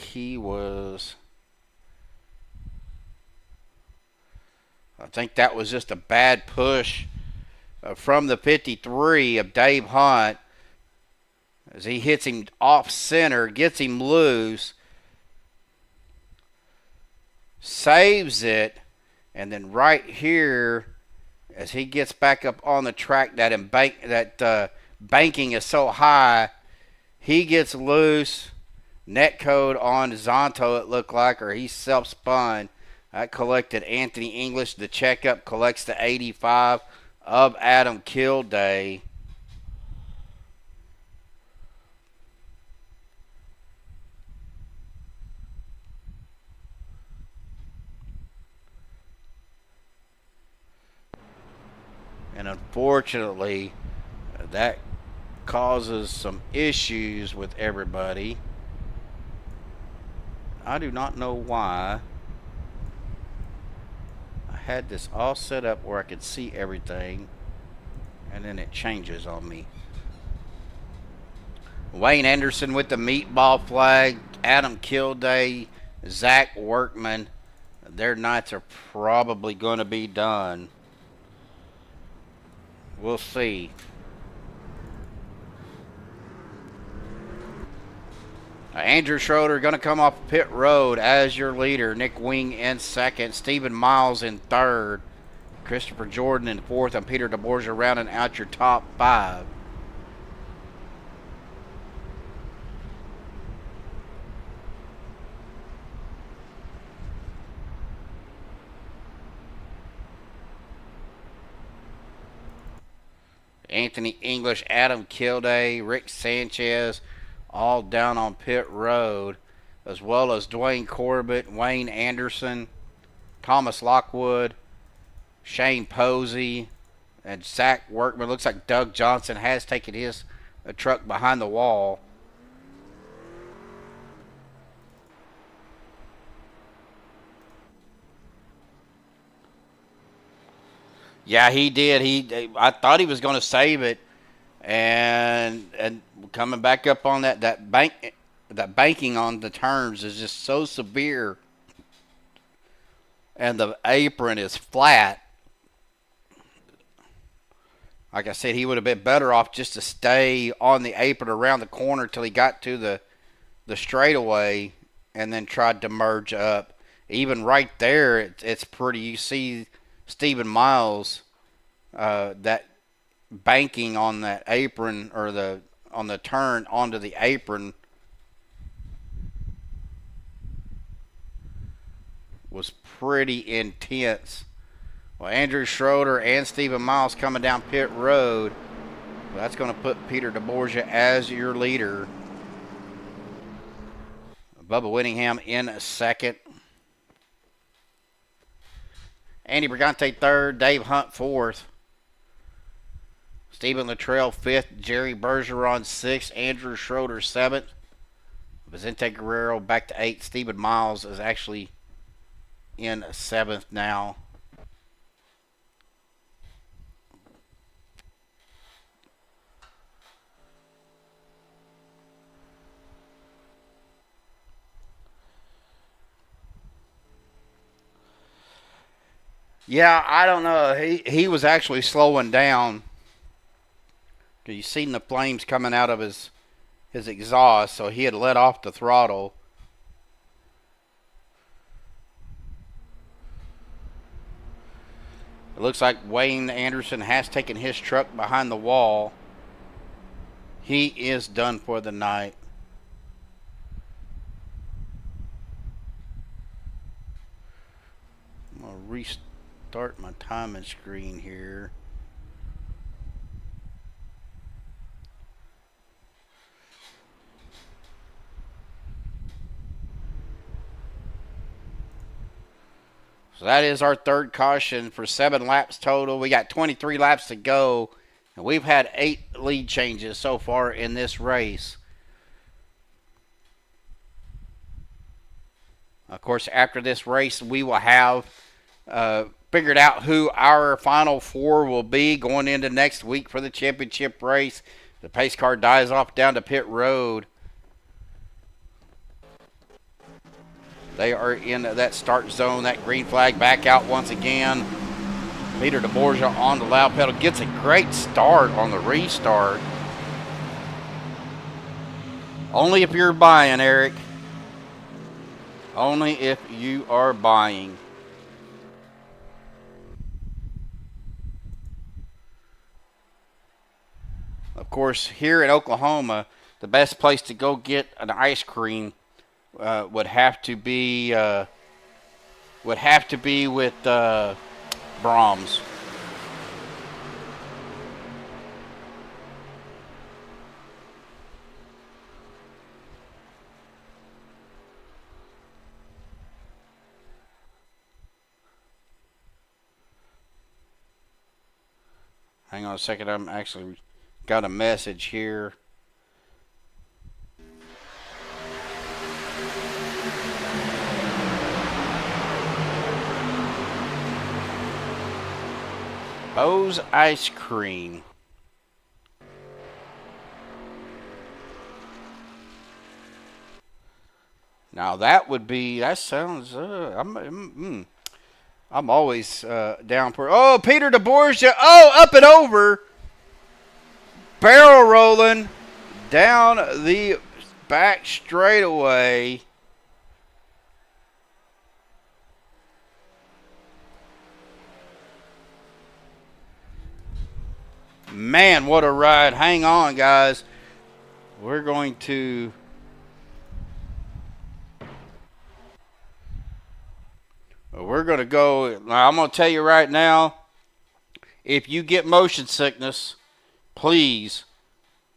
that was just a bad push from the 53 of Dave Hunt, as he hits him off center, gets him loose, saves it, and then right here, as he gets back up on the track, that banking is so high, he gets loose. Net code on Zonto, it looked like, or he self-spun. That collected Anthony English. The checkup collects the 85 of Adam Kilday. And unfortunately, that causes some issues with everybody. I do not know why. I had this all set up where I could see everything, and then it changes on me. Wayne Anderson with the meatball flag. Adam Kilday, Zach Workman. Their nights are probably going to be done. We'll see. Andrew Schroeder going to come off pit road as your leader. Nick Wing in second. Stephen Miles in third. Christopher Jordan in fourth. And Peter DeBorgia rounding out your top 5. Anthony English, Adam Kilday, Rick Sanchez, all down on pit road, as well as Dwayne Corbett, Wayne Anderson, Thomas Lockwood, Shane Posey, and Zach Workman. Looks like Doug Johnson has taken his truck behind the wall. Yeah, he did. I thought he was going to save it, and coming back up on that banking on the turns is just so severe, and the apron is flat. Like I said, he would have been better off just to stay on the apron around the corner till he got to the straightaway, and then tried to merge up. Even right there, it's pretty. You see Stephen Miles, that banking on that apron, or on the turn onto the apron, was pretty intense. Well, Andrew Schroeder and Stephen Miles coming down pit road. Well, that's going to put Peter DeBorgia as your leader. Bubba Whittingham in second. Andy Brigante third, Dave Hunt fourth, Stephen Luttrell fifth, Jerry Bergeron sixth, Andrew Schroeder seventh, Vicente Guerrero back to eighth. Stephen Miles is actually in seventh now. Yeah, I don't know. He was actually slowing down. You seen the flames coming out of his exhaust, so he had let off the throttle. It looks like Wayne Anderson has taken his truck behind the wall. He is done for the night. I'm going to restart my timing screen here. So that is our third caution for 7 laps total. We got 23 laps to go, and we've had 8 lead changes so far in this race. Of course, after this race, we will have figured out who our final 4 will be going into next week for the championship race. The pace car dies off down to pit road. They are in that start zone, that green flag back out once again. Peter DeBorgia on the loud pedal. Gets a great start on the restart. Only if you're buying, Eric. Only if you are buying. Of course, here in Oklahoma, the best place to go get an ice cream would have to be with Brahms. Hang on a second, I'm actually got a message here. Bo's Ice Cream. Now that sounds, I'm always down for, oh, Peter DeBorgia, oh, up and over. Barrel rolling down the back straightaway. Man, what a ride. Hang on, guys. We're going to go. Now, I'm going to tell you right now, if you get motion sickness, please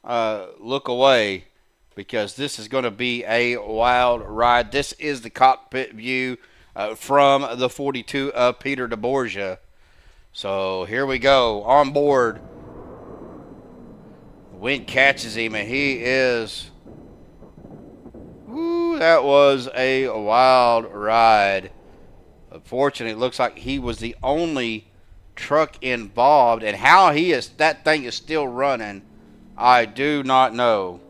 look away, because this is going to be a wild ride. This is the cockpit view from the 42 of Peter DeBorgia. So here we go. On board. Wind catches him, and he is... Woo, that was a wild ride. Unfortunately, it looks like he was the only truck involved, and how that thing is still running, I do not know.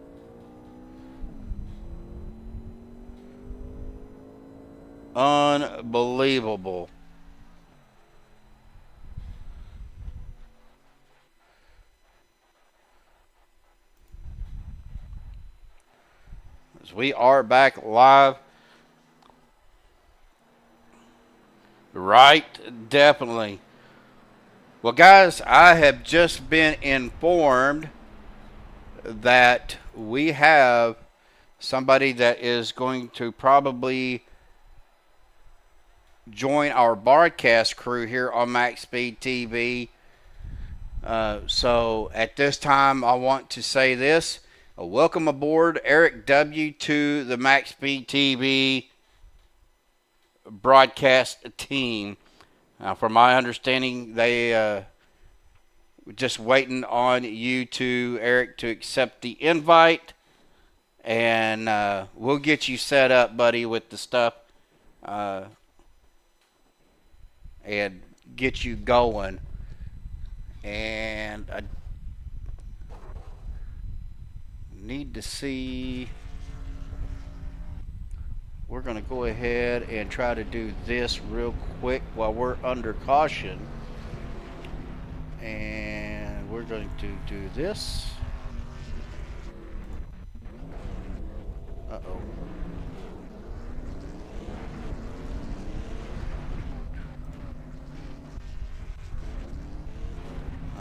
Unbelievable. As we are back live. Right, definitely. Well, guys, I have just been informed that we have somebody that is going to probably join our broadcast crew here on MaxSpeedtv. So at this time, I want to say this. Welcome aboard, Eric W., to the MaxSpeedtv broadcast team. From my understanding, they just waiting on you to, Eric, to accept the invite, and we'll get you set up, buddy, with the stuff, and get you going. And I need to see. We're going to go ahead and try to do this real quick while we're under caution. And we're going to do this. Uh-oh.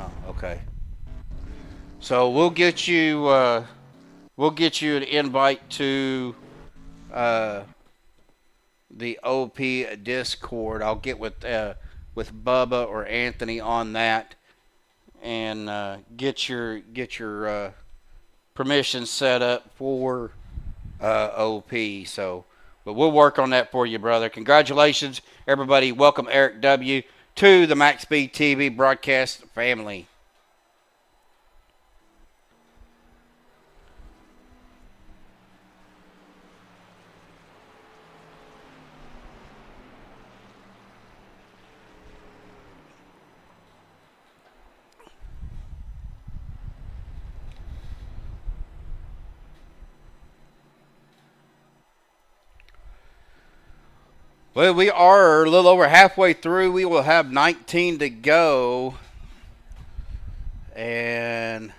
Oh, okay. So we'll get you an invite to the OP Discord. I'll get with Bubba or Anthony on that, and get your permission set up for OP. So, but we'll work on that for you, brother. Congratulations, everybody. Welcome Eric W. to the MaxSpeedtv broadcast family. Well, we are a little over halfway through. We will have 19 to go. And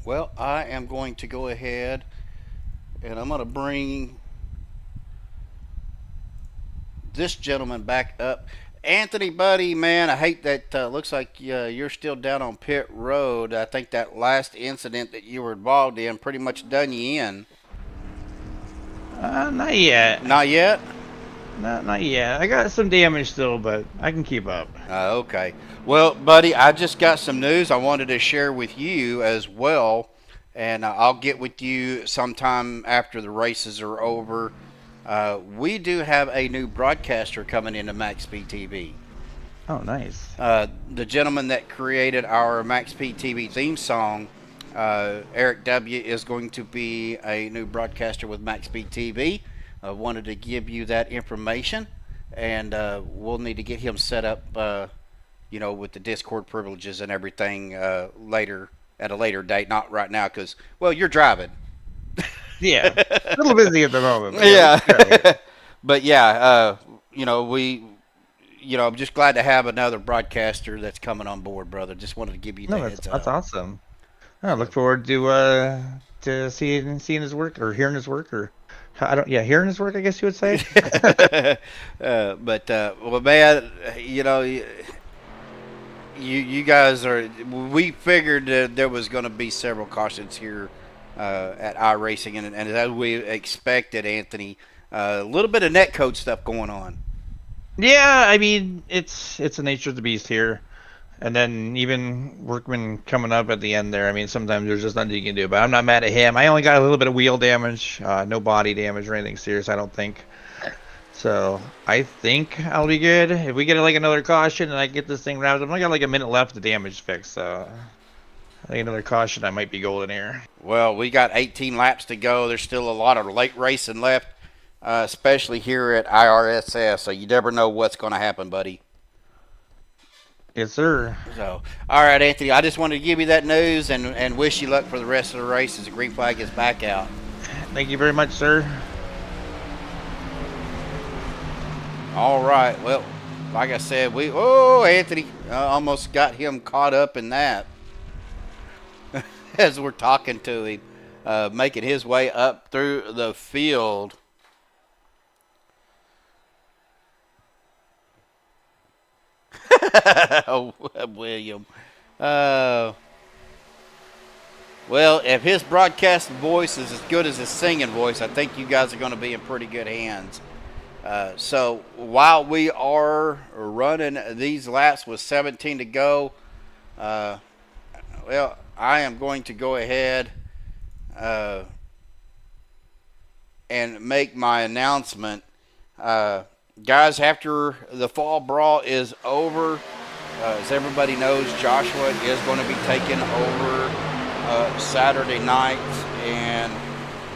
well, I am going to go ahead and I'm going to bring this gentleman back up. Anthony, buddy, man, I hate that. Looks like you're still down on pit road. I think that last incident that you were involved in pretty much done you in. Not yet. Not yet? Not yet. I got some damage still, but I can keep up. Okay. Well, buddy, I just got some news I wanted to share with you as well, and I'll get with you sometime after the races are over. We do have a new broadcaster coming into MaxSpeedtv. Oh, nice. The gentleman that created our MaxSpeedtv theme song, Eric W., is going to be a new broadcaster with MaxSpeedtv. I wanted to give you that information, and we'll need to get him set up, with the Discord privileges and everything later, at a later date, not right now, because, well, you're driving. Yeah, a little busy at the moment. Yeah. But yeah, I'm just glad to have another broadcaster that's coming on board, brother. Just wanted to give you the heads up. That's awesome. I look forward to seeing his work or hearing his work, or hearing his work, I guess you would say. Well, man, you guys are. We figured there was going to be several cautions here at iRacing, and as we expected, Anthony, a little bit of netcode stuff going on. Yeah, I mean, it's the nature of the beast here. And then even Workman coming up at the end there, I mean, sometimes there's just nothing you can do. But I'm not mad at him. I only got a little bit of wheel damage, no body damage or anything serious, I don't think. So I think I'll be good. If we get like another caution and I get this thing wrapped up, I got like a minute left to damage fix. So I think another caution, I might be golden here. Well, we got 18 laps to go. There's still a lot of late racing left, especially here at IRSS. So you never know what's going to happen, buddy. Yes, sir. So, all right, Anthony, I just wanted to give you that news and wish you luck for the rest of the race as the green flag is back out. Thank you very much, sir. All right. Well, like I said, Anthony almost got him caught up in that as we're talking to him, making his way up through the field. Oh, William. Well, if his broadcasting voice is as good as his singing voice, I think you guys are going to be in pretty good hands. So while we are running these laps with 17 to go, well, I am going to go ahead and make my announcement. Guys, after the fall brawl is over, as everybody knows, Joshua is going to be taking over Saturday night. And,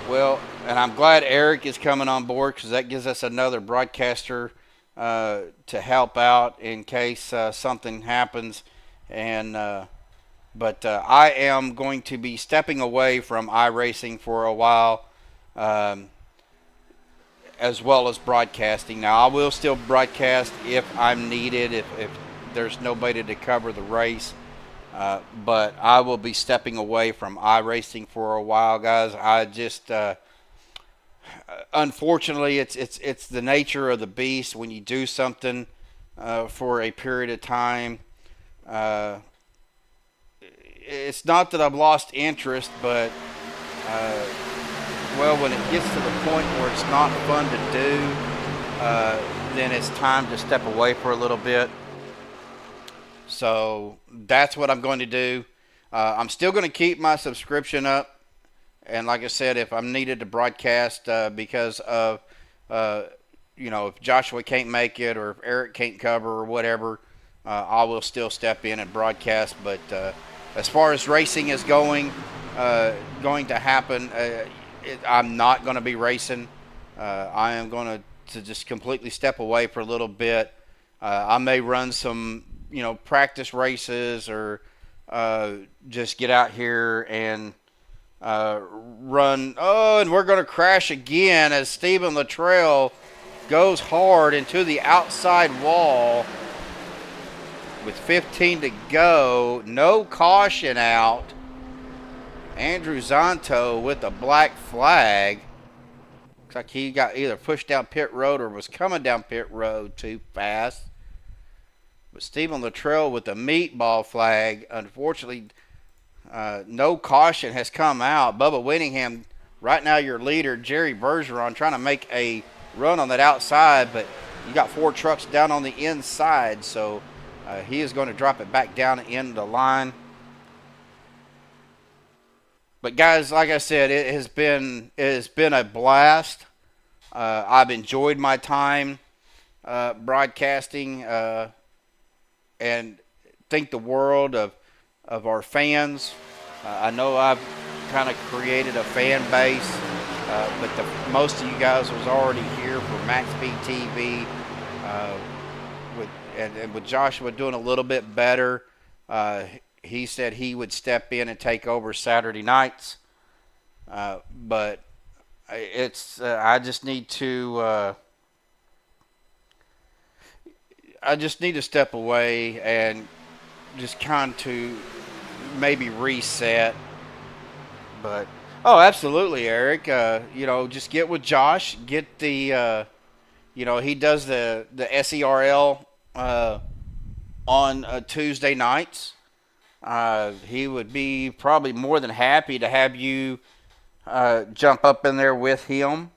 well, and I'm glad Eric is coming on board because that gives us another broadcaster to help out in case something happens. And but I am going to be stepping away from iRacing for a while, as well as broadcasting. Now, I will still broadcast if I'm needed, if there's nobody to cover the race. But I will be stepping away from iRacing for a while, guys. I just, unfortunately, it's the nature of the beast when you do something for a period of time. It's not that I've lost interest, but well, when it gets to the point where it's not fun to do, then it's time to step away for a little bit. So that's what I'm going to do. I'm still going to keep my subscription up. And like I said, if I'm needed to broadcast because of, if Joshua can't make it or if Eric can't cover or whatever, I will still step in and broadcast. But as far as racing is going to happen, I'm not going to be racing. I am going to just completely step away for a little bit. I may run some, practice races or just get out here and run. Oh, and we're going to crash again as Stephen Luttrell goes hard into the outside wall with 15 to go. No caution out. Andrew Zonto with a black flag. Looks like he got either pushed down pit road or was coming down pit road too fast. But Stephen Luttrell with the meatball flag. Unfortunately, no caution has come out. Bubba Winningham, right now your leader, Jerry Bergeron, trying to make a run on that outside, but you got 4 trucks down on the inside, so he is going to drop it back down in the line. But guys, like I said, it has been a blast. I've enjoyed my time broadcasting, and think the world of our fans. I know I've kind of created a fan base, but most of you guys was already here for MaxSpeedtv. With Joshua doing a little bit better, he said he would step in and take over Saturday nights. But it's I just need to step away and just kind of maybe reset. But absolutely, Eric. Just get with Josh. Get the he does the SERL on Tuesday nights. He would be probably more than happy to have you jump up in there with him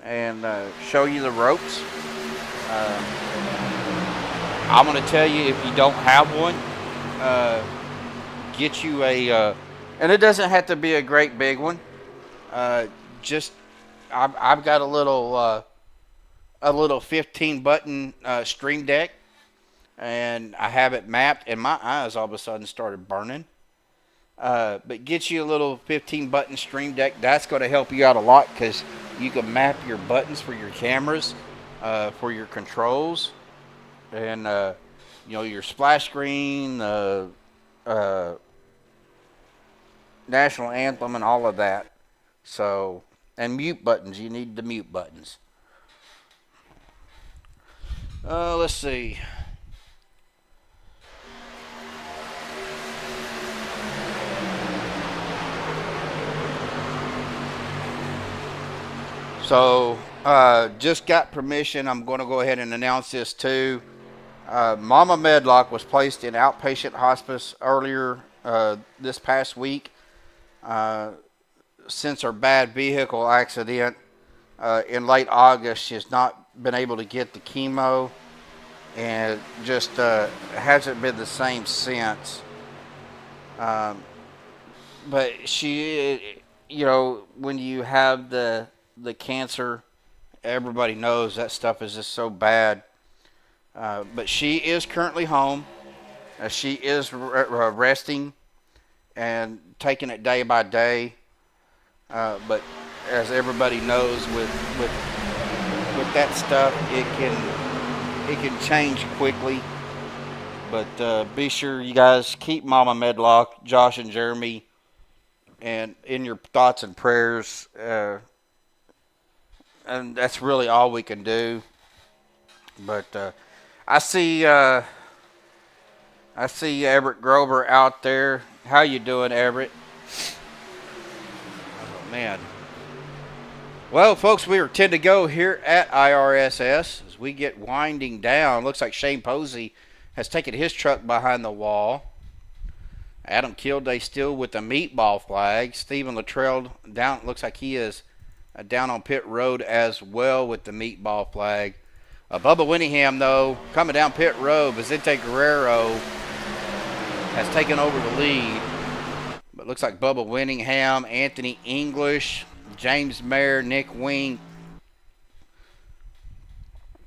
and show you the ropes. I'm going to tell you, if you don't have one, get you and it doesn't have to be a great big one. I've got a little 15-button Stream Deck, and I have it mapped, and my eyes all of a sudden started burning. But get you a little 15-button Stream Deck. That's going to help you out a lot because you can map your buttons for your cameras, for your controls, and your splash screen, national anthem, and all of that. So, and mute buttons. You need the mute buttons. Let's see. So, just got permission. I'm going to go ahead and announce this too. Mama Medlock was placed in outpatient hospice earlier this past week since her bad vehicle accident in late August. She has not been able to get the chemo, and just hasn't been the same since. But she, you know, when you have the cancer, everybody knows that stuff is just so bad. But she is currently home. She is resting and taking it day by day. But as everybody knows, with that stuff, it can change quickly. But be sure you guys keep Mama Medlock, Josh, and Jeremy, and in your thoughts and prayers. And that's really all we can do. But I see Everett Grover out there. How you doing, Everett? Oh, man. Well, folks, we are 10 to go here at IRSS as we get winding down. Looks like Shane Posey has taken his truck behind the wall. Adam Kilday still with the meatball flag. Stephen Luttrell down. Looks like he is down on pit road as well with the meatball flag. Bubba Winningham, though, coming down pit road. Vicente Guerrero has taken over the lead. But looks like Bubba Winningham, Anthony English, James Mayer, Nick Wing,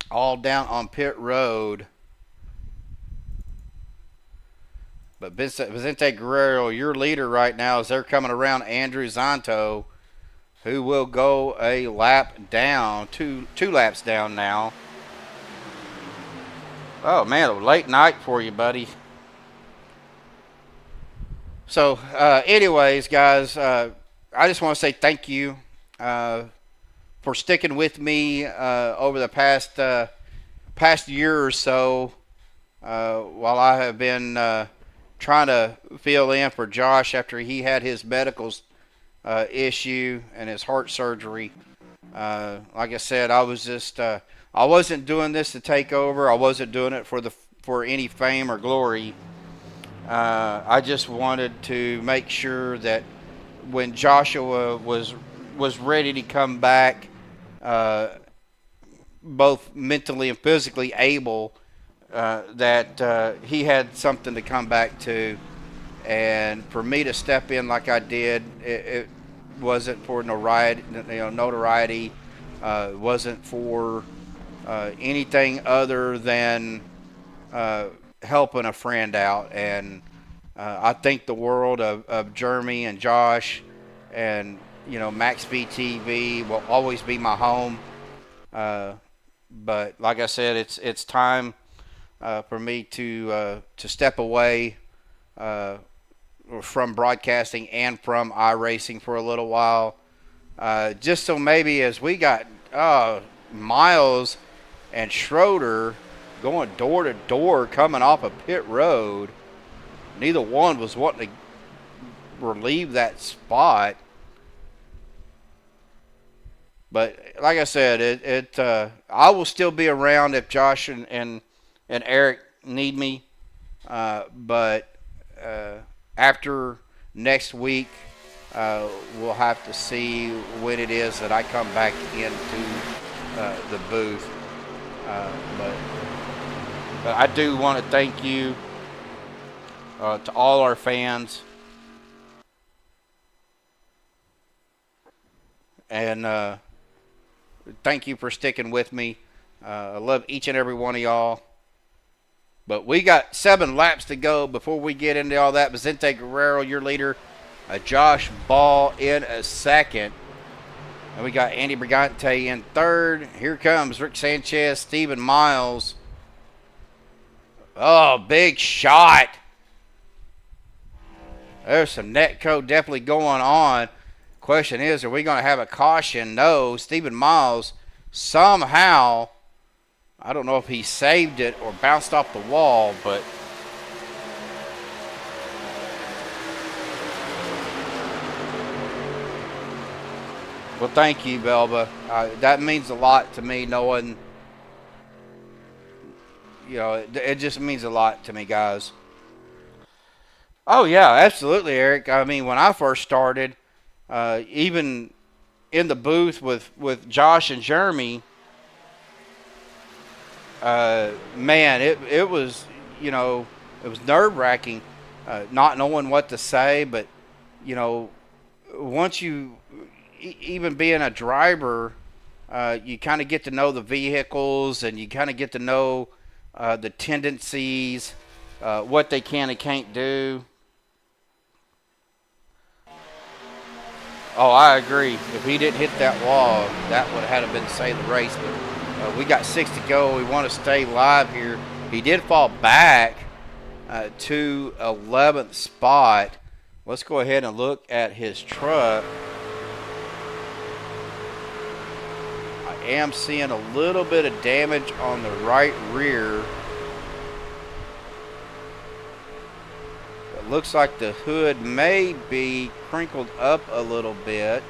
all down on pit road. But Vicente Guerrero, your leader right now, as they're coming around Andrew Zanto, who will go a lap down, two laps down now. Oh, man, a late night for you, buddy. So, anyways, guys, I just want to say thank you for sticking with me over the past year or so while I have been trying to fill in for Josh after he had his medical issue and his heart surgery. Like I said, I was just I wasn't doing this to take over. I wasn't doing it for any fame or glory. I just wanted to make sure that when Joshua was ready to come back, both mentally and physically able, that he had something to come back to. And for me to step in like I did, it wasn't for notoriety. It wasn't for anything other than helping a friend out. And I think the world of Jeremy and Josh, and Maxspeedtv will always be my home. But like I said, it's time for me to step away from broadcasting and from iRacing for a little while, just so maybe as we got Miles and Schroeder going door to door coming off of pit road, neither one was wanting to relieve that spot. But like I said, I will still be around if Josh and Eric need me. But after next week, we'll have to see when it is that I come back into the booth. But I do want to thank you to all our fans. And thank you for sticking with me. I love each and every one of y'all. But we got 7 laps to go before we get into all that. Vicente Guerrero, your leader. Josh Ball in a second. And we got Andy Brigante in third. Here comes Rick Sanchez, Stephen Miles. Oh, big shot. There's some netcode definitely going on. Question is, are we going to have a caution? No. Stephen Miles somehow, I don't know if he saved it or bounced off the wall, but well, thank you, Belba. That means a lot to me, knowing, it just means a lot to me, guys. Oh, yeah, absolutely, Eric. I mean, when I first started, even in the booth with Josh and Jeremy, man, it was, you know, it was nerve-wracking, not knowing what to say, but, you know, once you, even being a driver, you kind of get to know the vehicles, and you kind of get to know the tendencies, what they can and can't do. Oh, I agree. If he didn't hit that wall, that would have been saved the race. But we got 6 to go. We want to stay live here. He did fall back to 11th spot. Let's go ahead and look at his truck. I am seeing a little bit of damage on the right rear. It looks like the hood may be crinkled up a little bit.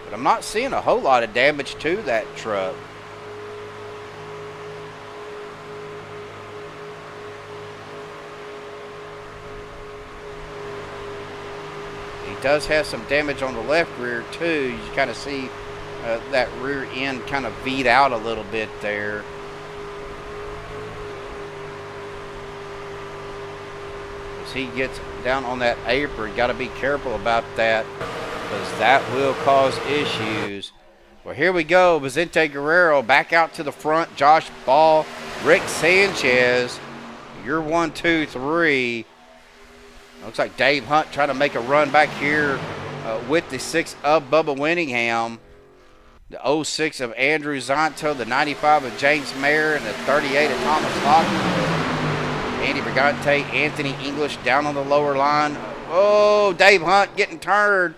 But I'm not seeing a whole lot of damage to that truck. He does have some damage on the left rear too. You kind of see that rear end kind of beat out a little bit there. As he gets down on that apron, got to be careful about that, because that will cause issues. Well, here we go. Vicente Guerrero back out to the front. Josh Ball, Rick Sanchez. You're 1, 2, 3. Looks like Dave Hunt trying to make a run back here with the 6 of Bubba Winningham. The 06 of Andrew Zonto, the 95 of James Mayer, and the 38 of Thomas Lockwood. Andy Brigante, Anthony English down on the lower line. Oh, Dave Hunt getting turned.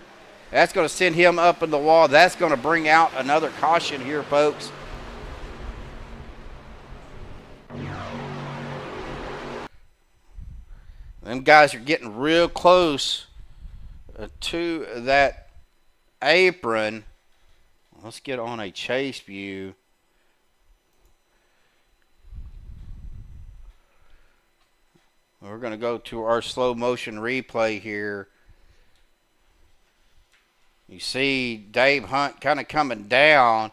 That's going to send him up in the wall. That's going to bring out another caution here, folks. Them guys are getting real close to that apron. Let's get on a chase view. We're going to go to our slow motion replay here. You see Dave Hunt kind of coming down.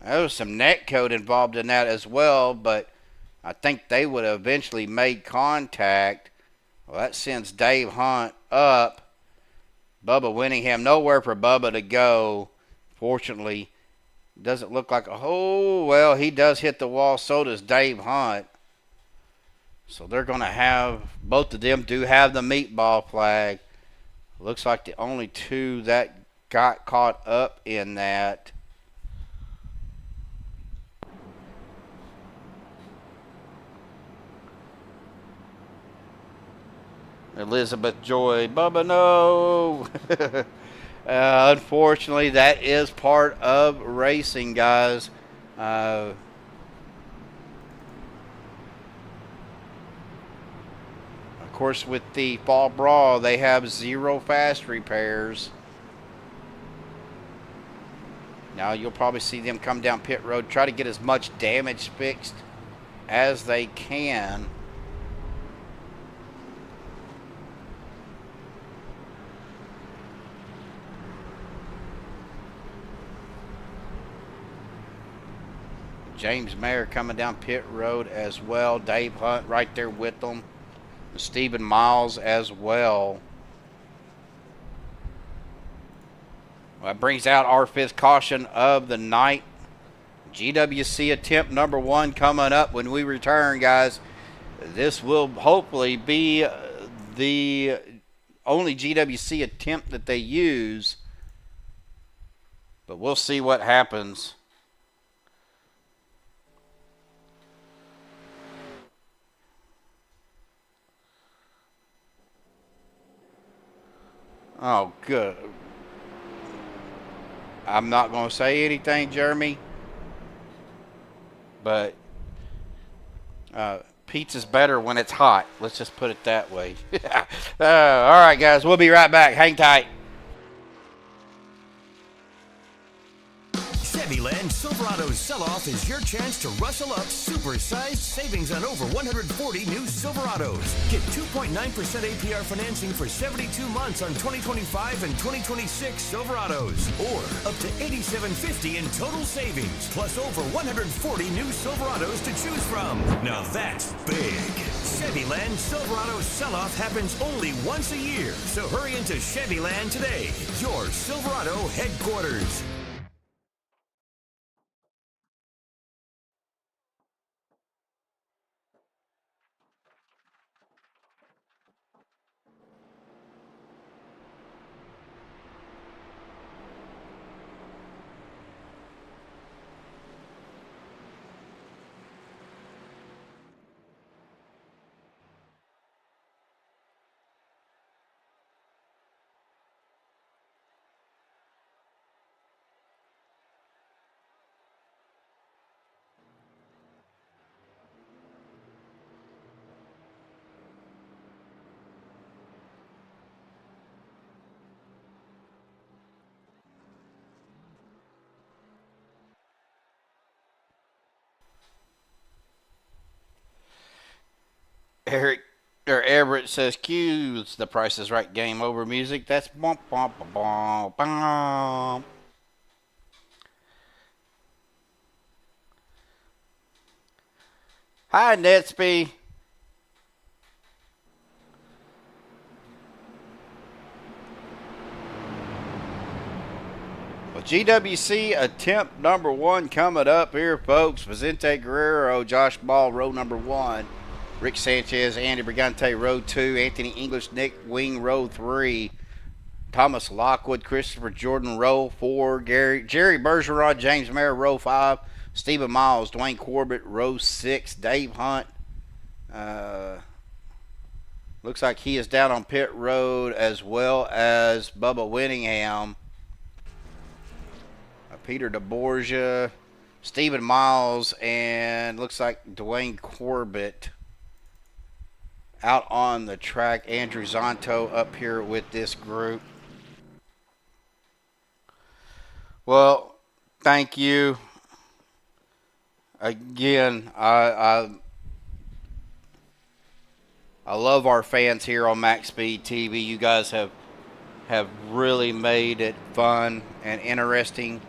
There was some neck code involved in that as well, but I think they would have eventually made contact. Well, that sends Dave Hunt up. Bubba Winningham, nowhere for Bubba to go. Fortunately, doesn't look like a hole. Well, he does hit the wall. So does Dave Hunt. So they're going to have, both of them do have the meatball flag. Looks like the only two that got caught up in that. Elizabeth Joy, Bubba, no. Unfortunately, that is part of racing, guys. Of course, with the Fall Brawl, they have 0 fast repairs. Now you'll probably see them come down pit road, try to get as much damage fixed as they can. James Mayer coming down pit road as well. Dave Hunt right there with them. Stephen Miles as well. Well, that brings out our 5th caution of the night. GWC attempt number 1 coming up when we return, guys. This will hopefully be the only GWC attempt that they use. But we'll see what happens. Oh, good. I'm not going to say anything, Jeremy. But pizza's better when it's hot. Let's just put it that way. All right, guys. We'll be right back. Hang tight. CHEVYLAND Chevyland Silverado's sell-off is your chance to rustle up super-sized savings on over 140 new Silverados. Get 2.9% APR financing for 72 months on 2025 and 2026 Silverados, or up to $87.50 in total savings, plus over 140 new Silverados to choose from. Now that's big. Chevyland Silverado sell-off happens only once a year, so hurry into Chevyland today, your Silverado headquarters. Eric or Everett says, "Cue the Price is Right game over music." That's bump bump bump bump. Hi, Netsby. Well, GWC attempt number 1 coming up here, folks. Vicente Guerrero, Josh Ball, row number 1. Rick Sanchez, Andy Brigante, row 2. Anthony English, Nick Wing, row 3. Thomas Lockwood, Christopher Jordan, row 4. Jerry Bergeron, James Mayer, row 5. Stephen Miles, Dwayne Corbett, row 6. Dave Hunt, looks like he is down on pit road, as well as Bubba Whittingham. Peter DeBorgia, Stephen Miles, and looks like Dwayne Corbett out on the track. Andrew Zonto up here with this group. Well, thank you. Again, I love our fans here on MaxSpeedtv. You guys have really made it fun and interesting.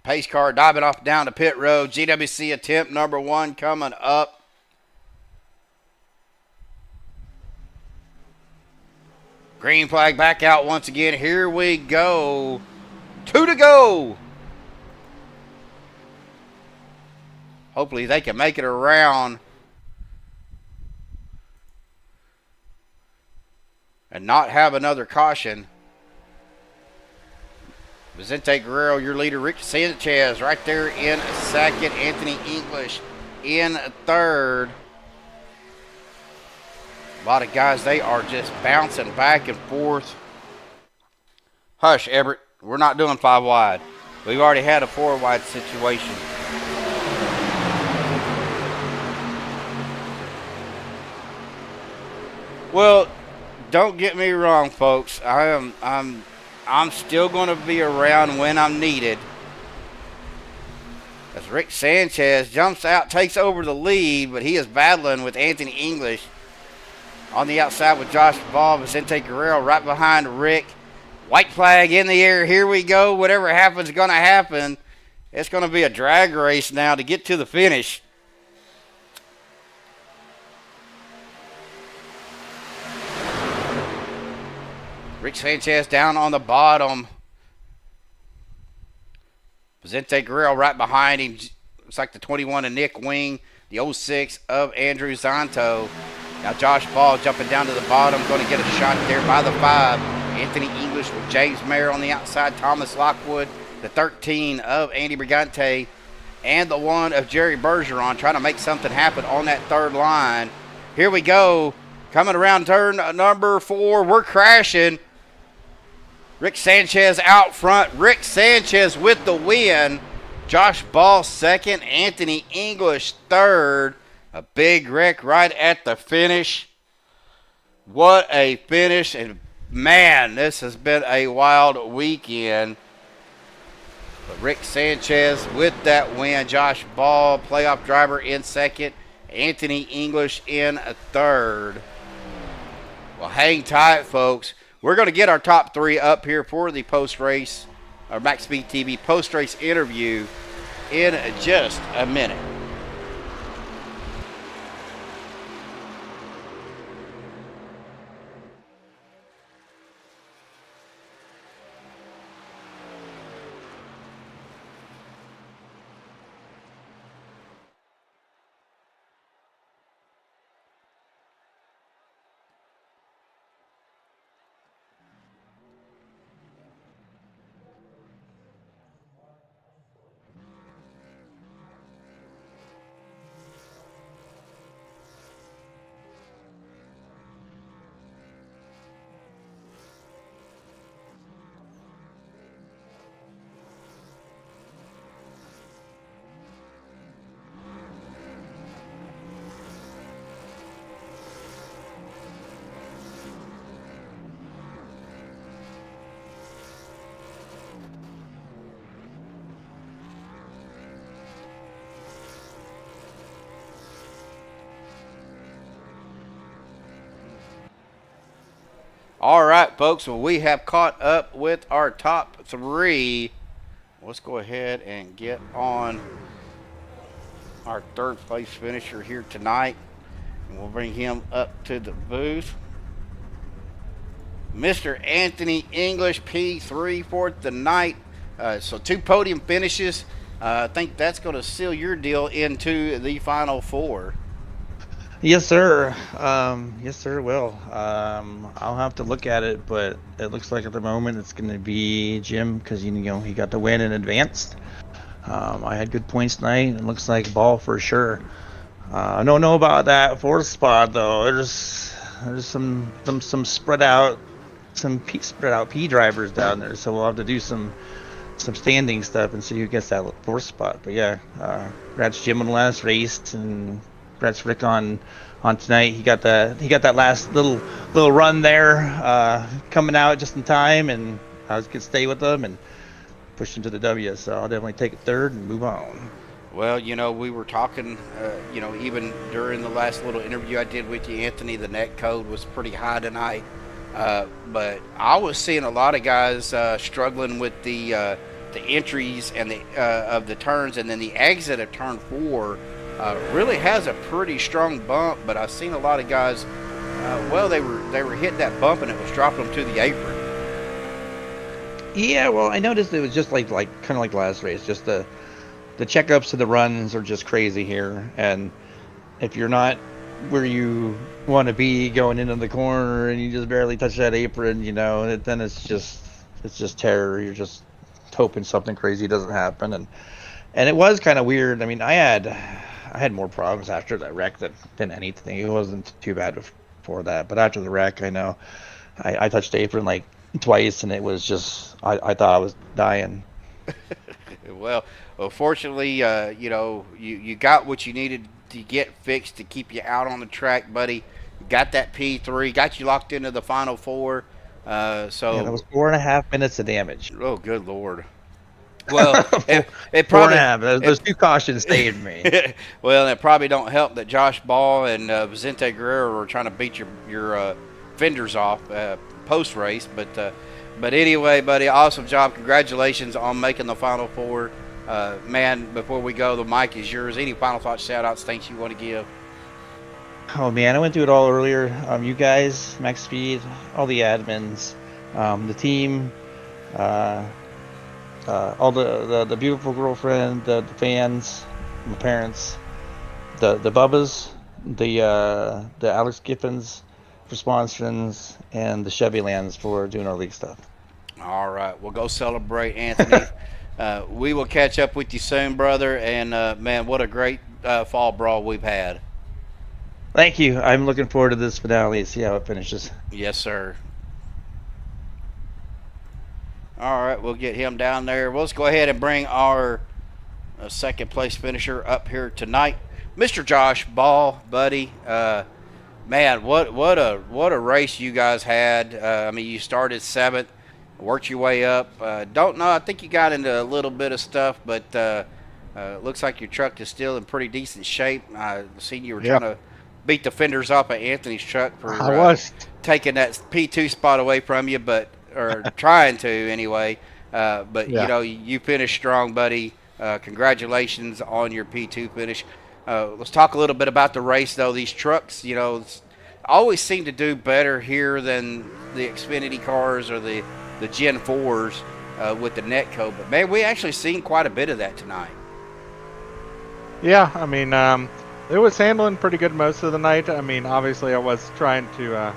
Pace car diving off down the pit road. GWC attempt number 1 coming up. Green flag back out once again. Here we go. 2 to go. Hopefully they can make it around and not have another caution. Vicente Guerrero, your leader. Rick Sanchez right there in second. Anthony English in third. A lot of guys, they are just bouncing back and forth. Hush, Everett. We're not doing 5 wide. We've already had a 4 wide situation. Well, don't get me wrong, folks. I'm still going to be around when I'm needed. As Rick Sanchez jumps out, takes over the lead, but he is battling with Anthony English on the outside with Josh Ball. Vicente Guerrero right behind Rick. White flag in the air. Here we go. Whatever happens is going to happen. It's going to be a drag race now to get to the finish. Rick Sanchez down on the bottom. Vicente Guerrero right behind him. Looks like the 21 of Nick Wing. The 06 of Andrew Zonto. Now Josh Ball jumping down to the bottom. Going to get a shot there by the 5. Anthony English with James Mayer on the outside. Thomas Lockwood. The 13 of Andy Brigante. And the 1 of Jerry Bergeron trying to make something happen on that third line. Here we go. Coming around turn number 4. We're crashing. Rick Sanchez out front. Rick Sanchez with the win. Josh Ball second. Anthony English third. A big wreck right at the finish. What a finish. And, man, this has been a wild weekend. But Rick Sanchez with that win. Josh Ball, playoff driver, in second. Anthony English in third. Well, hang tight, folks. We're going to get our top three up here for the post-race, or MaxSpeedtv post-race interview in just a minute. All right, folks. Well, we have caught up with our top three. Let's go ahead and get on our third place finisher here tonight. And we'll bring him up to the booth. Mr. Anthony English, P3 for the night. So 2 podium finishes. I think that's going to seal your deal into the Final Four. Yes, sir. Yes, sir. Will. I'll have to look at it, but it looks like at the moment it's going to be Jim because he got the win in advance. I had good points tonight. It looks like Ball for sure. I don't know about that fourth spot though. There's some spread out P drivers down there, so we'll have to do some standing stuff and see who gets that fourth spot. But yeah, congrats Jim on the last race, and congrats Rick on tonight. He got that last little run there, coming out just in time, and I was gonna stay with them and push him to the W. So I'll definitely take a third and move on. Well, we were talking, even during the last little interview I did with you, Anthony, the net code was pretty high tonight. But I was seeing a lot of guys struggling with the entries and of the turns, and then the exit of turn 4 really has a pretty strong bump. But I've seen a lot of guys, they were hitting that bump and it was dropping them to the apron. Yeah, well, I noticed it was just like kind of like last race. Just the checkups to the runs are just crazy here, and if you're not where you want to be going into the corner and you just barely touch that apron, then it's just terror. You're just hoping something crazy doesn't happen, and it was kind of weird. I mean, I had more problems after that wreck than anything. It wasn't too bad before that, but after the wreck, I know I touched the apron like twice, and it was just I thought I was dying. Well, fortunately, you got what you needed to get fixed to keep you out on the track, buddy. Got that P3, got you locked into the Final Four. So yeah, that was 4.5 minutes of damage. Oh, good Lord. Well, it probably 4.5. Those 2 cautions saved me. Well, it probably don't help that Josh Ball and Vicente Guerrero were trying to beat your fenders off post race, but anyway, buddy, awesome job. Congratulations on making the Final Four. Man, before we go, the mic is yours. Any final thoughts, shout-outs, things you want to give? Oh, man, I went through it all earlier. You guys, Max Speed, all the admins, the team, all the beautiful girlfriend, the fans, my parents, the Bubbas, the Alex Giffens for sponsoring, and the CHEVYLANDs for doing our league stuff. All right, we'll go celebrate, Anthony. We will catch up with you soon, brother. And, man, what a great fall brawl we've had. Thank you. I'm looking forward to this finale, see how it finishes. Yes, sir. All right, we'll get him down there. Well, let's go ahead and bring our second place finisher up here tonight. Mr. Josh Ball, buddy. Man, what a race you guys had. I mean, you started seventh, worked your way up. Don't know. I think you got into a little bit of stuff, but looks like your truck is still in pretty decent shape. I seen you were trying to beat the fenders off of Anthony's truck for I was. taking that P2 spot away from you, or trying to anyway. But Yeah. you know, you finished strong, buddy. Congratulations on your P2 finish. Let's talk a little bit about the race, though. These trucks, you know, always seem to do better here than the Xfinity cars or the Gen 4s with the netcode. But, man, we actually seen quite a bit of that tonight. Yeah, I mean, it was handling pretty good most of the night. I mean, obviously I was trying to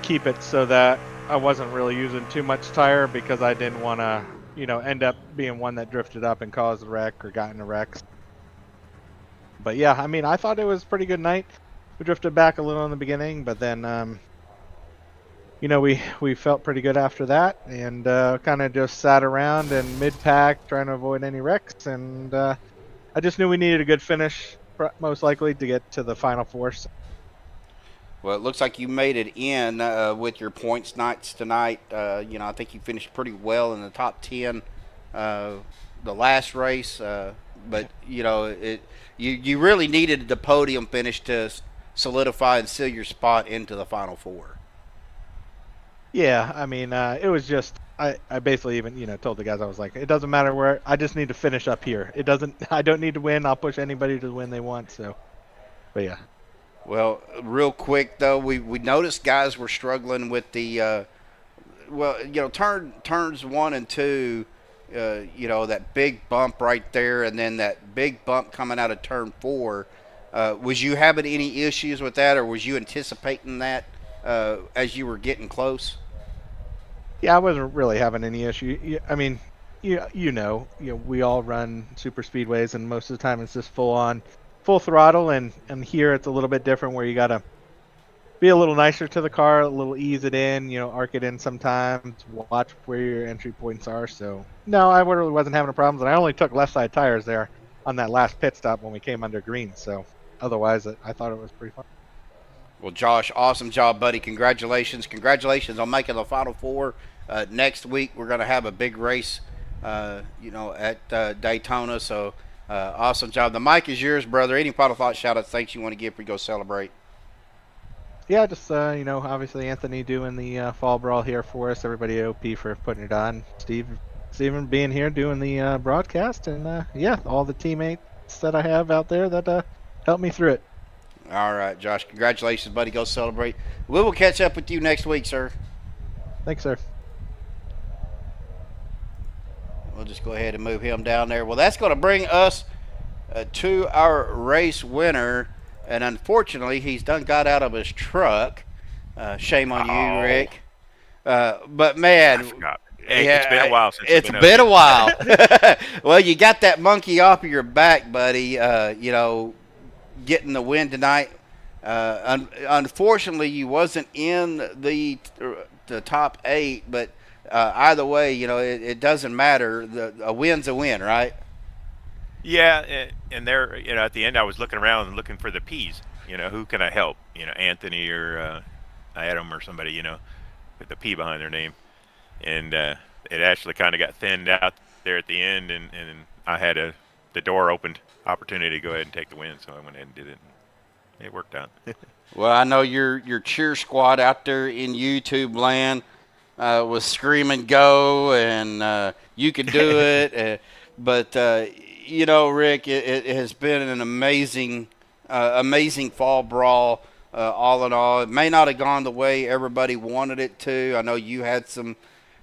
keep it so that I wasn't really using too much tire because I didn't want to, you know, end up being one that drifted up and caused a wreck or got in a wreck. But yeah, I mean, I thought it was a pretty good night. We drifted back a little in the beginning, but then, you know, we felt pretty good after that, and kind of just sat around and mid-pack trying to avoid any wrecks, and I just knew we needed a good finish, most likely, to get to the Final Four. So. Well, it looks like you made it in with your points nights tonight. You know, I think you finished pretty well in the top 10 the last race, but you know, you really needed the podium finish to solidify and seal your spot into the Final Four. Yeah, I mean, it was just I basically even, you know, told the guys, I was like, it doesn't matter where, I just need to finish up here. I don't need to win. I'll push anybody to the win they want. So, but yeah. Well, real quick though, we noticed guys were struggling with the well, you know, turns 1 and 2. You know, that big bump right there, and then that big bump coming out of turn 4. Was you having any issues with that, or was you anticipating that as you were getting close? Yeah, I wasn't really having any issue. I mean, you know, we all run super speedways, and most of the time it's just full throttle, and here it's a little bit different where you gotta be a little nicer to the car, a little ease it in, you know, arc it in sometimes, watch where your entry points are. So no, I really wasn't having a problem, and I only took left side tires there on that last pit stop when we came under green. So otherwise, I thought it was pretty fun. Well, Josh, awesome job, buddy. Congratulations on making the Final Four. Next week we're going to have a big race, you know, at Daytona. So awesome job. The mic is yours, brother. Any final thoughts, shout-outs, thanks you want to give before you go celebrate? Yeah, just you know, obviously Anthony doing the fall brawl here for us. Everybody at OP for putting it on. Steven being here doing the broadcast, and yeah, all the teammates that I have out there that helped me through it. All right, Josh. Congratulations, buddy. Go celebrate. We will catch up with you next week, sir. Thanks, sir. We'll just go ahead and move him down there. Well, that's going to bring us to our race winner. And unfortunately, he's done got out of his truck. Shame on you, Rick. But, man. I forgot. It's been a while since it's been a while. Well, you got that monkey off of your back, buddy. You know, getting the win tonight. Unfortunately, you wasn't in the top 8, but either way, you know, it doesn't matter. A win's a win, right? Yeah, and there, you know, at the end, I was looking around and looking for the P's. You know, who can I help? You know, Anthony or Adam or somebody, you know, with the P behind their name. And it actually kind of got thinned out there at the end, and I had the door opened opportunity to go ahead and take the win, so I went ahead and did it. It worked out. Well, I know your cheer squad out there in YouTube land was screaming "Go!" and you can do it. But you know, Rick, it has been an amazing fall brawl. All in all, it may not have gone the way everybody wanted it to. I know you had some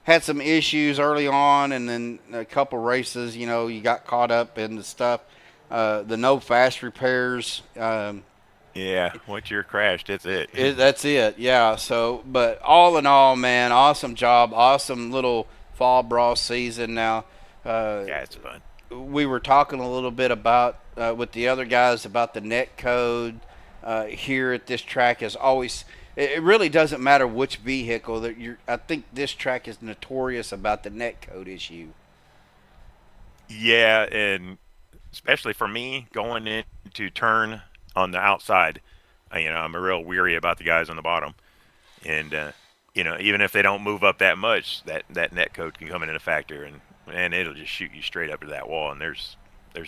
issues early on, and then a couple races, you know, you got caught up in the stuff. The no fast repairs. Yeah, once you're crashed, that's it. That's it, yeah. So, but all in all, man, awesome job. Awesome little fall brawl season now. Yeah, it's fun. We were talking a little bit about, with the other guys, about the net code here at this track. Is always, it really doesn't matter which vehicle that I think this track is notorious about the net code issue. Yeah, and especially for me, going into turn on the outside, I'm real weary about the guys on the bottom, and even if they don't move up that much, that net code can come into a factor, and it'll just shoot you straight up to that wall, and there's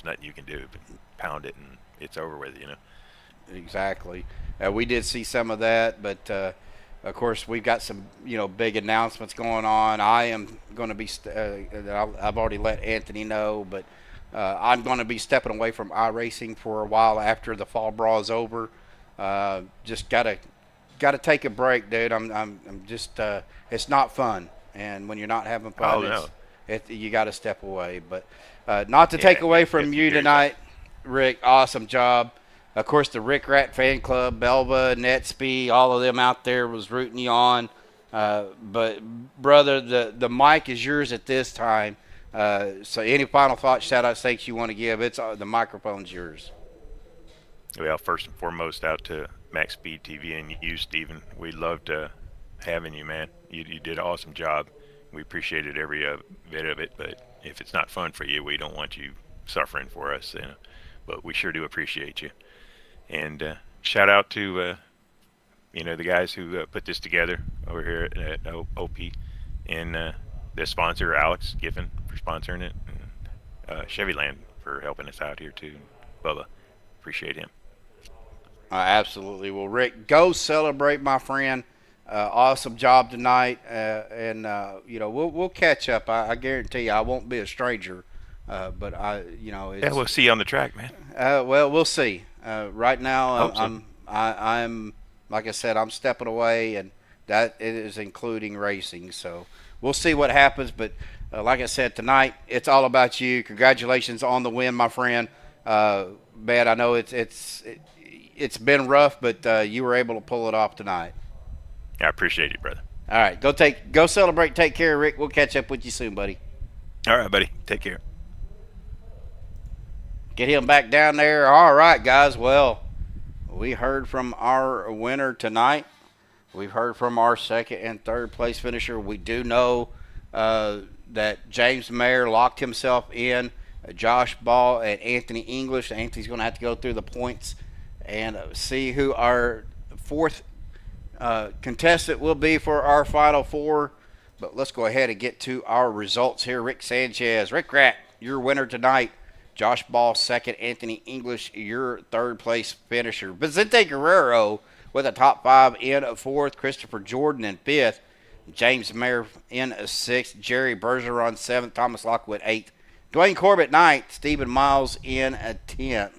nothing you can do but pound it, and it's over with. Exactly. We did see some of that, but of course we've got some big announcements going on. I am going to be I've already let Anthony know, but I'm going to be stepping away from iRacing for a while after the fall brawl is over. Just gotta take a break, dude. I'm just it's not fun, and when you're not having fun, you got to step away. But not to take away from you tonight, Rick. Awesome job. Of course, the Rick Rat fan club, Belva, NetSpeed, all of them out there was rooting you on. But brother, the mic is yours at this time. So any final thoughts, shout outs, thanks you want to give? It's the microphone's yours. Well, first and foremost, out to Maxspeedtv and you, Steven. We loved having you, man. You did an awesome job. We appreciated every bit of it. But if it's not fun for you, we don't want you suffering for us. But we sure do appreciate you. And shout out to the guys who put this together over here at OP, and the sponsor Alex Giffen for sponsoring it, and CHEVYLAND for helping us out here too. Bubba, appreciate him. Absolutely. Well, Rick, go celebrate, my friend. Awesome job tonight, and we'll catch up. I guarantee you, I won't be a stranger. But we'll see you on the track, man. Well, we'll see. Right now, I'm like I said, I'm stepping away, and that is including racing. So we'll see what happens. But like I said, tonight it's all about you. Congratulations on the win, my friend. Man, I know it's been rough, but you were able to pull it off tonight. I appreciate it, brother. All right, go celebrate. Take care, Rick. We'll catch up with you soon, buddy. All right, buddy. Take care. Get him back down there. All right, guys. Well, we heard from our winner tonight. We've heard from our second and third place finisher. We do know that James Mayer locked himself in. Josh Ball and Anthony English. Anthony's going to have to go through the points and see who our fourth contestant will be for our Final Four. But let's go ahead and get to our results here. Rick Sanchez, Rick Rat, your winner tonight. Josh Ball second, Anthony English your third place finisher. Vicente Guerrero with a top five in fourth. Christopher Jordan in fifth. James Mayer in sixth. Jerry Bergeron seventh. Thomas Lockwood eighth. Dwayne Corbett ninth. Stephen Miles in 10th.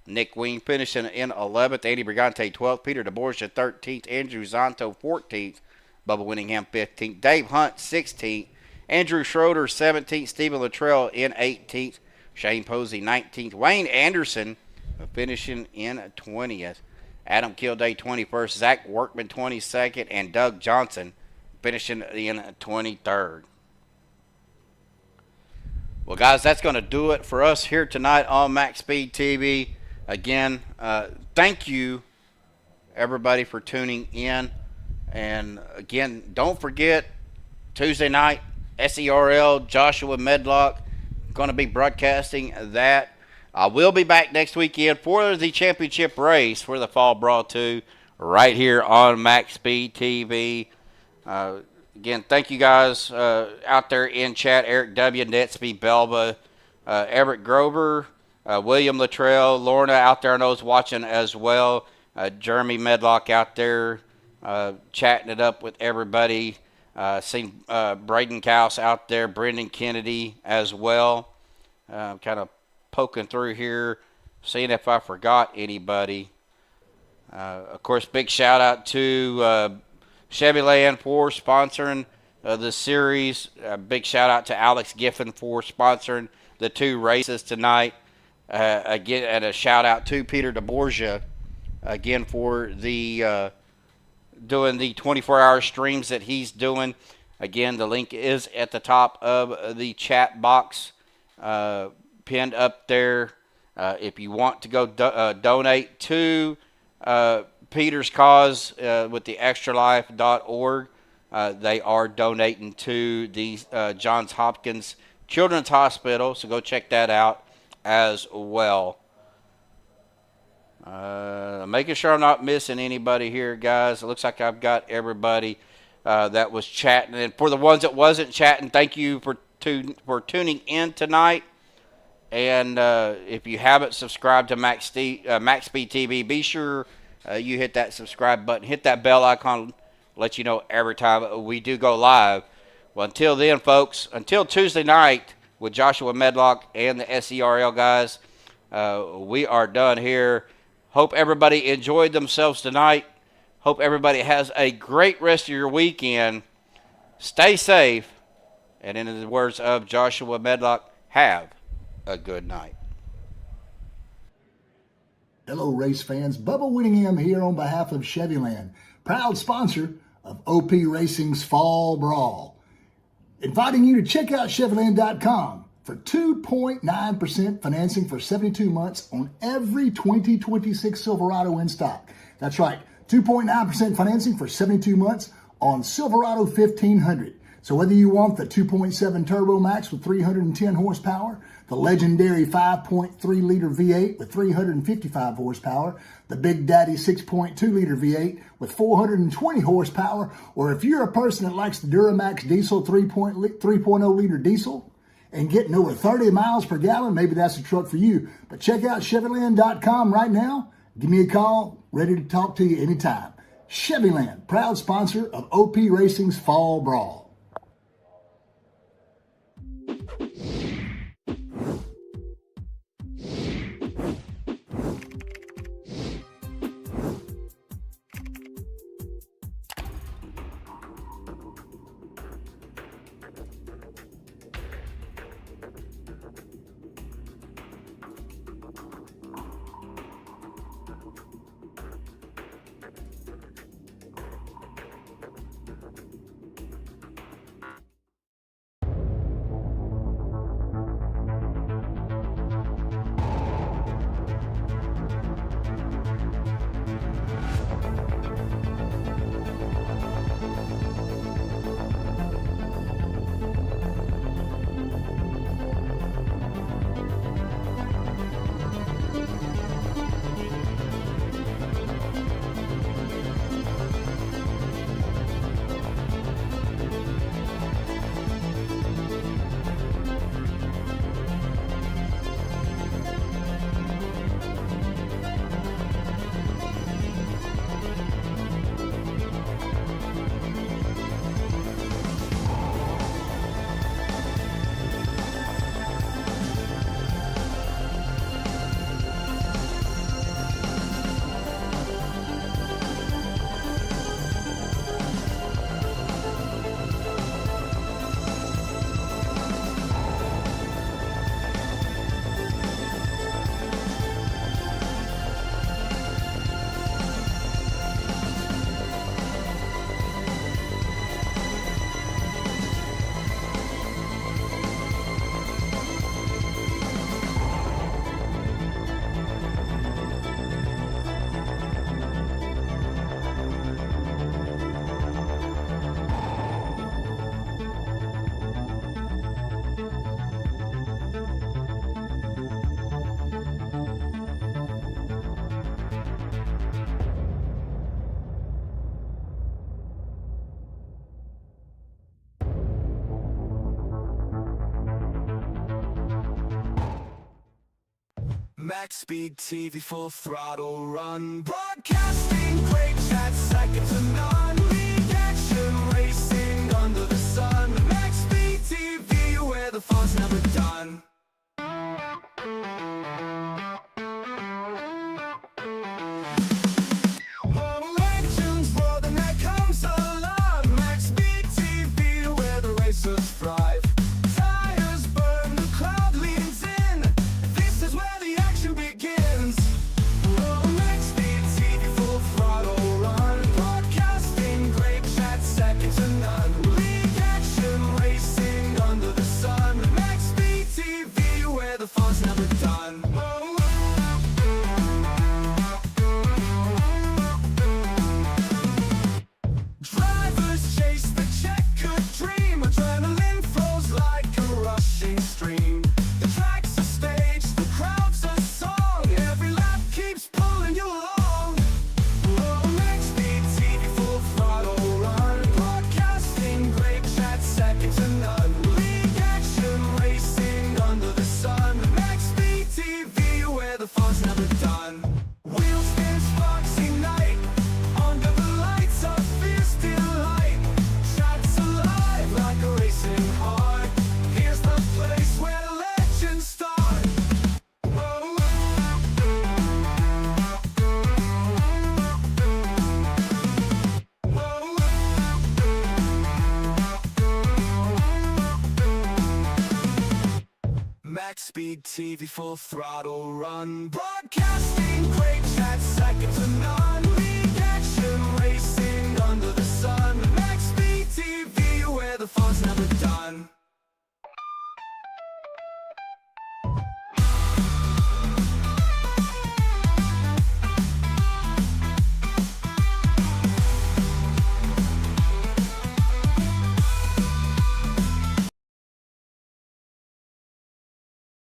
Nick Wing finishing in 11th. Andy Brigante 12th. Peter DeBorgia 13th. Andrew Zonto 14th. Bubba Winningham 15th. Dave Hunt 16th. Andrew Schroeder 17th. Stephen Luttrell in 18th. Shane Posey 19th. Wayne Anderson finishing in 20th. Adam Kilday 21st. Zach Workman 22nd. And Doug Johnson finishing in 23rd. Well, guys, that's going to do it for us here tonight on MaxSpeedtv. Again, thank you, everybody, for tuning in. And, again, don't forget, Tuesday night, SERL, Joshua Medlock, going to be broadcasting that. I will be back next weekend for the championship race for the Fall Brawl 2 right here on MaxSpeedtv. Again, thank you guys out there in chat. Eric W., Netsby, Belva, Everett Grover, William Luttrell, Lorna out there I know is watching as well. Jeremy Medlock out there chatting it up with everybody. Seen Braden Cowse out there, Brendan Kennedy as well. Kind of poking through here, seeing if I forgot anybody. Of course, big shout out to CHEVYLAND for sponsoring the series. Big shout out to Alex Giffen for sponsoring the two races tonight. Again, and a shout out to Peter DeBorgia again for the doing the 24-hour streams that he's doing. Again, the link is at the top of the chat box pinned up there. If you want to go donate to Peter's cause with the extralife.org, they are donating to the Johns Hopkins Children's Hospital, so go check that out as well. Making sure I'm not missing anybody here, guys. It looks like I've got everybody that was chatting. And for the ones that wasn't chatting, thank you for tuning in tonight. And if you haven't subscribed to MaxSpeedtv, be sure you hit that subscribe button. Hit that bell icon. Let you know every time we do go live. Well, until then, folks, until Tuesday night with Joshua Medlock and the SERL guys, we are done here. Hope everybody enjoyed themselves tonight. Hope everybody has a great rest of your weekend. Stay safe. And in the words of Joshua Medlock, have a good night. Hello, race fans. Bubba Whittingham here on behalf of Chevyland, proud sponsor of OP Racing's Fall Brawl. Inviting you to check out CHEVYLAND.com for 2.9% financing for 72 months on every 2026 Silverado in stock. That's right, 2.9% financing for 72 months on Silverado 1500. So whether you want the 2.7 Turbo Max with 310 horsepower, the legendary 5.3-liter V8 with 355 horsepower, the Big Daddy 6.2-liter V8 with 420 horsepower, or if you're a person that likes the Duramax Diesel 3.0-liter diesel and getting over 30 miles per gallon, maybe that's a truck for you. But check out CHEVYLAND.com right now. Give me a call, ready to talk to you anytime. Chevyland, proud sponsor of OP Racing's Fall Brawl. MaxSpeedtv, full throttle run. Broadcasting great chat, second to none. League action, racing under the sun. MaxSpeedtv, where the fun's never done. Legends, world, and that comes alive. MaxSpeedtv, where the racers thrive. Tires burn, the crowd leans in. This is where the action begins. MaxSpeedtv, full throttle run. Broadcasting great chat, second to none. League action, racing under the sun. MaxSpeedtv. the fun's never done. Wheel spin, sparks ignite, under the lights of fierce delight. Tracks alive like a racing heart. Here's the place where legends start. Whoa. MaxSpeedtv, full throttle run. Broadcasting great chat, second to none. League action, racing under the sun. MaxSpeedtv, where the fun's never done.